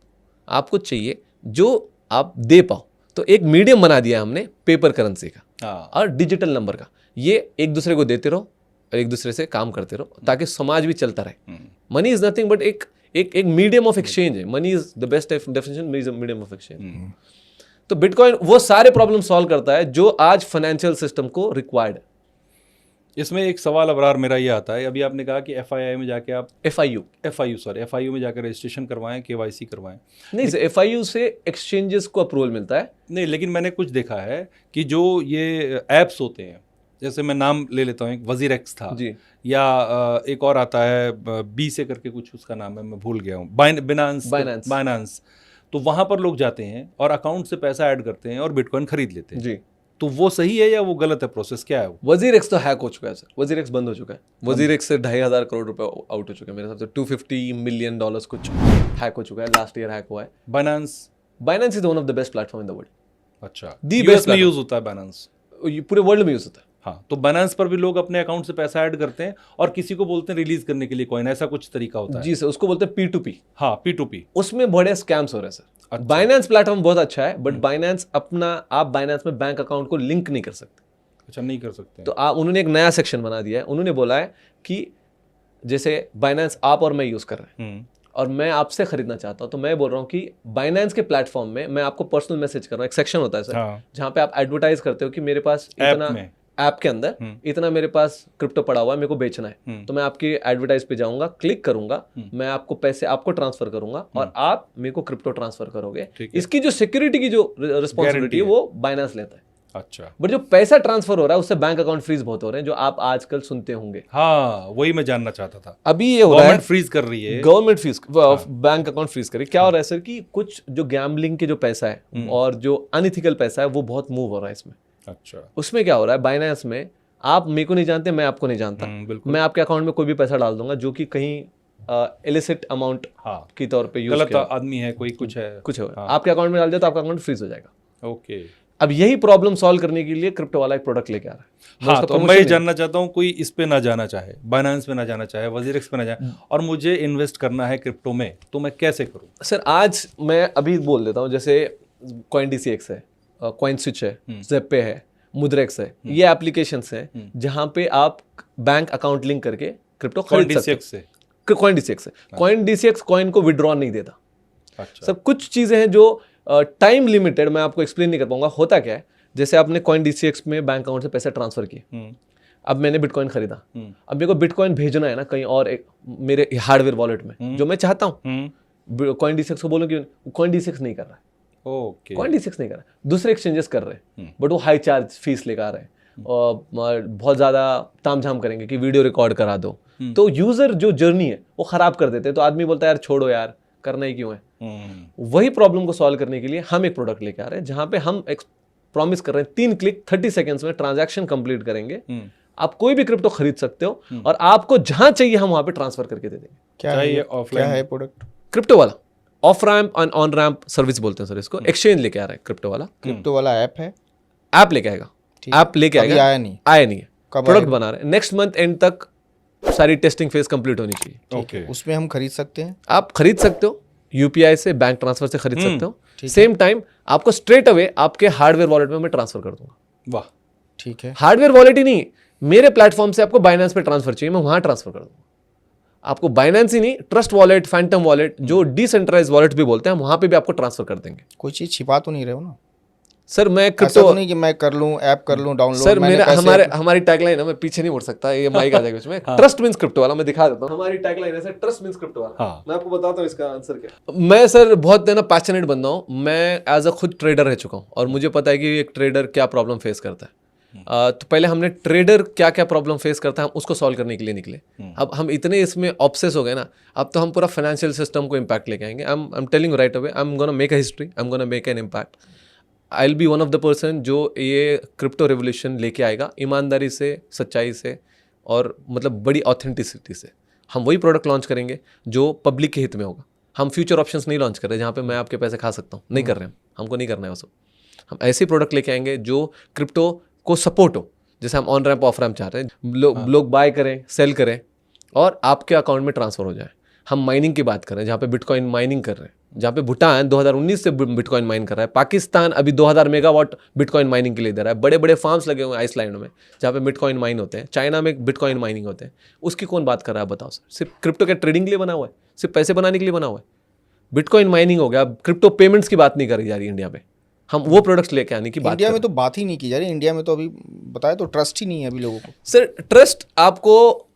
आपको चाहिए जो आप दे पाओ, तो एक मीडियम बना दिया हमने पेपर करेंसी का और डिजिटल नंबर का। ये एक दूसरे को देते रहो, एक दूसरे से काम करते रहो, ताकि समाज भी चलता रहे। मनी इज नथिंग बट एक मीडियम ऑफ एक्सचेंज है। Money is the best definition, money is medium of exchange. तो बिटकॉइन वो सारे प्रॉब्लम सॉल्व करता है जो आज फाइनेंशियल सिस्टम को रिक्वायर्ड है। इसमें एक सवाल अबरार मेरा ये आता है, अभी आपने कहा कि FII में जाके आप FIU में जाकर रजिस्ट्रेशन करवाएं, KYC करवाएं। नहीं सर, FIU से एक्सचेंजेस को अप्रूवल मिलता है। नहीं, लेकिन मैंने कुछ देखा है कि जो ये ऐप्स होते हैं, जैसे मैं नाम ले लेता हूँ, एक WazirX था जी, या एक और आता है B से करके कुछ उसका नाम है, मैं भूल गया हूँ, बाइनेंस। तो वहाँ पर लोग जाते हैं और अकाउंट से पैसा ऐड करते हैं और बिटकॉइन खरीद लेते हैं जी। तो वो सही है या वो गलत है? प्रोसेस क्या है वो? WazirX तो हैक हो चुका है सर, WazirX बंद हो चुका है। WazirX से 2,500 करोड़ रुपए आउट हो चुके हैं मेरे हिसाब से। $250 मिलियन कुछ हैक हो चुका है, लास्ट ईयर हैक हुआ है। Binance is one of the best platform in the world. अच्छा, यूएस में यूज होता है बाइनेंस? पूरे वर्ल्ड में यूज होता है। हाँ, तो बाइनेंस पर भी लोग अपने अकाउंट से पैसा ऐड करते हैं और किसी को बोलते हैं रिलीज करने के लिए कॉइन, ऐसा कुछ तरीका होता है? जी सर, उसको बोलते हैं P2P। हाँ, P2P। उसमें बड़े स्कैम्स हो रहे हैं सर। बाइनेंस प्लेटफॉर्म बहुत अच्छा है, बट बाइनेंस आप बाइनेंस में बैंक अकाउंट को लिंक नहीं कर सकते। अच्छा, नहीं कर सकते। तो उन्होंने एक नया सेक्शन बना दिया है। उन्होंने बोला है कि जैसे बाइनेंस आप और मैं यूज कर रहे हैं और मैं आपसे खरीदना चाहता हूं, तो मैं बोल रहा हूं कि बाइनेंस के प्लेटफॉर्म में मैं आपको पर्सनल मैसेज कर रहा हूं। एक सेक्शन होता है सर, जहां पे आप एडवर्टाइज करते हो कि मेरे पास इतना ऐप के अंदर इतना मेरे पास क्रिप्टो पड़ा हुआ है, मेरे को बेचना है। तो मैं आपकी एडवर्टाइज पे जाऊंगा, क्लिक करूंगा, मैं आपको पैसे आपको ट्रांसफर करूंगा और आप मेरे को क्रिप्टो ट्रांसफर करोगे। इसकी जो सिक्योरिटी की जो रिस्पॉन्सिबिलिटी है वो बाइनेंस लेता है। अच्छा, बट जो पैसा ट्रांसफर हो रहा है उससे बैंक अकाउंट फ्रीज बहुत हो रहे हैं, जो आप आजकल सुनते होंगे। हाँ, वही मैं जानना चाहता था। अभी ये हो रहा है, गवर्नमेंट फ्रीज कर रही है, government freeze bank account freeze कर रही है। क्या हो रहा है सर कि कुछ जो गैम्बलिंग के जो पैसा है और जो अनइथिकल पैसा है वो बहुत मूव हो रहा है इसमें। अच्छा, उसमें क्या हो रहा है, बाइनेंस में आप मेरे को नहीं जानते, मैं आपको नहीं जानता, मैं आपके अकाउंट में कोई भी पैसा डाल दूंगा जो कि कहीं इलिसिट अमाउंट की तौर पे यूज गलत आदमी है, कोई कुछ है आपके अकाउंट में डाल दिया तो आपका अकाउंट फ्रीज हो जाएगा। ओके, अब यही प्रॉब्लम सॉल्व करने के लिए क्रिप्टो वाला एक प्रोडक्ट लेके आ रहा है। हाँ, तो मैं ये जानना चाहता हूँ, कोई इस पे ना जाना चाहे, बाइनेंस पे ना जाना चाहे, WazirX पे ना जाए और मुझे इन्वेस्ट करना है क्रिप्टो में, तो मैं कैसे करूँ? सर आज मैं अभी बोल देता हूँ, जैसे CoinDCX है, CoinSwitch है, Zeppe है, मुद्रेक्स है, ये एप्लीकेशंस हैं जहां पे आप बैंक अकाउंट लिंक करके क्रिप्टो खरीद सकते हैं। CoinDCX कॉइन को विड्रॉ नहीं देता। अच्छा, सब कुछ चीजें हैं जो टाइम लिमिटेड, मैं आपको एक्सप्लेन नहीं कर पाऊंगा। होता क्या है, जैसे आपने CoinDCX में बैंक अकाउंट से पैसे ट्रांसफर किए, अब मैंने बिटकॉइन खरीदा, अब मेरे को बिटकॉइन भेजना है ना कहीं और मेरे हार्डवेयर वॉलेट में, जो मैं चाहता हूँ CoinDCX को बोलूँ कि CoinDCX नहीं कर रहा है। CoinDCX नहीं कर रहा, दूसरे एक्सचेंजेस कर रहे हैं, बट वो हाई चार्ज फीस लेकर आ रहे हैं और बहुत ज़्यादा तामझाम करेंगे कि वीडियो रिकॉर्ड करा दो। तो यूज़र जो जर्नी है वो ख़राब कर देते हैं। तो आदमी बोलता है यार छोड़ो यार, करना ही क्यों है। वही प्रॉब्लम को सॉल्व करने के लिए हम एक प्रोडक्ट लेके आ रहे हैं जहाँ पे हम एक प्रॉमिस कर रहे हैं 3 क्लिक 30 सेकेंड्स में ट्रांजैक्शन कंप्लीट करेंगे। आप कोई भी क्रिप्टो खरीद सकते हो और आपको जहाँ चाहिए हम वहाँ पे ट्रांसफर करके दे देंगे। क्या है प्रोडक्ट? क्रिप्टो वाला of ramp and on ramp service बोलते हैं सर इसको। एक्सचेंज लेके आ रहा है क्रिप्टो वाला ऐप है, ऐप लेके आएगा, ऐप लेके आएगा, आया नहीं है, प्रोडक्ट बना रहे हैं। नेक्स्ट मंथ एंड तक सारी टेस्टिंग फेज कंप्लीट होनी चाहिए। उसमें हम खरीद सकते हैं, आप खरीद सकते हो UPI से, बैंक ट्रांसफर से खरीद सकते हो। सेम टाइम आपको स्ट्रेट अवे आपके हार्डवेयर वॉलेट में मैं ट्रांसफर कर दूंगा। वाह, ठीक है। हार्डवेयर वॉलेट ही नहीं, मेरे प्लेटफॉर्म से आपको बाइनेंस पे ट्रांसफर चाहिए, मैं वहां ट्रांसफर कर दूंगा। आपको बाइनेंस ही नहीं, ट्रस्ट वॉलेट, फैंटम वॉलेट, जो डिसेंट्रलाइज वॉलेट भी बोलते हैं, वहां पे भी आपको ट्रांसफर कर देंगे। कोई चीज छिपा तो नहीं रहे हो ना सर? मैं क्रिप्टो तो नहीं कि मैं कर लूं, ऐप कर लूं डाउनलोड। सर मेरा हमारी टैगलाइन है, मैं पीछे नहीं मुड़ सकता, ये माइक आ जाएगा इसमें। ट्रस्ट मींस क्रिप्टो वाला मैं दिखा देता हूं। हमारी टैगलाइन है सर, ट्रस्ट मींस क्रिप्टो वाला। मैं आपको बताता हूं इसका आंसर क्या। मैं सर बहुत पैशनेट बंदा हूं, मैं एज अ खुद ट्रेडर रह चुका हूं और मुझे पता है कि एक ट्रेडर क्या प्रॉब्लम फेस करता है। तो पहले हमने ट्रेडर क्या क्या प्रॉब्लम फेस करता है हम उसको सॉल्व करने के लिए निकले। अब हम इतने इसमें ऑब्सेस हो गए ना, अब तो हम पूरा फाइनेंशियल सिस्टम को इम्पैक्ट लेके आएंगे। I am telling right away, I am gonna make a history, I am gonna make an impact. I will be one of the person जो ये क्रिप्टो रेवोल्यूशन लेके आएगा, ईमानदारी से, सच्चाई से और मतलब बड़ी ऑथेंटिसिटी से। हम वही प्रोडक्ट लॉन्च करेंगे जो पब्लिक के हित में होगा। हम फ्यूचर ऑप्शंस नहीं लॉन्च कर रहे जहाँ पे मैं आपके पैसे खा सकता हूँ, नहीं कर रहे हैं, हमको नहीं करना है वो सब। हम ऐसे प्रोडक्ट लेके आएंगे जो क्रिप्टो को सपोर्ट हो, जैसे हम ऑन रैम्प ऑफ रैम्प चाह रहे हैं, लोग बाय करें, सेल करें और आपके अकाउंट में ट्रांसफर हो जाए। हम माइनिंग की बात कर रहे हैं, जहाँ पे बिटकॉइन माइनिंग कर रहे हैं, जहाँ पे भूटान 2019 से बिटकॉइन माइन कर रहा है, पाकिस्तान अभी 2000 मेगावाट बिटकॉइन माइनिंग के लिए दे रहा है, बड़े बड़े फार्म्स लगे हुए हैं आइसलैंड में जहाँ पे बिटकॉइन माइन होते हैं, चाइना में बिटकॉइन माइनिंग होते हैं। उसकी कौन बात कर रहा है बताओ सर? सिर्फ क्रिप्टो के ट्रेडिंग के लिए बना हुआ है, सिर्फ पैसे बनाने के लिए बना हुआ है। बिटकॉइन माइनिंग हो गया, क्रिप्टो पेमेंट्स की बात नहीं करी जा रही इंडिया में, हम वो प्रोडक्ट्स लेके आने की बात। इंडिया में तो बात ही नहीं की जा रही, इंडिया में तो अभी बताया तो ट्रस्ट ही नहीं है अभी लोगों को। सर ट्रस्ट आपको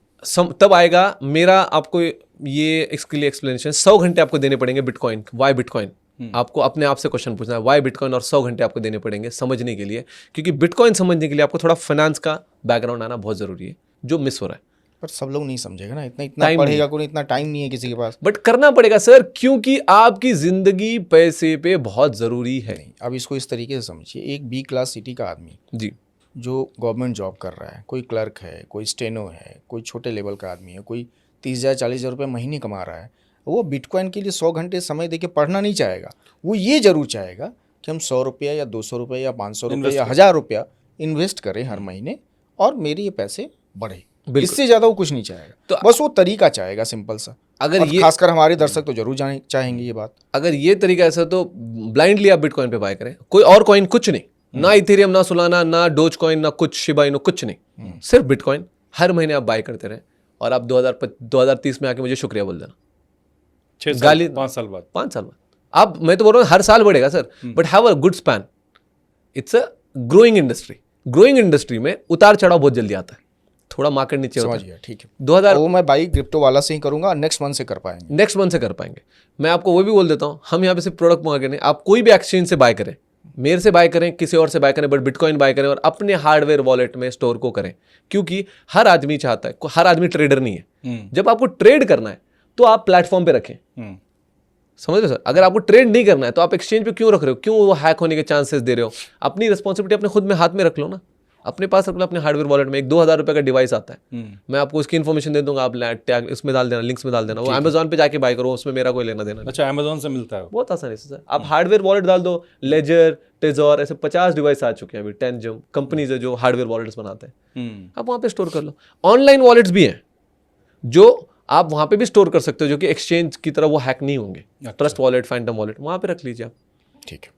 तब आएगा, मेरा आपको ये इसके लिए एक्सप्लेनेशन 100 घंटे आपको देने पड़ेंगे बिटकॉइन, वाई बिटकॉइन। आपको अपने आप से क्वेश्चन पूछना है वाई बिटकॉइन, और 100 घंटे आपको देने पड़ेंगे समझने के लिए, क्योंकि बिटकॉइन समझने के लिए आपको थोड़ा फाइनेंस का बैकग्राउंड आना बहुत जरूरी है, जो मिस हो रहा है। पर सब लोग नहीं समझेगा ना, इतना पढ़ेगा कोई, इतना टाइम नहीं है किसी के पास। बट करना पड़ेगा सर, क्योंकि आपकी जिंदगी पैसे पे बहुत जरूरी है। अब इसको इस तरीके से समझिए, एक बी क्लास सिटी का आदमी जी जो गवर्नमेंट जॉब कर रहा है, कोई क्लर्क है, कोई स्टेनो है, कोई छोटे लेवल का आदमी है, कोई 30,000 40,000 रुपये महीने कमा रहा है, वो बिटकॉइन के लिए 100 घंटे समय देके पढ़ना नहीं चाहेगा। वो ये जरूर चाहेगा कि हम 100 रुपया या 200 रुपये या 500 रुपये या 1000 रुपया इन्वेस्ट करें हर महीने और मेरे ये पैसे बढ़े। इससे ज़्यादा वो कुछ नहीं चाहेगा, तो बस वो तरीका चाहेगा सिंपल सा। अगर ये खासकर हमारे दर्शक तो जरूर चाहेंगे ये बात। अगर ये तरीका ऐसा तो ब्लाइंडली आप बिटकॉइन पे बाय करें, कोई और कॉइन कुछ नहीं, ना इथेरियम, ना सोलाना, ना डोज कॉइन, ना कुछ शिबा इनो, कुछ नहीं, सिर्फ बिटकॉइन हर महीने आप बाय करते रहे। और आप 2030 में आके मुझे शुक्रिया बोल देना, 5 साल बाद आप, मैं तो बोल रहा हूँ हर साल बढ़ेगा sir, but have a good span. It's a growing industry. Growing industry में उतार चढ़ाव बहुत जल्दी आता है, थोड़ा मार्केट नीचे होता है। ठीक है, 2000 वो मैं बाई क्रिप्टो वाला से ही करूंगा, नेक्स्ट मंथ से कर पाएंगे। मैं आपको वो भी बोल देता हूँ, हम यहाँ पे सिर्फ प्रोडक्ट मंगा के नहीं, आप कोई भी एक्सचेंज से बाय करें, मेरे से बाय करें, किसी और से बाय करें, बट बिटकॉइन बाय करें और अपने हार्डवेयर वॉलेट में स्टोर को करें, क्योंकि हर आदमी चाहता है, हर आदमी ट्रेडर नहीं है। जब आपको ट्रेड करना है तो आप प्लेटफॉर्म पे रखें, समझ रहे सर? अगर आपको ट्रेड नहीं करना है तो आप एक्सचेंज पे क्यों रख रहे हो? क्यों वो हैक होने के चांसेस दे रहे हो? अपनी रिस्पॉन्सिबिलिटी अपने खुद में हाथ में रख लो ना, अपने पास रख लो, अपने हार्डवेयर वॉलेट में। एक 2000 रुपये का डिवाइस आता है, मैं आपको उसकी इन्फॉर्मेशन दे दूंगा, आप टैग इसमें डाल देना, लिंक्स में डाल देना, वो अमेजॉन पे जाके बाय करो, उसमें मेरा कोई लेना देना। अच्छा, अमेजॉन से मिलता है? बहुत आसानी से सर, आप हार्डवेयर वॉलेट डाल दो, लेजर, टेजोर, ऐसे 50 डिवाइस आ चुके हैं अभी, 10 जो कंपनीज है जो हार्डवेयर वॉलेट्स बनाते हैं, आप वहाँ पे स्टोर कर लो। ऑनलाइन वॉलेट्स भी हैं जो आप वहाँ पे भी स्टोर कर सकते हो, जो कि एक्सचेंज की तरह वो हैक नहीं होंगे। ट्रस्ट वॉलेट, फैंटम वॉलेट, वहाँ पे रख लीजिए आप। ठीक है।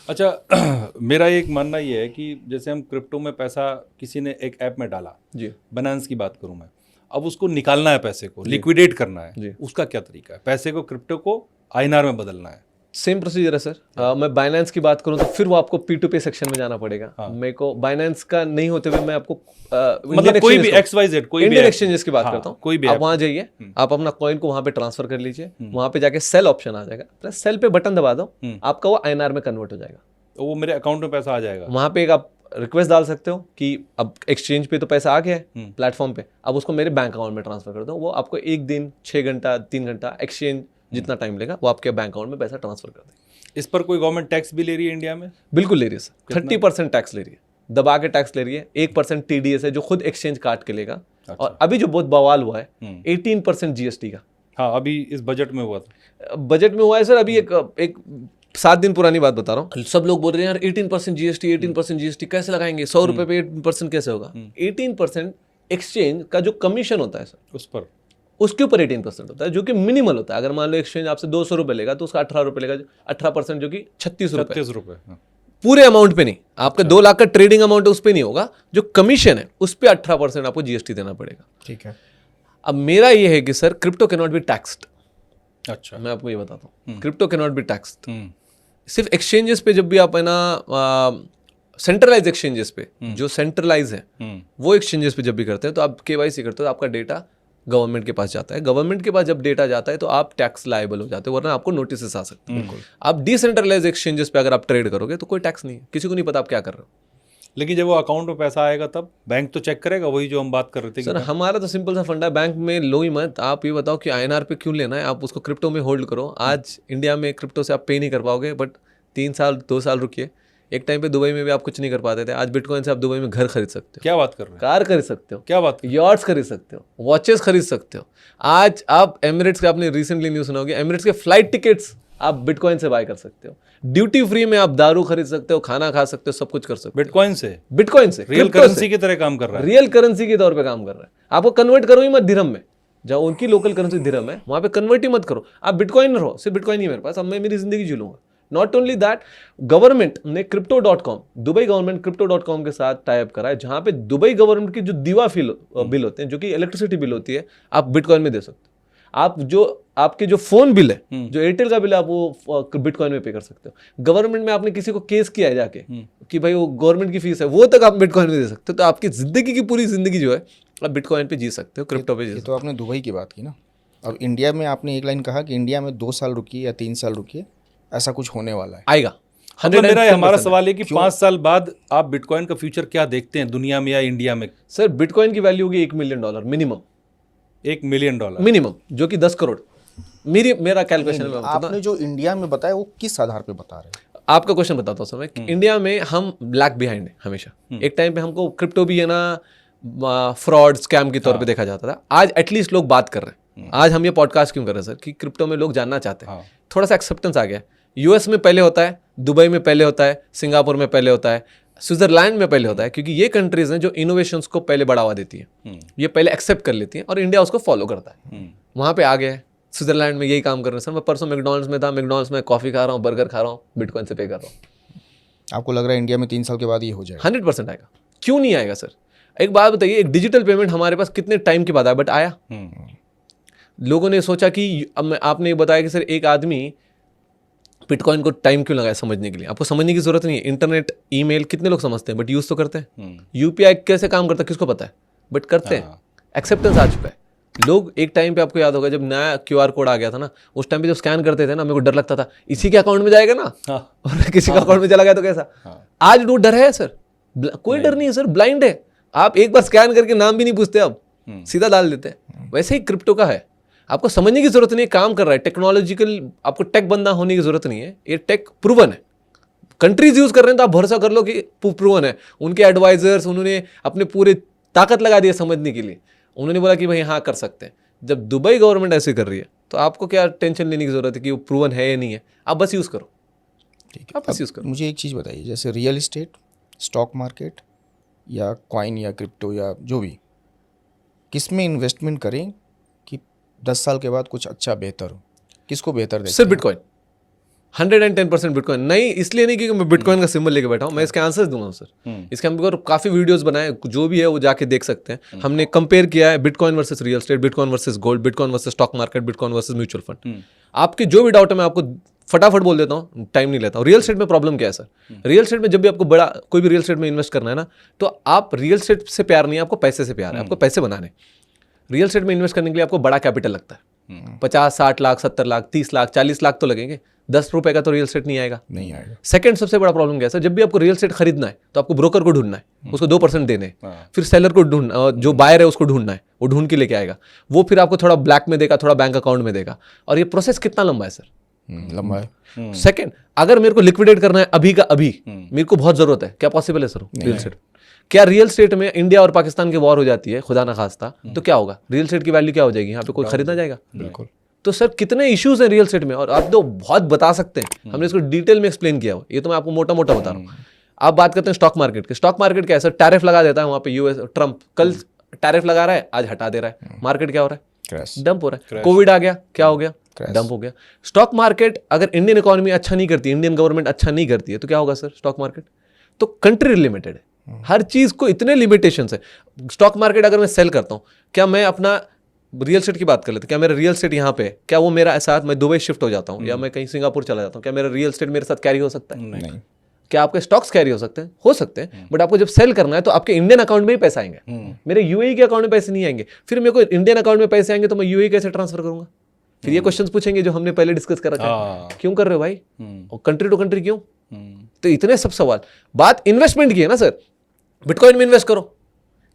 अच्छा, मेरा एक मानना ये है कि जैसे हम क्रिप्टो में पैसा किसी ने एक ऐप में डाला जी, बाइनेंस की बात करूं मैं, अब उसको निकालना है, पैसे को लिक्विडेट करना है, उसका क्या तरीका है? पैसे को, क्रिप्टो को INR में बदलना है, सेम प्रोसीजर है सर। मैं बाइनेंस की बात करूं तो फिर वो आपको P2P सेक्शन में जाना पड़ेगा। मेरे को बाइनेंस का नहीं होते हुए मैं आपको मतलब कोई भी XYZ कोई भी इंडियन एक्सचेंजेस की बात करता हूँ, कोई भी आप वहाँ जाइए, आप अपना कॉइन को वहाँ पे ट्रांसफर कर लीजिए, वहाँ पे जाके सेल ऑप्शन आ जाएगा, प्लस सेल पे बटन दबा दो, आपका वो INR में कन्वर्ट हो जाएगा, तो वो मेरे अकाउंट में पैसा आ जाएगा। वहाँ पे एक आप रिक्वेस्ट डाल सकते हो कि अब एक्सचेंज पे तो पैसा आ गया है प्लेटफॉर्म पे, अब उसको मेरे बैंक अकाउंट में ट्रांसफर कर दो। वो आपको 1 दिन, 6 घंटा, 3 घंटा, एक्सचेंज जितना टाइम लेगा वो आपके बैंक अकाउंट में पैसा ट्रांसफर कर देगा। इस पर कोई गवर्नमेंट टैक्स भी ले रही है इंडिया में? बिल्कुल ले रही है सर, 30% टैक्स ले रही है, दबा के टैक्स ले रही है। 1% TDS है जो खुद एक्सचेंज काट के लेगा। अच्छा। और अभी जो बहुत बवाल हुआ है 18% GST का। हाँ, अभी इस बजट में हुआ था। बजट में हुआ है सर, अभी एक 7 दिन पुरानी बात बता रहा हूँ। सब लोग बोल रहे हैं यार 18% GST कैसे लगाएंगे, 100 रुपये पे 18% कैसे होगा? 18% एक्सचेंज का जो कमीशन होता है सर, उस पर, उसके ऊपर 18% होता है, जो कि मिनिमल होता है। अगर मान लो एक्सचेंज आपसे 200 रुपये लेगा तो उसका 18 रुपये लेगा, 18% जो कि 36 रुपये। पूरे अमाउंट पे नहीं, आपका 2 लाख का ट्रेडिंग अमाउंट है उस पर नहीं होगा, जो कमीशन है उस पर 18% आपको GST देना पड़ेगा। ठीक है। अब मेरा ये है कि sir crypto can not be taxed. अच्छा, मैं आपको ये बताता हूँ, crypto can not be taxed. सिर्फ एक्सचेंजेस पे जब भी आप है ना, सेंट्रलाइज एक्सचेंजेस पे जो सेंट्रलाइज है वो एक्सचेंजेस पे जब भी करते हैं तो आप KYC करते हो तो आपका डेटा गवर्नमेंट के पास जाता है। गवर्नमेंट के पास जब डेटा जाता है तो आप टैक्स लायबल हो जाते हो, वरना आपको नोटिस आ सकते हैं। आप डिसेंट्रलाइज एक्सचेंजेस पे अगर आप ट्रेड करोगे तो कोई टैक्स नहीं है, किसी को नहीं पता आप क्या कर रहे हो। लेकिन जब वो अकाउंट में पैसा आएगा तब बैंक तो चेक करेगा, वही जो हम बात कर रहे थे। सर हमारा तो सिंपल सा फंडा है, बैंक में लो ही मत। आप ये बताओ कि INR पे क्यों लेना है, आप उसको क्रिप्टो में होल्ड करो। आज इंडिया में क्रिप्टो से आप पे नहीं कर पाओगे, बट 3 साल 2 साल रुकिए, एक टाइम पे दुबई में भी आप कुछ नहीं कर पाते थे, आज बिटकॉइन से आप दुबई में घर खरीद सकते हो। क्या बात कर रहे हैं? कार खरीद सकते हो। क्या बात? यॉट्स खरीद सकते हो, वॉचेस खरीद सकते हो। आज आप एमिरेट्स के, आपने रिसेंटली न्यूज़ सुना होगा, एमिरेट्स के फ्लाइट टिकट्स आप बिटकॉइन से बाय कर सकते हो। ड्यूटी फ्री में आप दारू खरीद सकते हो, खाना खा सकते हो, सब कुछ कर सकते हो बिटकॉइन से। बिटकॉइन से रियल करेंसी की तरह काम कर रहा है। रियल करेंसी के तौर पे काम कर रहा है। आपको कन्वर्ट करो ही मत दिरहम में, जहाँ उनकी लोकल करेंसी दिरहम है वहां पे कन्वर्ट ही मत करो, आप बिटकॉइन रहो। सिर्फ बिटकॉइन ही मेरे पास, अब मैं मेरी जिंदगी जी लूंगा। नॉट ओनली दैट, गवर्नमेंट ने Crypto.com, दुबई गवर्नमेंट Crypto.com के साथ टाइप करा है, जहां पे दुबई गवर्नमेंट की जो दीवा बिल होते हैं, जो कि इलेक्ट्रिसिटी बिल होती है, आप बिटकॉइन में दे सकते हो। आप जो आपके जो फोन बिल है, जो एयरटेल का बिल है, आप वो बिटकॉइन में पे कर सकते हो। गवर्नमेंट में आपने किसी को केस किया है जाके कि भाई वो गवर्नमेंट की फीस है, वो तक आप बिटकॉइन में दे सकते हो। तो आपकी जिंदगी की पूरी जिंदगी जो है आप बिटकॉइन पे जी सकते हो, क्रिप्टो पे जी सकते हो। तो आपने दुबई की बात की ना, अब इंडिया में आपने एक लाइन कहा कि इंडिया में 2 साल रुकिए या 3 साल रुकिए, ऐसा कुछ होने वाला है, आएगा। मेरा हमारा सवाल है कि 5 साल बाद आप बिटकॉइन का फ्यूचर क्या देखते हैं दुनिया में या इंडिया में? सर बिटकॉइन की वैल्यू होगी $1 मिलियन मिनिमम। $1 मिलियन मिनिमम, जो कि 10 करोड़। मेरा कैलकुलेशन में आपने जो इंडिया में बताया वो किस आधार पे बता रहे हैं? आपका क्वेश्चन बताता हूँ सर मैं। इंडिया में हम लैग बिहाइंड है हमेशा। एक टाइम पे हमको क्रिप्टो भी है ना फ्रॉड स्कैम के तौर पे देखा जाता था। आज एटलीस्ट लोग बात कर रहे हैं। आज हम ये पॉडकास्ट क्यों कर रहे हैं सर, कि क्रिप्टो में लोग जानना चाहते हैं। थोड़ा सा एक्सेप्टेंस आ गया। यूएस में पहले होता है, दुबई में पहले होता है, सिंगापुर में पहले होता है, स्विट्जरलैंड में पहले होता है, क्योंकि ये कंट्रीज हैं जो इनोवेशंस को पहले बढ़ावा देती हैं। ये पहले एक्सेप्ट कर लेती हैं और इंडिया उसको फॉलो करता है। वहाँ पे आ गए। स्विट्जरलैंड में यही काम कर रहे हैं सर। मैं परसों मैकडॉनल्ड्स में था, मैकडॉनल्ड्स में कॉफी खा रहा हूँ, बर्गर खा रहा हूँ, बिटकॉइन से पे कर रहा हूँ। आपको लग रहा है इंडिया में 3 साल के बाद ये हो जाएगा? 100% आएगा। क्यों नहीं आएगा सर? एक बात बताइए, एक डिजिटल पेमेंट हमारे पास कितने टाइम के बाद आया, बट आया। लोगों ने सोचा कि आपने बताया कि सर एक आदमी बिटकॉइन को टाइम क्यों लगाया समझने के लिए। आपको समझने की जरूरत नहीं है। इंटरनेट, ईमेल कितने लोग समझते हैं, बट यूज तो करते हैं। यूपीआई कैसे काम करता है किसको पता है, बट करते हैं। एक्सेप्टेंस आ चुका है। लोग एक टाइम पे, आपको याद होगा जब नया QR कोड आ गया था ना, उस टाइम पे जब स्कैन करते थे ना, मेरे को डर लगता था इसी के अकाउंट में जाएगा ना, और किसी का अकाउंट में चला गया तो कैसा। आज वो डर है सर, कोई डर नहीं है सर, ब्लाइंड है। आप एक बार स्कैन करके नाम भी नहीं पूछते, अब सीधा डाल देते हैं। वैसे ही क्रिप्टो का है, आपको समझने की जरूरत नहीं है, काम कर रहा है। टेक्नोलॉजिकल आपको टेक बंदा होने की जरूरत नहीं है, ये टेक प्रूवन है। कंट्रीज यूज कर रहे हैं तो आप भरोसा कर लो कि प्रूवन है। उनके एडवाइजर्स, उन्होंने अपने पूरे ताकत लगा दिया समझने के लिए। उन्होंने बोला कि भाई हाँ कर सकते हैं। जब दुबई गवर्नमेंट ऐसे कर रही है तो आपको क्या टेंशन लेने की जरूरत है कि वो प्रूवन है या नहीं है। आप बस यूज़ करो, ठीक है, आप बस यूज़ करो। मुझे एक चीज़ बताइए, जैसे रियल इस्टेट, स्टॉक मार्केट या कॉइन या क्रिप्टो या जो भी, किस में इन्वेस्टमेंट करें कि 10 साल के बाद कुछ अच्छा बेहतर हो? किसको बेहतर देखते हैं? सिर्फ बिटकॉइन, 110% बिटकॉइन। नहीं इसलिए नहीं क्योंकि मैं बिटकॉइन का सिंबल लेके बैठा हूँ, मैं इसके आंसर्स दूंगा सर। इसके हम काफी वीडियोस बनाए, जो भी है वो जाके देख सकते हैं। हमने कंपेयर किया है bitcoin versus real estate, bitcoin versus gold, bitcoin versus stock market, bitcoin versus mutual fund. आपके जो भी डाउट है मैं आपको फटाफट बोल देता हूँ, टाइम नहीं लेता हूँ। रियल एस्टेट में प्रॉब्लम क्या है सर? रियल एस्टेट में जब भी आपको बड़ा कोई भी रियल एस्टेट में इन्वेस्ट करना है ना, तो आप रियल एस्टेट से प्यार नहीं है, आपको पैसे से प्यार है, आपको पैसे बनाने। रियल एस्टेट में इन्वेस्ट करने के लिए आपको बड़ा कैपिटल लगता है। 50, 60 लाख, 70 लाख, 30 लाख, 40 लाख तो लगेंगे। 10 रुपए का तो रियल एस्टेट नहीं आएगा। सेकंड सबसे बड़ा प्रॉब्लम क्या है सर? जब भी आपको रियल एस्टेट खरीदना है तो आपको ब्रोकर को ढूंढना है, उसको 2% देने, फिर सेलर को ढूंढना, जो बायर है उसको ढूंढना है, वो ढूंढ के लेके आएगा, वो फिर आपको थोड़ा ब्लैक में देगा, थोड़ा बैंक अकाउंट में देगा। और ये प्रोसेस कितना लंबा है सर? लंबा है। सेकंड, अगर मेरे को लिक्विडेट करना है अभी का अभी, मेरे को बहुत जरूरत है, क्या पॉसिबल है सर रियल एस्टेट? क्या रियल एस्टेट में इंडिया और पाकिस्तान की वॉर हो जाती है खुदा ना खास्ता, तो क्या होगा? रियल एस्टेट की वैल्यू क्या हो जाएगी? यहाँ पे कोई खरीदना जाएगा? बिल्कुल। तो सर कितने इश्यूज हैं रियल एस्टेट में, और आप तो बहुत बता सकते हैं। हमने इसको डिटेल में एक्सप्लेन किया हो, ये तो मैं आपको मोटा मोटा बता रहा हूँ। आप बात करते हैं स्टॉक मार्केट के। स्टॉक मार्केट क्या है सर? टैरिफ लगा देता है वहाँ पे यूएस, ट्रम्प कल टैरिफ लगा रहा है, आज हटा दे रहा है। मार्केट क्या हो रहा है? डंप हो रहा है। कोविड आ गया, क्या हो गया? डंप हो गया। स्टॉक मार्केट अगर इंडियन इकोनॉमी अच्छा नहीं करती, इंडियन गवर्नमेंट अच्छा नहीं करती है, तो क्या होगा सर? स्टॉक मार्केट तो कंट्री लिमिटेड है, हर चीज को इतने लिमिटेशंस है। स्टॉक मार्केट अगर मैं सेल करता हूँ, क्या मैं अपना रियल एस्टेट की बात कर लेते, क्या मेरा रियल एस्टेट यहाँ पे, क्या वो मेरा साथ मैं दुबई शिफ्ट हो जाता हूँ या मैं कहीं सिंगापुर चला जाता हूँ, क्या मेरा रियल एस्टेट मेरे साथ कैरी हो सकता है? नहीं। क्या आपके स्टॉक्स कैरी हो सकते हैं? हो सकते हैं, बट आपको जब सेल करना है तो आपके इंडियन अकाउंट में ही पैसा आएंगे, मेरे यूएई के अकाउंट में पैसे नहीं आएंगे। फिर मेरे को इंडियन अकाउंट में पैसे आएंगे तो मैं यूएई कैसे ट्रांसफर करूंगा? फिर ये क्वेश्चंस पूछेंगे जो हमने पहले डिस्कस कर रखा है, क्यों कर रहे हो भाई, और कंट्री टू कंट्री क्यों? तो इतने सब सवाल। बात इन्वेस्टमेंट की है ना सर। बिटकॉइन में इन्वेस्ट करो,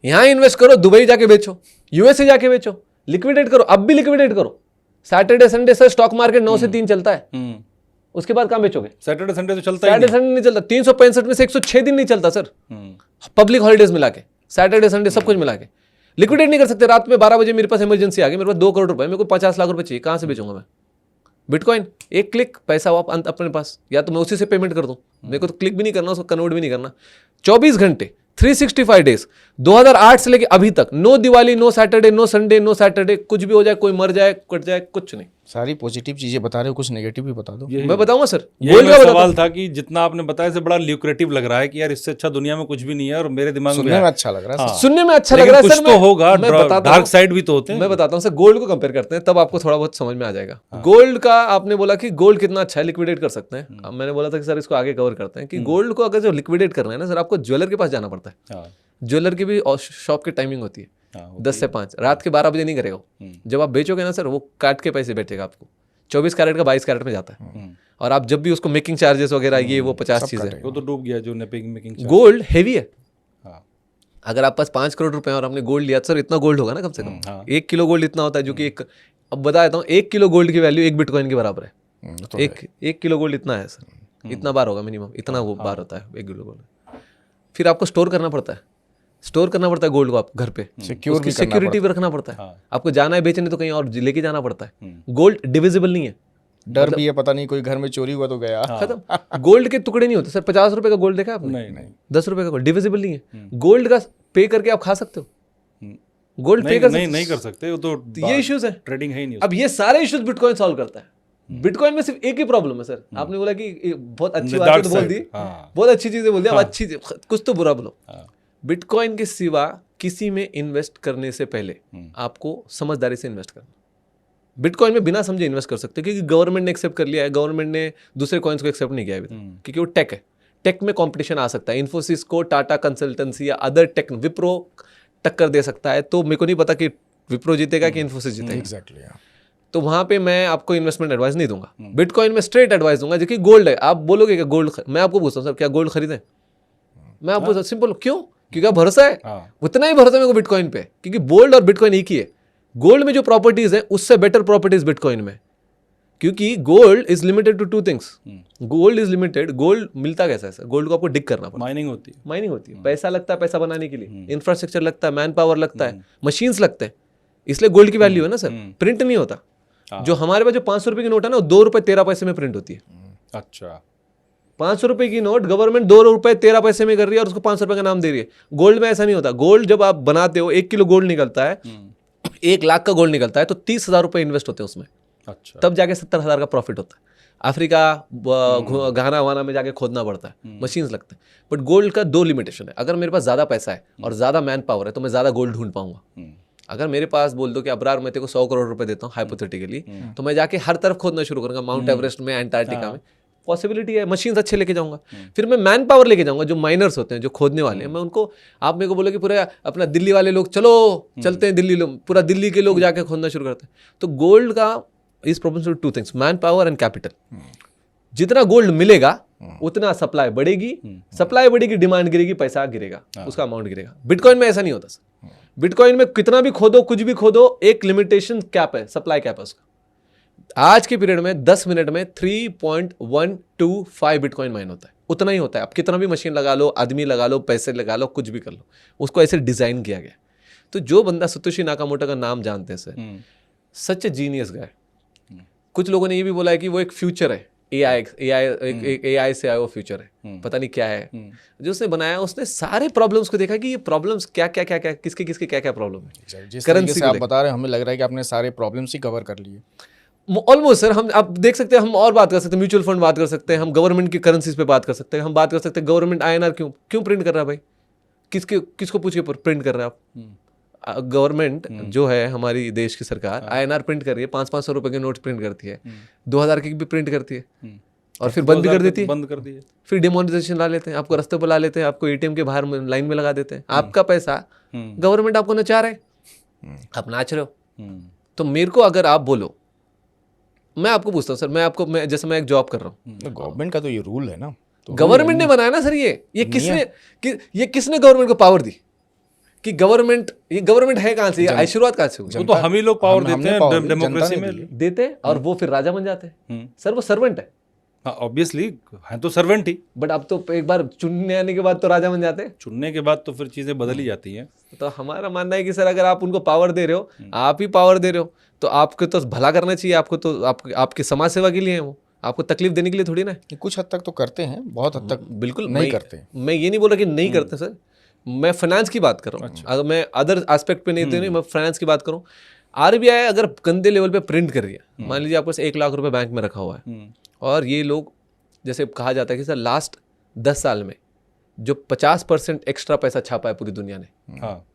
यहाँ इन्वेस्ट करो, दुबई जाके बेचो, यूएसए जाके बेचो, लिक्विडेट करो, अब भी लिक्विडेट करो। Saturday Sunday sir stock market 9 से 3 चलता है, उसके बाद कहाँ बेचोगे? सैटरडे संडे तो चलता ही नहीं। सैटरडे संडे नहीं चलता, 365 में से 106 दिन नहीं चलता सर, पब्लिक हॉलीडेज मिला के, सैटरडे संडे सब कुछ मिला के। लिक्विडेट नहीं कर सकते। रात में 12 बजे मेरे पास इमरजेंसी आ गई, मेरे पास 2 करोड़ रुपए, मेरे को 50 लाख रुपए चाहिए, कहाँ से बेचूंगा मैं? बिटकॉइन, एक क्लिक पैसा वापस अपने पास, या तो मैं उसी से पेमेंट कर दूं, मेरे को तो क्लिक भी नहीं करना, उसको कन्वर्ट भी नहीं करना। 24 घंटे 365 डेज 2008 से लेके अभी तक, no Diwali, no Saturday, no Sunday, no Saturday, कुछ भी हो जाए, कोई मर जाए, कट जाए, कुछ नहीं। सारी पॉजिटिव चीजें बता रहे हो, कुछ नेगेटिव भी बता दो। मैं बताऊंगा सर। गोल्ड का सवाल था कि जितना आपने बताया से बड़ा ल्यूक्रेटिव लग रहा है कि यार इससे अच्छा दुनिया में कुछ भी नहीं है, और मेरे दिमाग में सुनने में अच्छा लग रहा है। सुनने में अच्छा लग रहा है कुछ सर, तो होगा, मैं बताता हूं। डार्क साइड भी तो होते हैं। मैं बताता हूँ सर, गोल्ड को कंपेयर करते हैं, तब आपको थोड़ा बहुत समझ में आ जाएगा। गोल्ड का आपने बोला कि गोल्ड कितना अच्छा है, लिक्विडेट कर सकते हैं। अब मैंने बोला था कि सर इसको आगे कवर करते हैं कि गोल्ड को अगर जो लिक्विडेट करना है ना सर, आपको ज्वेलर के पास जाना पड़ता है। ज्वेलर की भी शॉप की टाइमिंग होती है 10 से 5, रात के 12 बजे नहीं करेगा। जब आप बेचोगे ना सर, वो काट के पैसे बेचेगा आपको। 24 कैरेट का 22 कैरेट में जाता है, और आप जब भी उसको मेकिंग चार्जेस वगैरह ये वो 50 चीजें, वो तो डूब गया जो मेकिंग। गोल्ड हेवी है। अगर आप पास 5 करोड़ रुपए और आपने गोल्ड लिया, सर इतना गोल्ड होगा ना कम से कम। 1 किलो गोल्ड इतना होता है, जो कि एक, अब बता देता हूँ, 1 किलो गोल्ड की वैल्यू 1 बिटकॉइन के बराबर है। एक किलो गोल्ड इतना है सर, इतना बार होगा मिनिमम, इतना वो बार होता है 1 किलो गोल्ड। फिर आपको स्टोर करना पड़ता है, गोल्ड को आप घर पे सिक्योरिटी भी रखना पड़ता है। आपको जाना है बेचने तो कहीं और लेके जाना पड़ता है। गोल्ड डिविजिबल नहीं है, डर भी है, पता नहीं कोई घर में चोरी हुआ तो गया। खत्म। गोल्ड के टुकड़े नहीं होते सर। 50 रुपए का गोल्ड देखा आपने? नहीं। 10 रुपए का गोल्ड डिविजिबल नहीं है। गोल्ड का पे करके आप खा सकते हो, गोल्ड पे कर नहीं कर सकते, वो तो ये इश्यूज है, ट्रेडिंग है ही नहीं। अब ये सारे इश्यूज बिटकॉइन सॉल्व करता है। बिटकॉइन में सिर्फ एक ही प्रॉब्लम है सर, आपने बोला कि बहुत अच्छी बात तो बोल दी, बहुत अच्छी चीजें बोल दी, अब अच्छी कुछ तो बुरा बोलो। बिटकॉइन के सिवा किसी में इन्वेस्ट करने से पहले आपको समझदारी से इन्वेस्ट करना। बिटकॉइन में बिना समझे इन्वेस्ट कर सकते हो, क्योंकि गवर्नमेंट ने एक्सेप्ट कर लिया है। गवर्नमेंट ने दूसरे कॉइन्स को एक्सेप्ट नहीं किया अभी तक, क्योंकि वो टेक है। टेक में कंपटीशन आ सकता है, इन्फोसिस को टाटा कंसल्टेंसी या अदर टेक, विप्रो टक्कर दे सकता है। तो मेरे को नहीं पता कि विप्रो जीतेगा कि इन्फोसिस जीतेगा। एग्जैक्टली। तो वहां पे मैं आपको इन्वेस्टमेंट एडवाइस नहीं दूंगा। बिटकॉइन में स्ट्रेट एडवाइस दूंगा, जो कि गोल्ड है। आप बोलोगे कि गोल्ड, मैं आपको पूछता हूँ सर, क्या गोल्ड खरीदें? मैं आपको सिंपल, क्यों? क्योंकि आप भरोसा है, उतना ही भरोसा मेरे को बिटकॉइन पे, क्योंकि गोल्ड और बिटकॉइन एक ही है। गोल्ड में जो प्रॉपर्टीज है उससे बेटर प्रॉपर्टीज बिटकॉइन में, क्योंकि gold is limited to 2 things. Gold is limited. Gold मिलता कैसा है सर? गोल्ड को आपको डिग करना पड़ता है, माइनिंग होती है, पैसा लगता है पैसा बनाने के लिए, इंफ्रास्ट्रक्चर लगता है, मैन पावर लगता है, मशीन्स लगते हैं, इसलिए गोल्ड की वैल्यू है ना सर। प्रिंट नहीं होता। जो हमारे पास जो 500 रुपए की नोट है ना, 2 रुपए 13 पैसे में प्रिंट होती है। अच्छा, 500 रुपए की नोट गवर्नमेंट 2 रुपए 13 पैसे में कर रही है, और उसको 500 रुपए का नाम दे रही है। गोल्ड में ऐसा नहीं होता। गोल्ड जब आप बनाते हो, 1 किलो गोल्ड निकलता है, 1 लाख का गोल्ड निकलता है, तो 30,000 रुपए इन्वेस्ट होते हैं उसमें। अच्छा। तब जाके 70,000 का प्रॉफिट होता है। अफ्रीका, घाना वाना में जाके खोदना पड़ता है, मशीन्स लगते हैं। बट गोल्ड का 2 लिमिटेशन है। अगर मेरे पास ज्यादा पैसा है और ज्यादा मैन पावर है, तो मैं ज्यादा गोल्ड ढूंढ पाऊंगा। अगर मेरे पास बोल दो कि अब्रार मैं तेरे को 100 करोड़ रुपए देता हूँ हाइपोथेटिकली, तो मैं जाके हर तरफ खोदना शुरू करूंगा, माउंट एवरेस्ट में, अंटार्कटिका में। पॉसिबिलिटी है, मशीन्स अच्छे लेके जाऊंगा। फिर मैं मैन पावर लेके जाऊंगा, जो माइनर्स होते हैं, जो खोदने वाले हैं, मैं उनको, आप मेरे को बोलो कि पूरे अपना दिल्ली वाले लोग चलते हैं दिल्ली, लोग पूरा दिल्ली के लोग जाके खोदना शुरू करते हैं। तो गोल्ड का is problem to 2 things, manpower and capital. जितना गोल्ड मिलेगा उतना सप्लाई बढ़ेगी, सप्लाई बढ़ेगी, डिमांड गिरेगी, पैसा गिरेगा, उसका अमाउंट गिरेगा। बिटकॉइन में ऐसा नहीं होता सर। बिटकॉइन में कितना भी खोदो, कुछ भी खोदो, एक लिमिटेशन कैप है, सप्लाई कैप है उसका। आज के पीरियड में 10 मिनट में 3.125 बिटकॉइन माइन होता है, उतना ही होता है। आप कितना भी मशीन लगा लो, आदमी लगा लो, पैसे लगा लो, कुछ भी कर लो, उसको ऐसे डिजाइन किया गया। तो जो बंदा सतोशी नाकामोटो का नाम जानते हैं सर, सच ए जीनियस गाय। कुछ लोगों ने ये भी बोला है कि वो एक फ्यूचर है, एआई से आया वो फ्यूचर है, पता नहीं क्या है जो उसने बनाया। उसने सारे प्रॉब्लम्स को देखा कि ये प्रॉब्लम्स क्या किसके क्या प्रॉब्लम है। जिस तरीके से आप बता रहे हैं, हमें लग रहा है कि आपने सारे प्रॉब्लम्स ही कवर कर लिए ऑलमोस्ट सर। हम आप देख सकते हैं, हम और बात कर सकते हैं, म्यूचुअल फंड बात कर सकते हैं, हम गवर्नमेंट की करेंसीज पे बात कर सकते हैं, हम बात कर सकते हैं गवर्नमेंट INR क्यों प्रिंट कर रहा है भाई, किसको पूछ के प्रिंट कर रहा है आप? गवर्नमेंट जो है हमारी देश की सरकार INR प्रिंट कर रही है, 500-500 रुपए के नोट प्रिंट करती है, 2000 की भी प्रिंट करती है, और फिर बंद भी कर देती है, बंद कर दिए। फिर डिमोनेटाइजेशन ला लेते हैं, आपको रास्ते पर ला लेते हैं, आपको ATM के बाहर लाइन में लगा देते हैं। आपका पैसा गवर्नमेंट आपको नचा रहे, आप नाच रहे हो। तो मेरे को अगर आप बोलो, मैं आपको पूछता हूँ सर, मैं जैसे मैं एक जॉब कर रहा हूँ, गवर्नमेंट का तो ये रूल है ना, गवर्नमेंट ने बनाया ना सर। ये किसने गवर्नमेंट को पावर दी कि गवर्नमेंट है कहाँ से, शुरुआत कहाँ से हुई? तो हम ही लोग पावर देते हैं, डेमोक्रेसी में देते हैं, और वो फिर राजा बन जाते हैं। सर वो सर्वेंट है, हाँ ऑब्वियसली है तो सर्वेंट ही, बट अब तो एक बार चुनने आने के बाद तो राजा बन जाते हैं। चुनने के बाद तो फिर चीजें बदल ही जाती हैं। तो हमारा मानना है कि सर अगर आप उनको पावर दे रहे हो, आप ही पावर दे रहे हो, तो आपको तो भला करना चाहिए, आपको तो आपकी समाज सेवा के लिए है, वो आपको तकलीफ देने के लिए थोड़ी ना है। कुछ हद तक तो करते हैं, बहुत हद तक बिल्कुल नहीं करते। मैं ये नहीं बोल रहा कि नहीं करते सर, मैं फाइनेंस की बात कर रहा हूँ। अगर मैं अदर एस्पेक्ट पे नहीं, मैं फाइनेंस की बात करूँ। आरबीआई अगर गंदे लेवल पे प्रिंट कर रही है, मान लीजिए आपके पास 1 लाख रुपए बैंक में रखा हुआ है, और ये लोग जैसे कहा जाता है कि सर लास्ट 10 साल में जो 50% एक्स्ट्रा पैसा छापा है पूरी दुनिया ने, हाँ,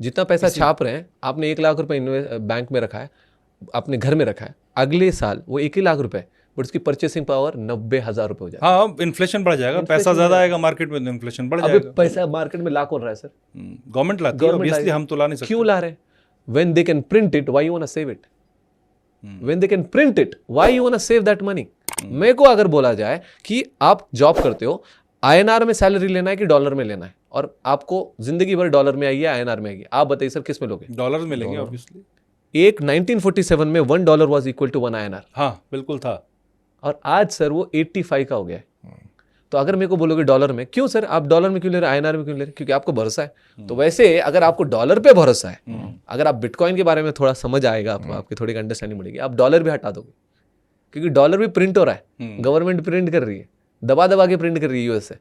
जितना पैसा छाप रहे हैं, आपने 1 लाख रुपए बैंक में रखा है, अपने घर में रखा है, अगले साल वो 1 ही लाख रुपए, बट उसकी परचेसिंग पावर 90,000 रुपए हो जाएगा। हाँ, इन्फ्लेशन बढ़ जाएगा, पैसा ज्यादा आएगा मार्केट में, इन्फ्लेशन बढ़ जाएगा। अभी पैसा मार्केट में ला कौन रहा है सर? गवर्नमेंट लाती है, ऑब्वियसली हम तो ला नहीं सकते। क्यों ला रहे हैं? When they can print it, why you wanna save it? When they can print it, why you wanna save that money? मेरे को अगर बोला जाए कि आप जॉब करते हो, INR में सैलरी लेना है कि डॉलर में लेना है, और आपको जिंदगी भर डॉलर में आइए, INR में आइए, आप बताइए सर किस में लोगे? डॉलर में लेंगे ऑब्वियसली। एक 1947 में $1 was equal to 1 INR। हाँ बिल्कुल था, और आज सर वो 85 का हो गया है। तो अगर मेरे को बोलोगे डॉलर में, क्यों सर आप डॉलर में क्यों ले रहे, INR में क्यों ले रहे? क्योंकि आपको भरोसा है। तो वैसे अगर आपको डॉलर पे भरोसा है, अगर आप बिटकॉइन के बारे में थोड़ा समझ आएगा आपको, आपकी थोड़ी अंडरस्टैंडिंग बढ़ेगी, आप डॉलर भी हटा दोगे, क्योंकि डॉलर भी प्रिंट हो रहा है, गवर्नमेंट प्रिंट कर रही है, दबा दबा के प्रिंट कर रही है यूएस से।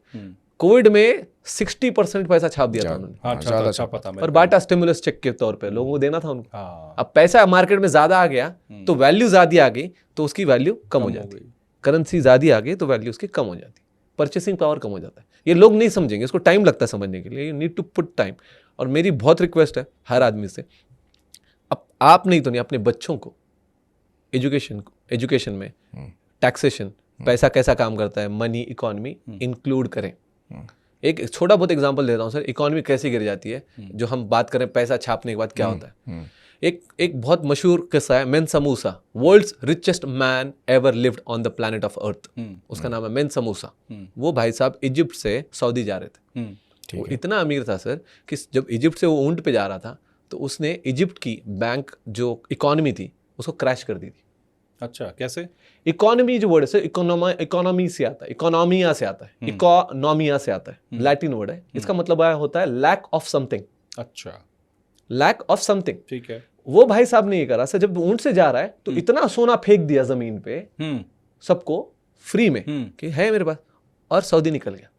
कोविड में 60% पैसा छाप दिया था उन्होंने, हाँ, छापा था और बांटा स्टिमुलस चेक के तौर पे, लोगों को देना था उनको। अब पैसा मार्केट में ज्यादा आ गया तो वैल्यू ज्यादा आ गई, तो उसकी वैल्यू कम हो जाती है। करेंसी ज्यादा आ गई तो वैल्यू उसकी कम हो जाती है, परचेसिंग पावर कम हो जाता है। ये लोग नहीं समझेंगे, इसको टाइम लगता है समझने के लिए, you need to put time. और मेरी बहुत रिक्वेस्ट है हर आदमी से, अब आप नहीं तो नहीं, अपने बच्चों को एजुकेशन में टैक्सेशन, पैसा कैसा काम करता है, मनी इकोनॉमी इंक्लूड करें। एक छोटा बहुत एग्जांपल देता हूँ सर, इकोनॉमी कैसे गिर जाती है, जो हम बात करें पैसा छापने के बाद क्या होता है। एक बहुत मशहूर किस्सा है, Mansa Musa, world's richest man ever lived on the planet of earth. उसका नाम है मेन्सा मूसा। वो भाई साहब इजिप्ट से सऊदी जा रहे थे। वो इतना अमीर था सर कि जब इजिप्ट से वो ऊंट पे जा रहा था, तो उसने इजिप्ट की बैंक जो इकोनॉमी थी उसको क्रैश कर दी थी। अच्छा, कैसे? इकोनॉमी जो वर्ड है सर, इकोनॉमी से आता है, इकोनॉमिया से आता है, इकोनॉमिया से आता है, लैटिन वर्ड है। इसका मतलब होता है लैक ऑफ समथिंग। अच्छा, लैक ऑफ समथिंग, ठीक है। वो भाई साहब ने ये करा सर, जब ऊंट से जा रहा है तो इतना सोना फेंक दिया जमीन पे सबको फ्री में कि है मेरे पास, और सऊदी निकल गया।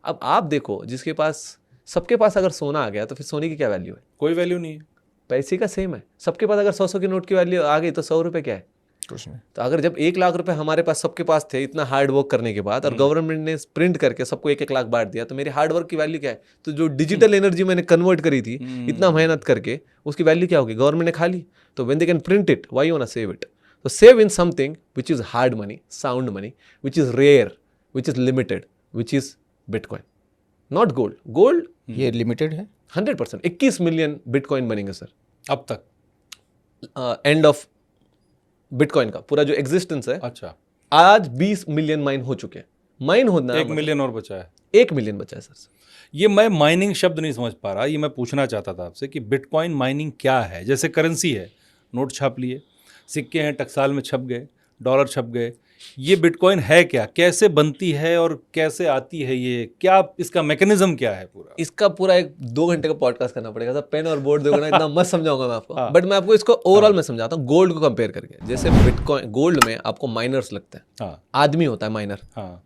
अब आप देखो, जिसके पास, सबके पास अगर सोना आ गया तो फिर सोने की क्या वैल्यू है? कोई वैल्यू नहीं है, पैसे का सेम है। सबके पास अगर 100 के नोट की वैल्यू आ गई तो 100 रुपए क्या है? कुछ नहीं। तो अगर जब 1 लाख रुपए हमारे पास सबके पास थे, इतना हार्ड वर्क करने के बाद, और गवर्नमेंट ने प्रिंट करके सबको 1-1 लाख बांट दिया, तो मेरे हार्ड वर्क की वैल्यू क्या है? तो जो डिजिटल एनर्जी मैंने कन्वर्ट करी थी इतना मेहनत करके, उसकी वैल्यू क्या होगी? गवर्नमेंट ने खा ली। तो when they can print it, why you want to save it? तो save in something which is hard money, sound money, which is rare, which is limited, which is bitcoin, not gold. Gold ये limited है 100%। 21 million bitcoin बनेंगे sir अब तक, end of bitcoin का पूरा जो existence है। अच्छा, आज 20 मिलियन माइन हो चुके हैं। माइन होना 1 मिलियन और बचा है। 1 मिलियन बचा है सर। ये मैं माइनिंग शब्द नहीं समझ पा रहा, ये मैं पूछना चाहता था आपसे कि बिटकॉइन माइनिंग क्या है? जैसे करेंसी है, नोट छाप लिए, सिक्के हैं, टकसाल में छप गए, डॉलर छप गए, ये बिटकॉइन है क्या? कैसे बनती है और कैसे आती है? ये क्या, इसका मैकेनिज्म क्या है पूरा? इसका पूरा एक 2 घंटे का पॉडकास्ट करना पड़ेगा सर। पेन और बोर्ड दोगे ना, इतना मत समझाऊंगा मैं आपको। बट मैं आपको इसको ओवरऑल में समझाता हूँ, गोल्ड को कंपेयर करके। जैसे बिटकॉइन, गोल्ड में आपको माइनर्स लगते हैं, आदमी होता है माइनर,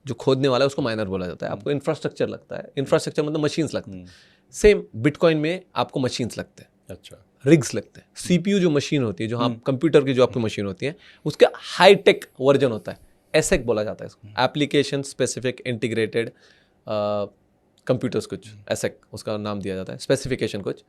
जो खोदने वाला है उसको माइनर बोला जाता है। आपको इंफ्रास्ट्रक्चर लगता है, इंफ्रास्ट्रक्चर मतलब मशीन्स लगते हैं। सेम बिटकॉइन में आपको मशीन्स लगते हैं, अच्छा, रिग्स लगते हैं। सीपीयू जो मशीन होती है, जो हम कंप्यूटर की जो आपकी मशीन होती है, उसका हाईटेक वर्जन होता है, एसएक बोला जाता है इसको, एप्लीकेशन स्पेसिफिक इंटीग्रेटेड कंप्यूटर्स, कुछ एसएक उसका नाम दिया जाता है, स्पेसिफिकेशन कुछ।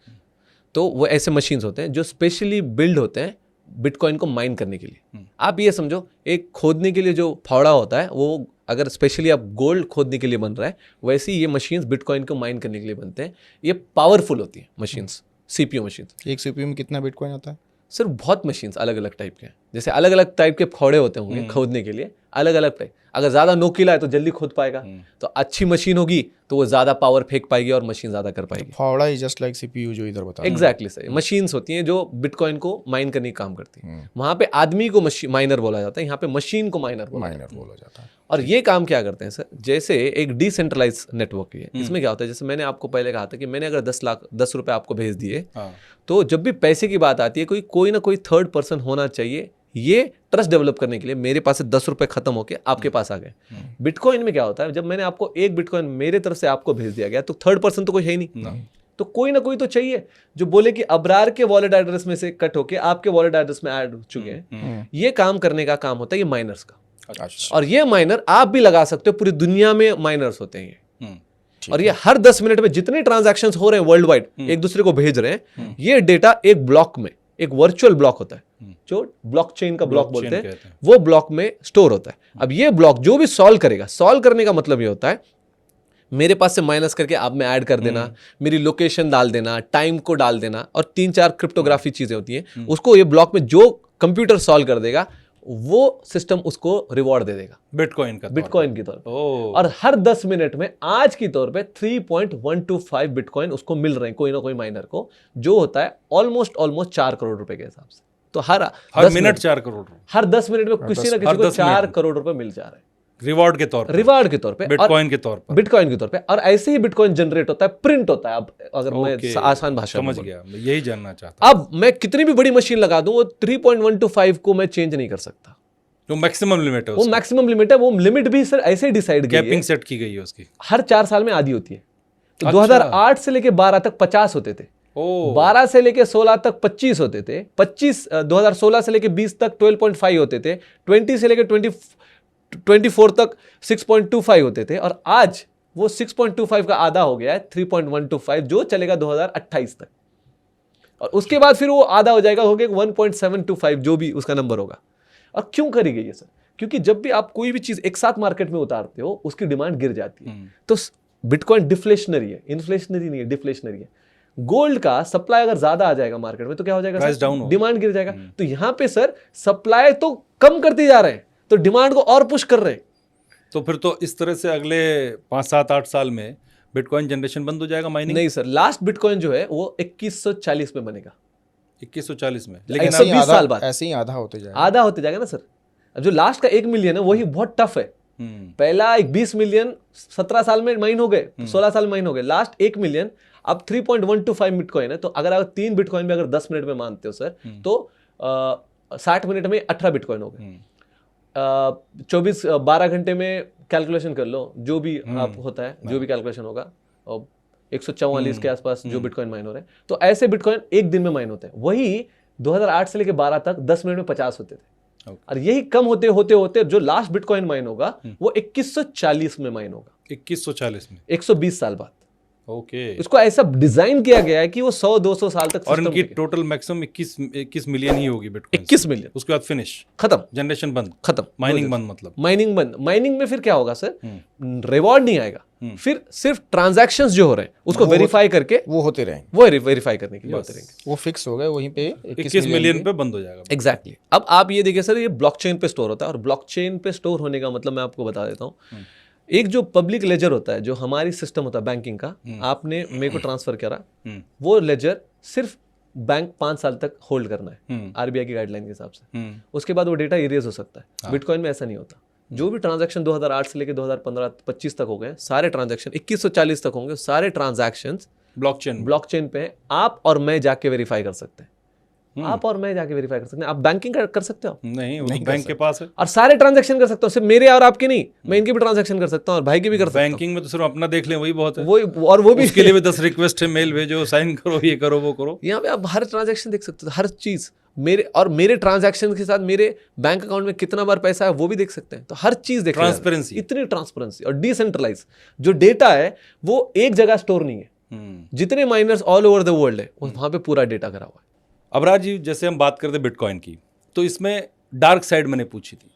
तो वो ऐसे मशीन्स होते हैं जो स्पेशली बिल्ड होते हैं बिटकॉइन को माइन करने के लिए। आप ये समझो, एक खोदने के लिए जो फावड़ा होता है, वो अगर स्पेशली आप गोल्ड खोदने के लिए बन रहा है, वैसे ये मशीन्स बिटकॉइन को माइन करने के लिए बनते हैं। ये पावरफुल होती है मशीन्स, सीपीयू मशीन्स। एक सीपीयू में कितना बिटकॉइन होता है सर? बहुत मशीन्स अलग अलग टाइप के हैं, जैसे अलग अलग टाइप के फौड़े होते होंगे खोदने के लिए, अलग अलग टाइप। अगर ज्यादा नोकीला है तो जल्दी खोद पाएगा, तो अच्छी मशीन होगी तो वो ज्यादा पावर फेंक पाएगी और मशीन ज्यादा कर पाएगी। फावड़ा इज जस्ट लाइक सीपीयू जो इधर बता। एग्जैक्टली सही। मशीन्स होती हैं जो बिटकॉइन को माइन करने का काम करती हैं। वहां पे आदमी को माइनर बोला जाता है, यहाँ पे मशीन को माइनर बोला जाता है। और ये काम क्या करते हैं सर, जैसे एक डिसेंट्रलाइज नेटवर्क है, इसमें क्या होता है, जैसे मैंने आपको पहले कहा था कि मैंने अगर 10 रुपए आपको भेज दिए, तो जब भी पैसे की बात आती है कोई ना कोई थर्ड पर्सन होना चाहिए ये ट्रस्ट डेवलप करने के लिए। मेरे पास से 10 रुपए खत्म होके आपके पास आ गए। बिटकॉइन में क्या होता है, जब मैंने आपको एक बिटकॉइन मेरे तरफ से आपको भेज दिया गया, तो थर्ड पर्सन तो कोई है ही नहीं, तो कोई ना कोई तो चाहिए जो बोले कि अबरार के वॉलेट एड्रेस में से कट होके आपके वॉलेट एड्रेस में ऐड हो चुके हैं। ये काम करने का काम होता है ये माइनर्स का। और ये माइनर आप भी लगा सकते हो, पूरी दुनिया में माइनर्स होते हैं। और ये हर 10 मिनट में जितने ट्रांजैक्शंस हो रहे हैं वर्ल्ड वाइड, एक दूसरे को भेज रहे हैं, ये डेटा एक ब्लॉक में, एक वर्चुअल ब्लॉक होता है जो ब्लॉकचेन का ब्लॉक बोलते हैं, वो ब्लॉक में स्टोर होता है। अब ये ब्लॉक जो भी सॉल्व करेगा, सॉल्व करने का मतलब ये होता है मेरे पास से माइनस करके आप में ऐड कर देना, मेरी लोकेशन डाल देना, टाइम को डाल देना, और 3-4 क्रिप्टोग्राफी चीजें होती हैं, उसको ये ब्लॉक में जो कंप्यूटर सॉल्व कर देगा वो सिस्टम उसको रिवॉर्ड दे देगा बिटकॉइन के तौर पे। और हर 10 मिनट में आज की तौर पे 3.125 बिटकॉइन उसको मिल रहे हैं कोई ना कोई माइनर को, जो होता है ऑलमोस्ट 4 करोड़ रुपए के हिसाब से। तो हर मिनट 4 करोड़, हर 10 मिनट में किसी ना किसी को 4 करोड़ रुपए मिल जा रहे हैं रिवॉर्ड के तौर पे, बिटकॉइन के तौर पे। और ऐसे ही बिटकॉइन जनरेट होता है, प्रिंट होता है। अब अगर मैं आसान भाषा में समझ गया, मैं यही जानना चाहता। अब मैं कितनी भी बड़ी मशीन लगा दूं, वो 3.125 को मैं चेंज नहीं कर सकता। तो मैक्सिमम लिमिट है, वो मैक्सिमम लिमिट है। वो लिमिट भी सर ऐसे ही डिसाइड की है, कैपिंग सेट की गई है उसकी, हर 4 साल में आधी होती है। तो 2008 से लेके 12 तक 50 होते थे, 12 से लेके 16 तक 25 होते थे, 2016 से लेके 20 तक 12.5 होते थे, 20 से लेके 24 तक 6.25 होते थे, और आज वो 6.25 का आधा हो गया है 3.125, जो चलेगा 2028 तक। और उसके बाद फिर वो आधा हो जाएगा, हो गया 1.725, जो भी उसका नंबर होगा। और क्यों करी गई है सर? क्योंकि जब भी आप कोई भी चीज एक साथ मार्केट में उतारते हो, उसकी डिमांड गिर जाती है। तो बिटकॉइन डिफ्लेशनरी है, इन्फ्लेशनरी नहीं है, डिफ्लेशनरी है। गोल्ड का सप्लाई अगर ज्यादा आ जाएगा मार्केट में तो क्या हो जाएगा, डिमांड गिर जाएगा। तो यहां पे सर सप्लाई तो कम करते जा रहे हैं, तो डिमांड को और पुश कर रहे हैं। तो फिर तो इस तरह से अगले 5, 7, 8 साल में बिटकॉइन जनरेशन बंद हो जाएगा, माइनिंग? नहीं सर, लास्ट बिटकॉइन जो है वो 2140 में बनेगा, 2140 में। लेकिन 120 साल बाद ऐसे ही आधा होते जाएगा ना सर। अब जो लास्ट का 1 मिलियन है वही बहुत टफ है। पहला 20 मिलियन 17 साल में माइन हो गए, 16 साल में माइन हो गए। लास्ट 1 मिलियन अब 3.125 बिटकॉइन है। तो अगर आप 3 बिटकॉइन में अगर 10 मिनट में मानते हो सर, तो 60 मिनट में 18 बिटकॉइन हो गए। 12 घंटे में कैलकुलेशन कर लो, जो भी आप होता है, जो भी कैलकुलेशन होगा, और 144 के आसपास जो बिटकॉइन माइन हो रहे हैं। तो ऐसे बिटकॉइन एक दिन में माइन होते हैं। वही 2008 से लेके 12 तक 10 मिनट में 50 होते थे। और यही कम होते होते जो लास्ट बिटकॉइन माइन होगा वो 2140 में माइन होगा। 2140 में, 120 साल बाद। ओके। इसको ऐसा डिजाइन किया गया है कि वो 100-200 साल तक। और इनकी टोटल मैक्सिमम 21 मिलियन ही होगी बिटकॉइन। 21 मिलियन। उसके बाद फिनिश, खत्म, जनरेशन बंद, खत्म, माइनिंग बंद। मतलब माइनिंग बंद। माइनिंग में फिर क्या होगा सर, रिवॉर्ड नहीं आएगा, फिर सिर्फ ट्रांजैक्शंस जो हो रहे हैं उसको वेरीफाई करके वो होते रहेंगे, वो वेरीफाई करने के लिए होते रहेंगे। वो फिक्स हो गए वहीं पे 21 मिलियन पे बंद हो जाएगा। एग्जैक्टली। अब आप ये देखिए सर, ये ब्लॉकचेन पे स्टोर होता है, और ब्लॉकचेन पे स्टोर होने का मतलब मैं आपको बता देता हूँ। एक जो पब्लिक लेजर होता है, जो हमारी सिस्टम होता है बैंकिंग का, आपने मेरे को ट्रांसफर करा, वो लेजर सिर्फ बैंक 5 साल तक होल्ड करना है आरबीआई की गाइडलाइन के हिसाब से। उसके बाद वो डेटा इरेज हो सकता है। बिटकॉइन में ऐसा नहीं होता। जो भी ट्रांजैक्शन 2008 से लेकर 2015-25 तक हो गए, सारे ट्रांजैक्शन 2140 तक होंगे, सारे ट्रांजैक्शन ब्लॉकचेन पे हैं। आप और मैं जाके वेरीफाई कर सकते हैं। आप और मैं जाके वेरीफाई कर सकते हैं। आप बैंकिंग कर सकते हो? नहीं, वो तो बैंक के पास है। और सारे ट्रांजैक्शन कर सकता हूँ, सिर्फ मेरे और आपके नहीं, मैं इनके भी ट्रांजैक्शन कर सकता हूँ और भाई के भी कर सकता हूँ। बैंकिंग में तो सिर्फ अपना देख लें वही बहुत है। और वो भी उसके लिए भी 10 रिक्वेस्ट है, मेल भेजो, साइन करो, ये करो, वो करो। यहाँ पे आप हर ट्रांजैक्शन देख सकते हो, हर चीज। मेरे ट्रांजैक्शन के साथ मेरे बैंक अकाउंट में कितना बार पैसा है वो भी देख सकते हैं। तो हर चीज देख, ट्रांसपेरेंसी, इतनी ट्रांसपेरेंसी। और डिसेंट्रलाइज जो डेटा है वो एक जगह स्टोर नहीं है। जितने miners all over the world है वहां पे पूरा डेटा करा हुआ है। अबराज जी, जैसे हम बात करते बिटकॉइन की, तो इसमें डार्क साइड मैंने पूछी थी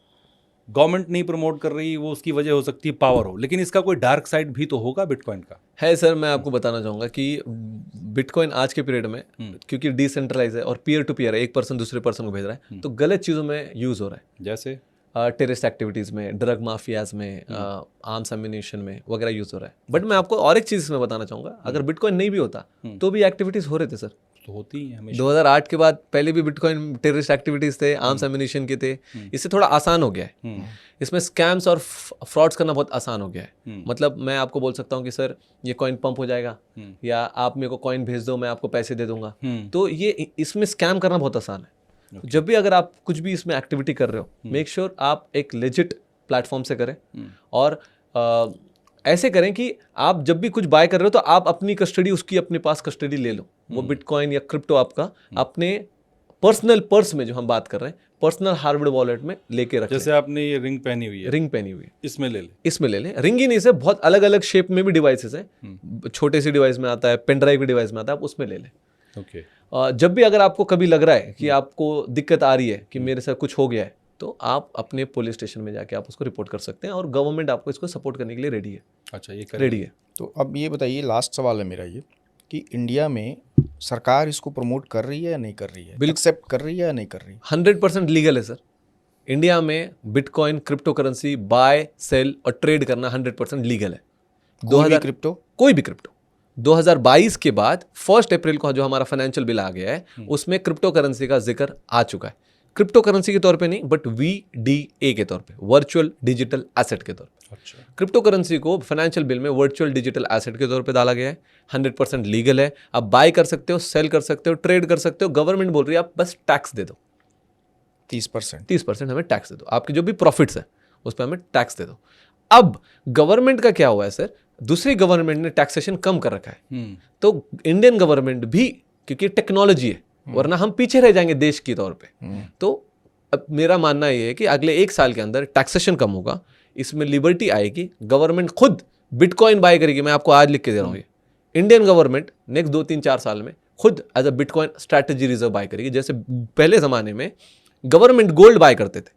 गवर्नमेंट नहीं प्रमोट कर रही, वो उसकी वजह हो सकती है पावर हो, लेकिन इसका कोई डार्क साइड भी तो होगा बिटकॉइन का? है सर, मैं आपको बताना चाहूँगा कि बिटकॉइन आज के पीरियड में क्योंकि डिसेंट्रलाइज है और पीयर टू पीयर है, एक पर्सन दूसरे पर्सन को भेज रहा है, तो गलत चीज़ों में यूज़ हो रहा है, जैसे टेररिस्ट एक्टिविटीज़ में, ड्रग माफियाज में, आर्म्स एम्यूनिशन में वगैरह यूज़ हो रहा है। बट मैं आपको और एक चीज़ इसमें बताना चाहूँगा, अगर बिटकॉइन नहीं भी होता तो भी एक्टिविटीज़ हो रहे थे सर, तो होती है हमेशा। 2008 के बाद पहले भी बिटकॉइन टेररिस्ट एक्टिविटीज़ थे, आर्म्स एम्यूनिशन के थे। इससे थोड़ा आसान हो गया है, इसमें स्कैम्स और फ्रॉड्स करना बहुत आसान हो गया है। मतलब मैं आपको बोल सकता हूँ कि सर ये कॉइन पंप हो जाएगा, या आप मेरे को कॉइन भेज दो, मैं आपको पैसे दे दूंगा, तो ये इसमें स्कैम करना बहुत आसान है। जब भी अगर आप कुछ भी इसमें एक्टिविटी कर रहे हो, मेक श्योर आप एक लेजिट प्लेटफॉर्म से करें, और ऐसे करें कि आप जब भी कुछ बाय कर रहे हो तो आप अपनी कस्टडी, उसकी अपने पास कस्टडी ले लो। वो बिटकॉइन या क्रिप्टो आपका अपने पर्सनल पर्स में, जो हम बात कर रहे हैं, पर्सनल हार्वर्ड वॉलेट में लेके रखें। जैसे आपने ये रिंग पहनी हुई है, रिंग पहनी हुई है, इसमें ले ले, इसमें ले लें। रिंग ही नहीं से बहुत अलग अलग शेप में भी डिवाइसेस हैं, छोटे सी डिवाइस में आता है, पेन ड्राइव की डिवाइस में आता है, आप उसमें ले लें। ओके। जब भी अगर आपको कभी लग रहा है कि आपको दिक्कत आ रही है कि मेरे साथ कुछ हो गया है, तो आप अपने पुलिस स्टेशन में जाके आप उसको रिपोर्ट कर सकते हैं, और गवर्नमेंट आपको इसको सपोर्ट करने के लिए रेडी है। अच्छा, ये रेडी है। तो अब ये बताइए, लास्ट सवाल है मेरा ये, कि इंडिया में सरकार इसको प्रमोट कर रही है या नहीं कर रही है, एक्सेप्ट कर रही है या नहीं कर रही है? 100% लीगल है सर। इंडिया में bitcoin, crypto currency buy, sell और ट्रेड करना 100% लीगल है। कोई भी क्रिप्टो 2022 के बाद 1 अप्रैल को जो हमारा फाइनेंशियल बिल आ गया है, उसमें क्रिप्टो करेंसी का जिक्र आ चुका है। क्रिप्टो करेंसी के तौर पे नहीं, बट VDA के तौर पे, वर्चुअल डिजिटल एसेट के तौर पे। अच्छा। क्रिप्टो करेंसी को फाइनेंशियल बिल में वर्चुअल डिजिटल एसेट के तौर पे डाला गया है। 100% लीगल है, आप बाय कर सकते हो, सेल कर सकते हो, ट्रेड कर सकते हो। गवर्नमेंट बोल रही है आप बस टैक्स दे दो, 30% हमें टैक्स दे दो, आपके जो भी प्रॉफिट्स है उस पर हमें टैक्स दे दो। अब गवर्नमेंट का क्या हुआ है सर, दूसरी गवर्नमेंट ने टैक्सेशन कम कर रखा है, तो इंडियन गवर्नमेंट भी, क्योंकि टेक्नोलॉजी है, वरना हम पीछे रह जाएंगे देश के तौर पे, तो अब मेरा मानना ये है कि अगले 1 साल के अंदर टैक्सेशन कम होगा, इसमें लिबर्टी आएगी, गवर्नमेंट खुद बिटकॉइन बाय करेगी। मैं आपको आज लिख के दे रहा हूँ, ये इंडियन गवर्नमेंट नेक्स्ट 2-3-4 साल में खुद as a bitcoin strategy reserve buy करेगी। जैसे पहले जमाने में गवर्नमेंट गोल्ड बाय करते थे,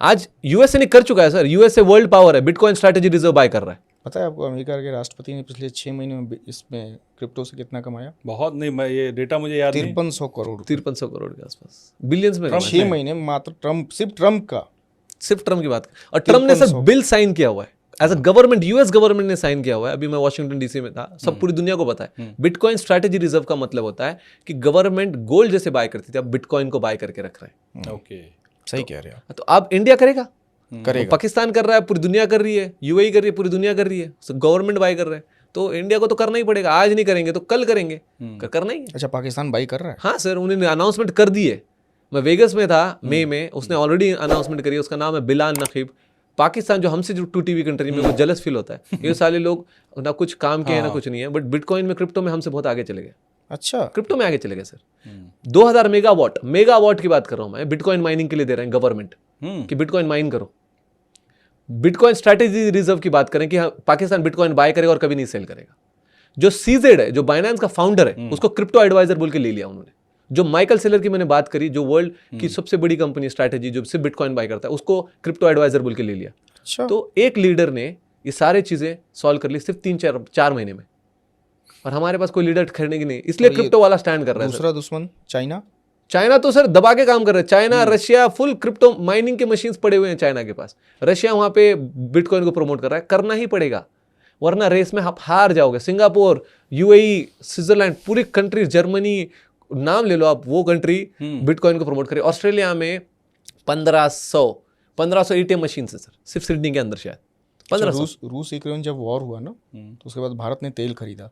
आज यूएसए ने कर चुका है सर, यूएसए वर्ल्ड पावर है, बिटकॉइन स्ट्रैटेजी रिजर्व बाय कर रहा है। पता है आपको अमेरिका के राष्ट्रपति ने पिछले 6 महीने में इसमें क्रिप्टो से कितना कमाया? बहुत नहीं, मैं ये डेटा मुझे याद नहीं। 5300 करोड़, 5300 करोड़ के आसपास, बिलियंस में 6 महीने में मात्र। सिर्फ ट्रम्प की बात, और ट्रम्प ने सर बिल साइन किया हुआ है as a government, US government ने साइन किया हुआ है। अभी मैं वॉशिंगटन डीसी में था, सब पूरी दुनिया को पता है। बिटकॉइन स्ट्रैटेजी रिजर्व का मतलब होता है कि गवर्नमेंट गोल्ड जैसे बाय करती थी, अब बिटकॉइन को बाय करके रख रहे हैं। ओके, सही कह रहे हो। तो अब इंडिया करेगा, करेगा, पाकिस्तान कर रहा है, पूरी दुनिया कर रही है, यूएई कर रही है, पूरी दुनिया कर रही है, गवर्नमेंट बाय कर रहे हैं, तो इंडिया को तो करना ही पड़ेगा। आज नहीं करेंगे तो कल करेंगे, करना ही है। अच्छा, पाकिस्तान बाई कर रहा है? हाँ सर, उन्होंने अनाउंसमेंट कर दी है। मैं वेगस में था मई में, उसने ऑलरेडी अनाउंसमेंट करी है, उसका नाम है बिलाल नकीब। पाकिस्तान जो हमसे जो 2TV कंट्री में, वो जलस फील होता है, ये सारे लोग ना कुछ काम के हैं ना कुछ नहीं है, बट बिटकॉइन में, क्रिप्टो में हमसे बहुत आगे चले गए। अच्छा, क्रिप्टो में आगे चले गए सर। 2000 मेगावाट की बात कर रहा हूँ मैं, बिटकॉइन माइनिंग के लिए दे रहे हैं गवर्नमेंट कि बिटकॉइन माइन करो। बिटकॉइन स्ट्रैटेजी रिजर्व की बात करें कि पाकिस्तान बिटकॉइन बाय करेगा और कभी नहीं सेल करेगा। जो सीजेड है, जो बाइनेंस का फाउंडर है, उसको क्रिप्टो एडवाइजर बोल के ले लिया उन्होंने। जो माइकल सेलर की मैंने बात करी, जो वर्ल्ड की सबसे बड़ी कंपनी स्ट्रैटेजी, जो सिर्फ बिटकॉइन बाय करता है, उसको क्रिप्टो एडवाइजर बोल के ले लिया। अच्छा। तो एक लीडर ने ये सारी चीजें सॉल्व कर ली सिर्फ 3-4 महीने में, और हमारे पास कोई लीडर खरीदने की नहीं, इसलिए क्रिप्टो वाला स्टैंड कर रहा है। दूसरा दुश्मन चाइना तो सर दबा के काम कर रहा है। China, Russia, full crypto mining के मशीन्स पड़े हुए हैं चाइना के पास। रशिया वहां पे बिटकॉइन को प्रमोट कर रहा है, करना ही पड़ेगा, वरना रेस में आप हार जाओगे। सिंगापुर, यूएई, स्विट्जरलैंड, पूरी कंट्री, जर्मनी, नाम ले लो आप, वो कंट्री बिटकॉइन को प्रमोट करे। ऑस्ट्रेलिया में 1500 ATM मशीन है सर, सिर्फ सिडनी के अंदर शायद 1500। रूस यूक्रेन जब वॉर हुआ ना, तो उसके बाद भारत ने तेल खरीदा,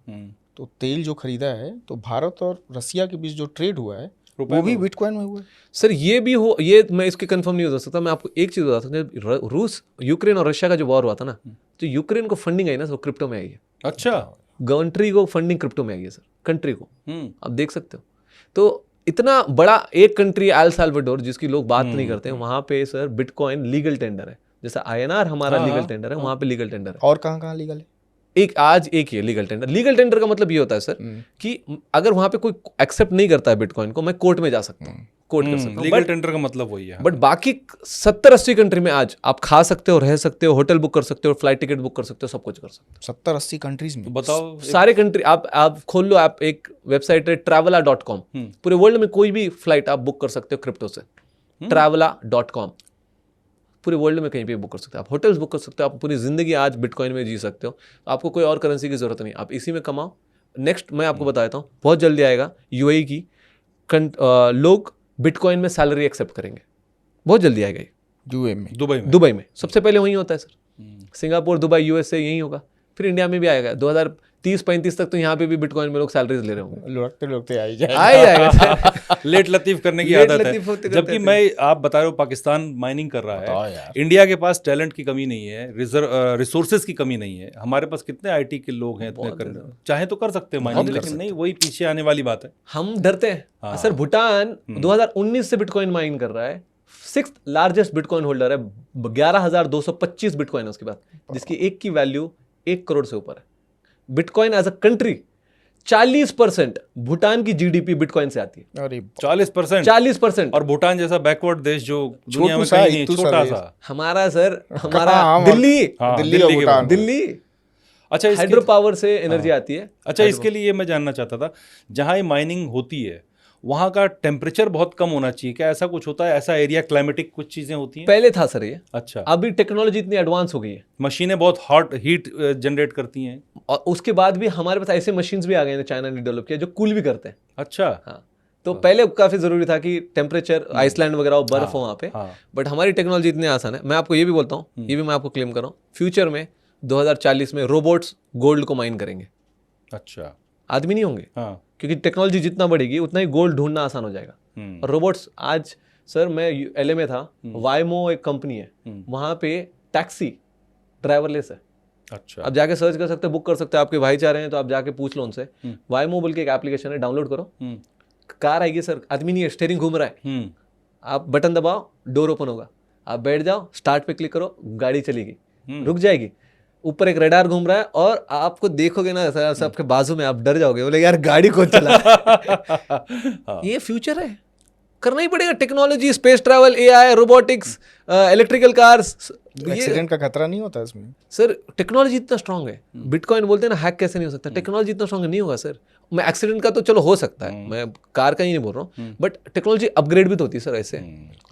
तो तेल जो खरीदा है, तो भारत और रसिया के बीच जो ट्रेड हुआ है वो भी बिटकॉइन में हुआ है सर। ये भी हो, ये मैं इसके कंफर्म नहीं हो सकता। मैं आपको एक चीज बता सकता हूँ, रूस, यूक्रेन और रशिया का जो वॉर हुआ था ना, तो यूक्रेन को फंडिंग आई ना, वो क्रिप्टो में आई है। अच्छा, कंट्री को फंडिंग क्रिप्टो में आई है सर, कंट्री को। आप देख सकते हो। तो इतना बड़ा एक कंट्री एल साल्वाडोर, जिसकी लोग बात नहीं करते हैं, वहां पे सर बिटकॉइन लीगल टेंडर है। जैसा INR हमारा लीगल टेंडर है, वहां पे लीगल टेंडर है। और कहाँ लीगल है? आज एक ही है लीगल टेंडर। लीगल टेंडर का मतलब ये होता है सर कि अगर वहां पे कोई एक्सेप्ट नहीं करता है बिटकॉइन को, मैं कोर्ट में जा सकता हूँ। कोट कर सकता हूँ। लीगल टेंडर का मतलब वही है। बट बाकी 70-80 कंट्री में आज आप खा सकते हो, रह सकते हो, होटल बुक कर सकते हो, फ्लाइट टिकट बुक कर सकते हो, सब कुछ कर सकते हो। 70-80 कंट्रीज में? तो बताओ सारे कंट्री आप खोल लो, आप एक वेबसाइट है travala.com, पूरे वर्ल्ड में कोई भी फ्लाइट आप बुक कर सकते हो क्रिप्टो से। travala.com, पूरे वर्ल्ड में कहीं पे बुक कर सकते हो आप, होटल्स बुक कर सकते हो, आप पूरी जिंदगी आज बिटकॉइन में जी सकते हो। आपको कोई और करेंसी की जरूरत नहीं, आप इसी में कमाओ। नेक्स्ट मैं आपको बता देता हूँ, बहुत जल्दी आएगा यूएई की लोग बिटकॉइन में सैलरी एक्सेप्ट करेंगे, बहुत जल्दी आएगा ये। दुबई में सबसे पहले वहीं होता है सर। सिंगापुर, दुबई, यूएसए यही होगा, फिर इंडिया में भी आएगा। 2030-35 तक तो यहाँ पे भी बिटकॉइन में लोग सैलरीज ले रहे होंगे। लुढ़कते आ ही जाएगा। लेट लतीफ करने की आदत है। जबकि मैं आप बता रहे हो पाकिस्तान माइनिंग कर रहा है, इंडिया के पास टैलेंट की कमी नहीं है, रिसोर्सेज की कमी नहीं है। हमारे पास कितने आईटी के लोग हैं, इतने चाहे तो कर सकते हैं माइनिंग, लेकिन नहीं, वही पीछे आने वाली बात है। हम डरते हैं सर। भूटान 2019 से बिटकॉइन माइन कर रहा है, 6th लार्जेस्ट बिटकॉइन होल्डर है, 11,225 बिटकॉइन है उसके बाद, जिसकी एक की वैल्यू 1 करोड़ से ऊपर है। Bitcoin as a country 40% Bhutan की जीडीपी बिटकॉइन से आती है। अरे 40%। और भूटान जैसा बैकवर्ड देश जो दुनिया में कहीं नहीं, छोटा सा हमारा दिल्ली अच्छा हाइड्रो पावर से एनर्जी आती है। अच्छा, इसके लिए मैं जानना चाहता था, जहां ये माइनिंग होती है वहां का टेम्परेचर बहुत कम होना चाहिए क्या? ऐसा कुछ होता है? ऐसा एरिया, क्लाइमेटिक कुछ चीजें होती हैं? पहले था सर ये। अच्छा, अभी टेक्नोलॉजी इतनी एडवांस हो गई है, मशीनें बहुत हॉट हीट जनरेट करती हैं, और उसके बाद भी हमारे पास ऐसे मशीन्स भी आ गए हैं चाइना ने डेवलप किया जो कूल भी करते हैं। अच्छा, हाँ, तो पहले काफी जरूरी था कि टेम्परेचर आइसलैंड वगैरह हो, बर्फ हो वहाँ पे, बट हमारी टेक्नोलॉजी इतनी आसान है। मैं आपको ये भी बोलता हूँ, ये भी मैं आपको क्लेम कर रहा हूँ, फ्यूचर में 2040 में रोबोट्स गोल्ड को माइन करेंगे। अच्छा, आदमी नहीं होंगे, क्योंकि टेक्नोलॉजी जितना बढ़ेगी उतना ही गोल्ड ढूंढना आसान हो जाएगा। और रोबोट्स आज सर, मैं एलए में था, वाइमो एक कंपनी है, वहाँ पे टैक्सी ड्राइवरलेस है। अच्छा, आप जाके सर्च कर सकते हो, बुक कर सकते हो, आपके भाई चाह रहे हैं तो आप जाके पूछ लो उनसे। वाइमो बोल के एक एप्लीकेशन है, डाउनलोड करो, कार आएगी सर, आदमी नहीं है, स्टीयरिंग घूम रहा है, आप बटन दबाओ, डोर ओपन होगा, आप बैठ जाओ, स्टार्ट पे क्लिक करो, गाड़ी चलेगी, रुक जाएगी, ऊपर एक रडार घूम रहा है, और आपको देखोगे ना सर, आपके बाजू में, आप डर जाओगे, बोले यार गाड़ी कौन चला। ये फ्यूचर है, करना ही पड़ेगा। Technology, space travel, AI, robotics, electrical cars. Accident का खतरा नहीं होता इसमें सर? टेक्नोलॉजी इतना स्ट्रांग है, बिटकॉइन बोलते हैं ना, हैक कैसे नहीं हो सकता, टेक्नोलॉजी इतना स्ट्रांग नहीं होगा सर। मैं एक्सीडेंट का तो चलो हो सकता है, मैं कार का ही नहीं बोल रहा हूँ, बट टेक्नोलॉजी अपग्रेड भी तो होती है सर। ऐसे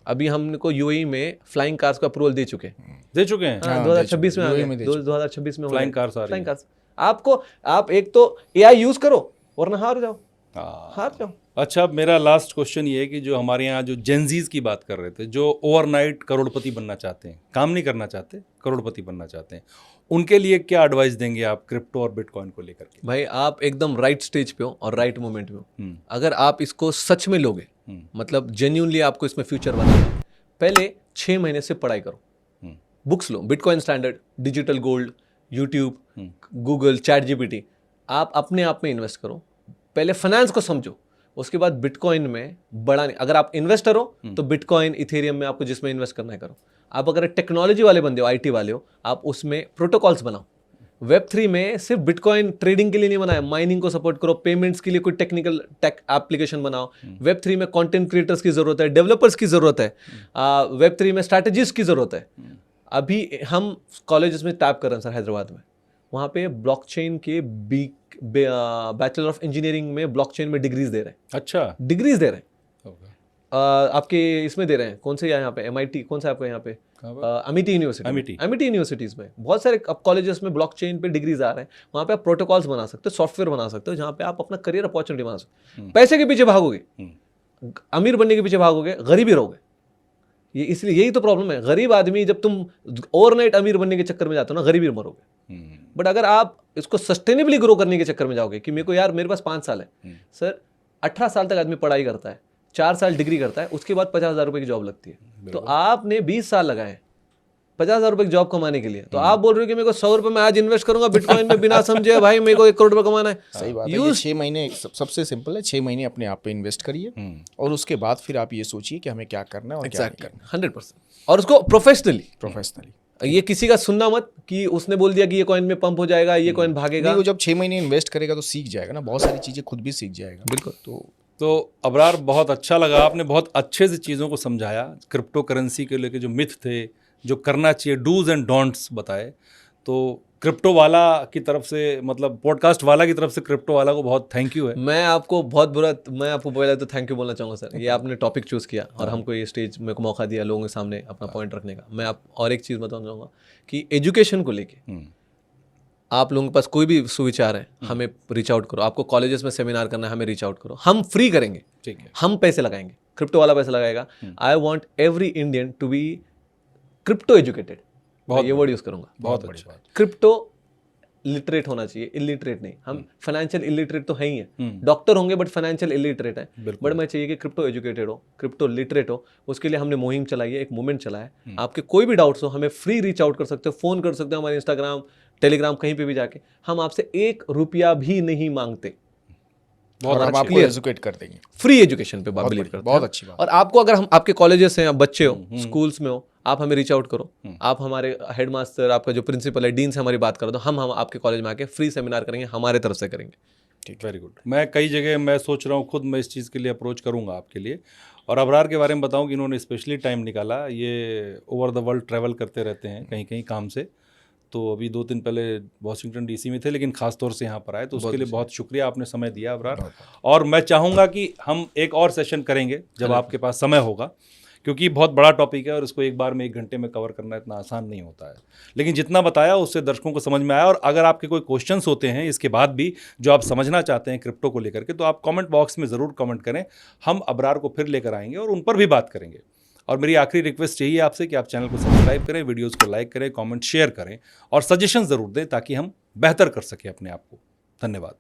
अभी हमको यूएई में फ्लाइंग कार्स का अप्रूवल दे चुके हैं। 2026 में आ गए, 2026 में फ्लाइंग कार्स। आपको, आप एक तो एआई यूज करो, वरना हार जाओ। अच्छा, मेरा लास्ट क्वेश्चन ये है कि जो हमारे यहाँ जो जेनजीज की बात कर रहे थे, जो ओवरनाइट करोड़पति बनना चाहते हैं, काम नहीं करना चाहते, करोड़पति बनना चाहते हैं, उनके लिए क्या एडवाइस देंगे आप क्रिप्टो और बिटकॉइन को लेकर के? भाई, आप एकदम राइट स्टेज पे हो और राइट मोमेंट में हो। अगर आप इसको सच में लोगे, मतलब जेन्युइनली आपको इसमें फ्यूचर बनाना है, पहले 6 महीने से पढ़ाई करो, बुक्स लो, bitcoin standard, digital gold, YouTube, Google, chat GPT, आप अपने आप में इन्वेस्ट करो। पहले फाइनेंस को समझो, उसके बाद बिटकॉइन में बड़ा नहीं। अगर आप इन्वेस्टर हो तो बिटकॉइन, इथेरियम में आपको जिसमें इन्वेस्ट करना है करो। आप अगर टेक्नोलॉजी वाले बंदे हो, आईटी वाले हो, आप उसमें प्रोटोकॉल्स बनाओ। वेब3 में सिर्फ बिटकॉइन ट्रेडिंग के लिए नहीं बनाया, माइनिंग को सपोर्ट करो, पेमेंट्स के लिए कोई टेक्निकल टेक एप्लीकेशन बनाओ। वेब3 में कंटेंट क्रिएटर्स की जरूरत है, डेवलपर्स की जरूरत है, वेब3 में स्ट्रैटेजिस्ट की जरूरत है। अभी हम कॉलेजेस में टैप कर रहे हैं सर, हैदराबाद में, वहाँ पे ब्लॉकचेन के बैचलर ऑफ इंजीनियरिंग में ब्लॉकचेन में डिग्रीज दे रहे हैं। अच्छा, डिग्रीज दे रहे हैं। आपके इसमें दे रहे हैं, कौन से यहाँ पे, एमआईटी, कौन सा आपका यहाँ पे, अमिटी यूनिवर्सिटीज में बहुत सारे कॉलेजेस में ब्लॉकचेन पे डिग्रीज आ रहे हैं। वहाँ पे आप प्रोटोकॉल्स बना सकते हो, सॉफ्टवेयर बना सकते हो, जहाँ पे आप अपना करियर अपॉर्चुनिटी बना सकते हो। पैसे के पीछे भागोगे, अमीर बनने के पीछे भागोगे, गरीब ही रहोगे। ये इसलिए, यही तो प्रॉब्लम है। गरीब आदमी, जब तुम ओवरनाइट अमीर बनने के चक्कर में जाते हो ना, गरीब ही मरोगे। बट अगर आप इसको सस्टेनेबली ग्रो करने के चक्कर में जाओगे कि मेरे को यार, मेरे पास 5 साल है सर, 18 साल तक आदमी पढ़ाई करता है, 4 साल डिग्री करता है, उसके बाद 50,000 रुपए की जॉब लगती है। तो आपने 20 साल लगाए 50,000 रुपए की जॉब कमाने के लिए, तो आप बोल रहे हो कि मेरे को 100 रुपए मैं आज इन्वेस्ट करूंगा बिटकॉइन में बिना समझे, भाई मेरे को 1 करोड़ रुपए कमाना है। सही बात है। 6 महीने सबसे सिंपल है, 6 महीने अपने आप पे इन्वेस्ट करिए, और उसके बाद फिर आप ये सोचिए कि हमें क्या करना है और क्या नहीं करना। 100%, और उसको प्रोफेशनली। ये किसी का सुनना मत कि उसने बोल दिया कि ये कॉइन में पंप हो जाएगा, ये कॉइन भागेगा। वो जब 6 महीने इन्वेस्ट करेगा तो सीख जाएगा ना, बहुत सारी चीजें खुद भी सीख जाएगा। बिल्कुल। तो तो अबरार, बहुत अच्छा लगा, आपने बहुत अच्छे से चीज़ों को समझाया, क्रिप्टो करेंसी के लेके जो मिथ थे, जो करना चाहिए, डूज एंड डोंट्स बताए। तो क्रिप्टो वाला की तरफ से, मतलब पॉडकास्ट वाला की तरफ से क्रिप्टो वाला को बहुत थैंक यू है। मैं आपको पहले तो थैंक यू बोलना चाहूँगा सर, ये आपने टॉपिक चूज़ किया और हमको ये स्टेज मेरे को मौका दिया लोगों के सामने अपना पॉइंट रखने का। मैं आप और एक चीज़ बताना चाहूँगा कि एजुकेशन को लेके आप लोगों के पास कोई भी सुविचार है, हमें रीच आउट करो। आपको कॉलेजेस में सेमिनार करना है, हमें रीच आउट करो, हम फ्री करेंगे। ठीक है, हम पैसे लगाएंगे, क्रिप्टो वाला पैसे लगाएगा। I want every Indian to be crypto educated, ये वर्ड यूज करूंगा। बहुत बड़ी बात। क्रिप्टो लिटरेट होना चाहिए, इलिटरेट नहीं। हम फाइनेंशियल इलिटरेट तो है ही है, डॉक्टर होंगे बट फाइनेंशियल इलिटरेट है। बट मैं चाहिए कि क्रिप्टो एजुकेटेड हो, क्रिप्टो लिटरेट हो। उसके लिए हमने मुहिम चलाई है, एक मूवमेंट चला है। आपके कोई भी डाउट्स हो, हमें फ्री रीच आउट कर सकते हो, फोन कर सकते हो, हमारे इंस्टाग्राम, टेलीग्राम, कहीं पे भी जाके। हम आपसे 1 रुपया भी नहीं मांगते और हम आपको एजुकेट कर देंगे, फ्री एजुकेशन पे बिलीव करते हैं। बहुत अच्छी बात। और आपको अगर हम आपके कॉलेजेस हैं, आप बच्चे हो, स्कूल्स में हो, आप हमें रीच आउट करो। आप हमारे हेडमास्टर, आपका जो प्रिंसिपल है, डीन से हमारी बात करो, तो हम आपके कॉलेज में आके फ्री सेमिनार करेंगे, हमारे तरफ से करेंगे। ठीक, वेरी गुड। मैं कई जगह मैं सोच रहा हूँ खुद मैं इस चीज़ के लिए अप्रोच करूँगा आपके लिए। और अबरार के बारे में बताऊँ कि इन्होंने स्पेशली टाइम निकाला, ये ओवर द वर्ल्ड ट्रैवल करते रहते हैं कहीं कहीं काम से। तो अभी 2 दिन पहले वॉशिंगटन डीसी में थे, लेकिन खास तौर से यहाँ पर आए, तो उसके लिए बहुत शुक्रिया, आपने समय दिया अबरार। और मैं चाहूँगा कि हम एक और सेशन करेंगे जब आपके पास समय होगा, क्योंकि बहुत बड़ा टॉपिक है और इसको एक बार में 1 घंटे में कवर करना इतना आसान नहीं होता है। लेकिन जितना बताया उससे दर्शकों को समझ में आया। और अगर आपके कोई क्वेश्चंस होते हैं इसके बाद भी जो आप समझना चाहते हैं क्रिप्टो को लेकर के, तो आप कमेंट बॉक्स में ज़रूर कमेंट करें, हम अबरार को फिर लेकर आएंगे और उन पर भी बात करेंगे। और मेरी आखिरी रिक्वेस्ट यही है आपसे कि आप चैनल को सब्सक्राइब करें, वीडियोज़ को लाइक करें, कमेंट शेयर करें और सजेशन ज़रूर दें, ताकि हम बेहतर कर सकें अपने आप को। धन्यवाद।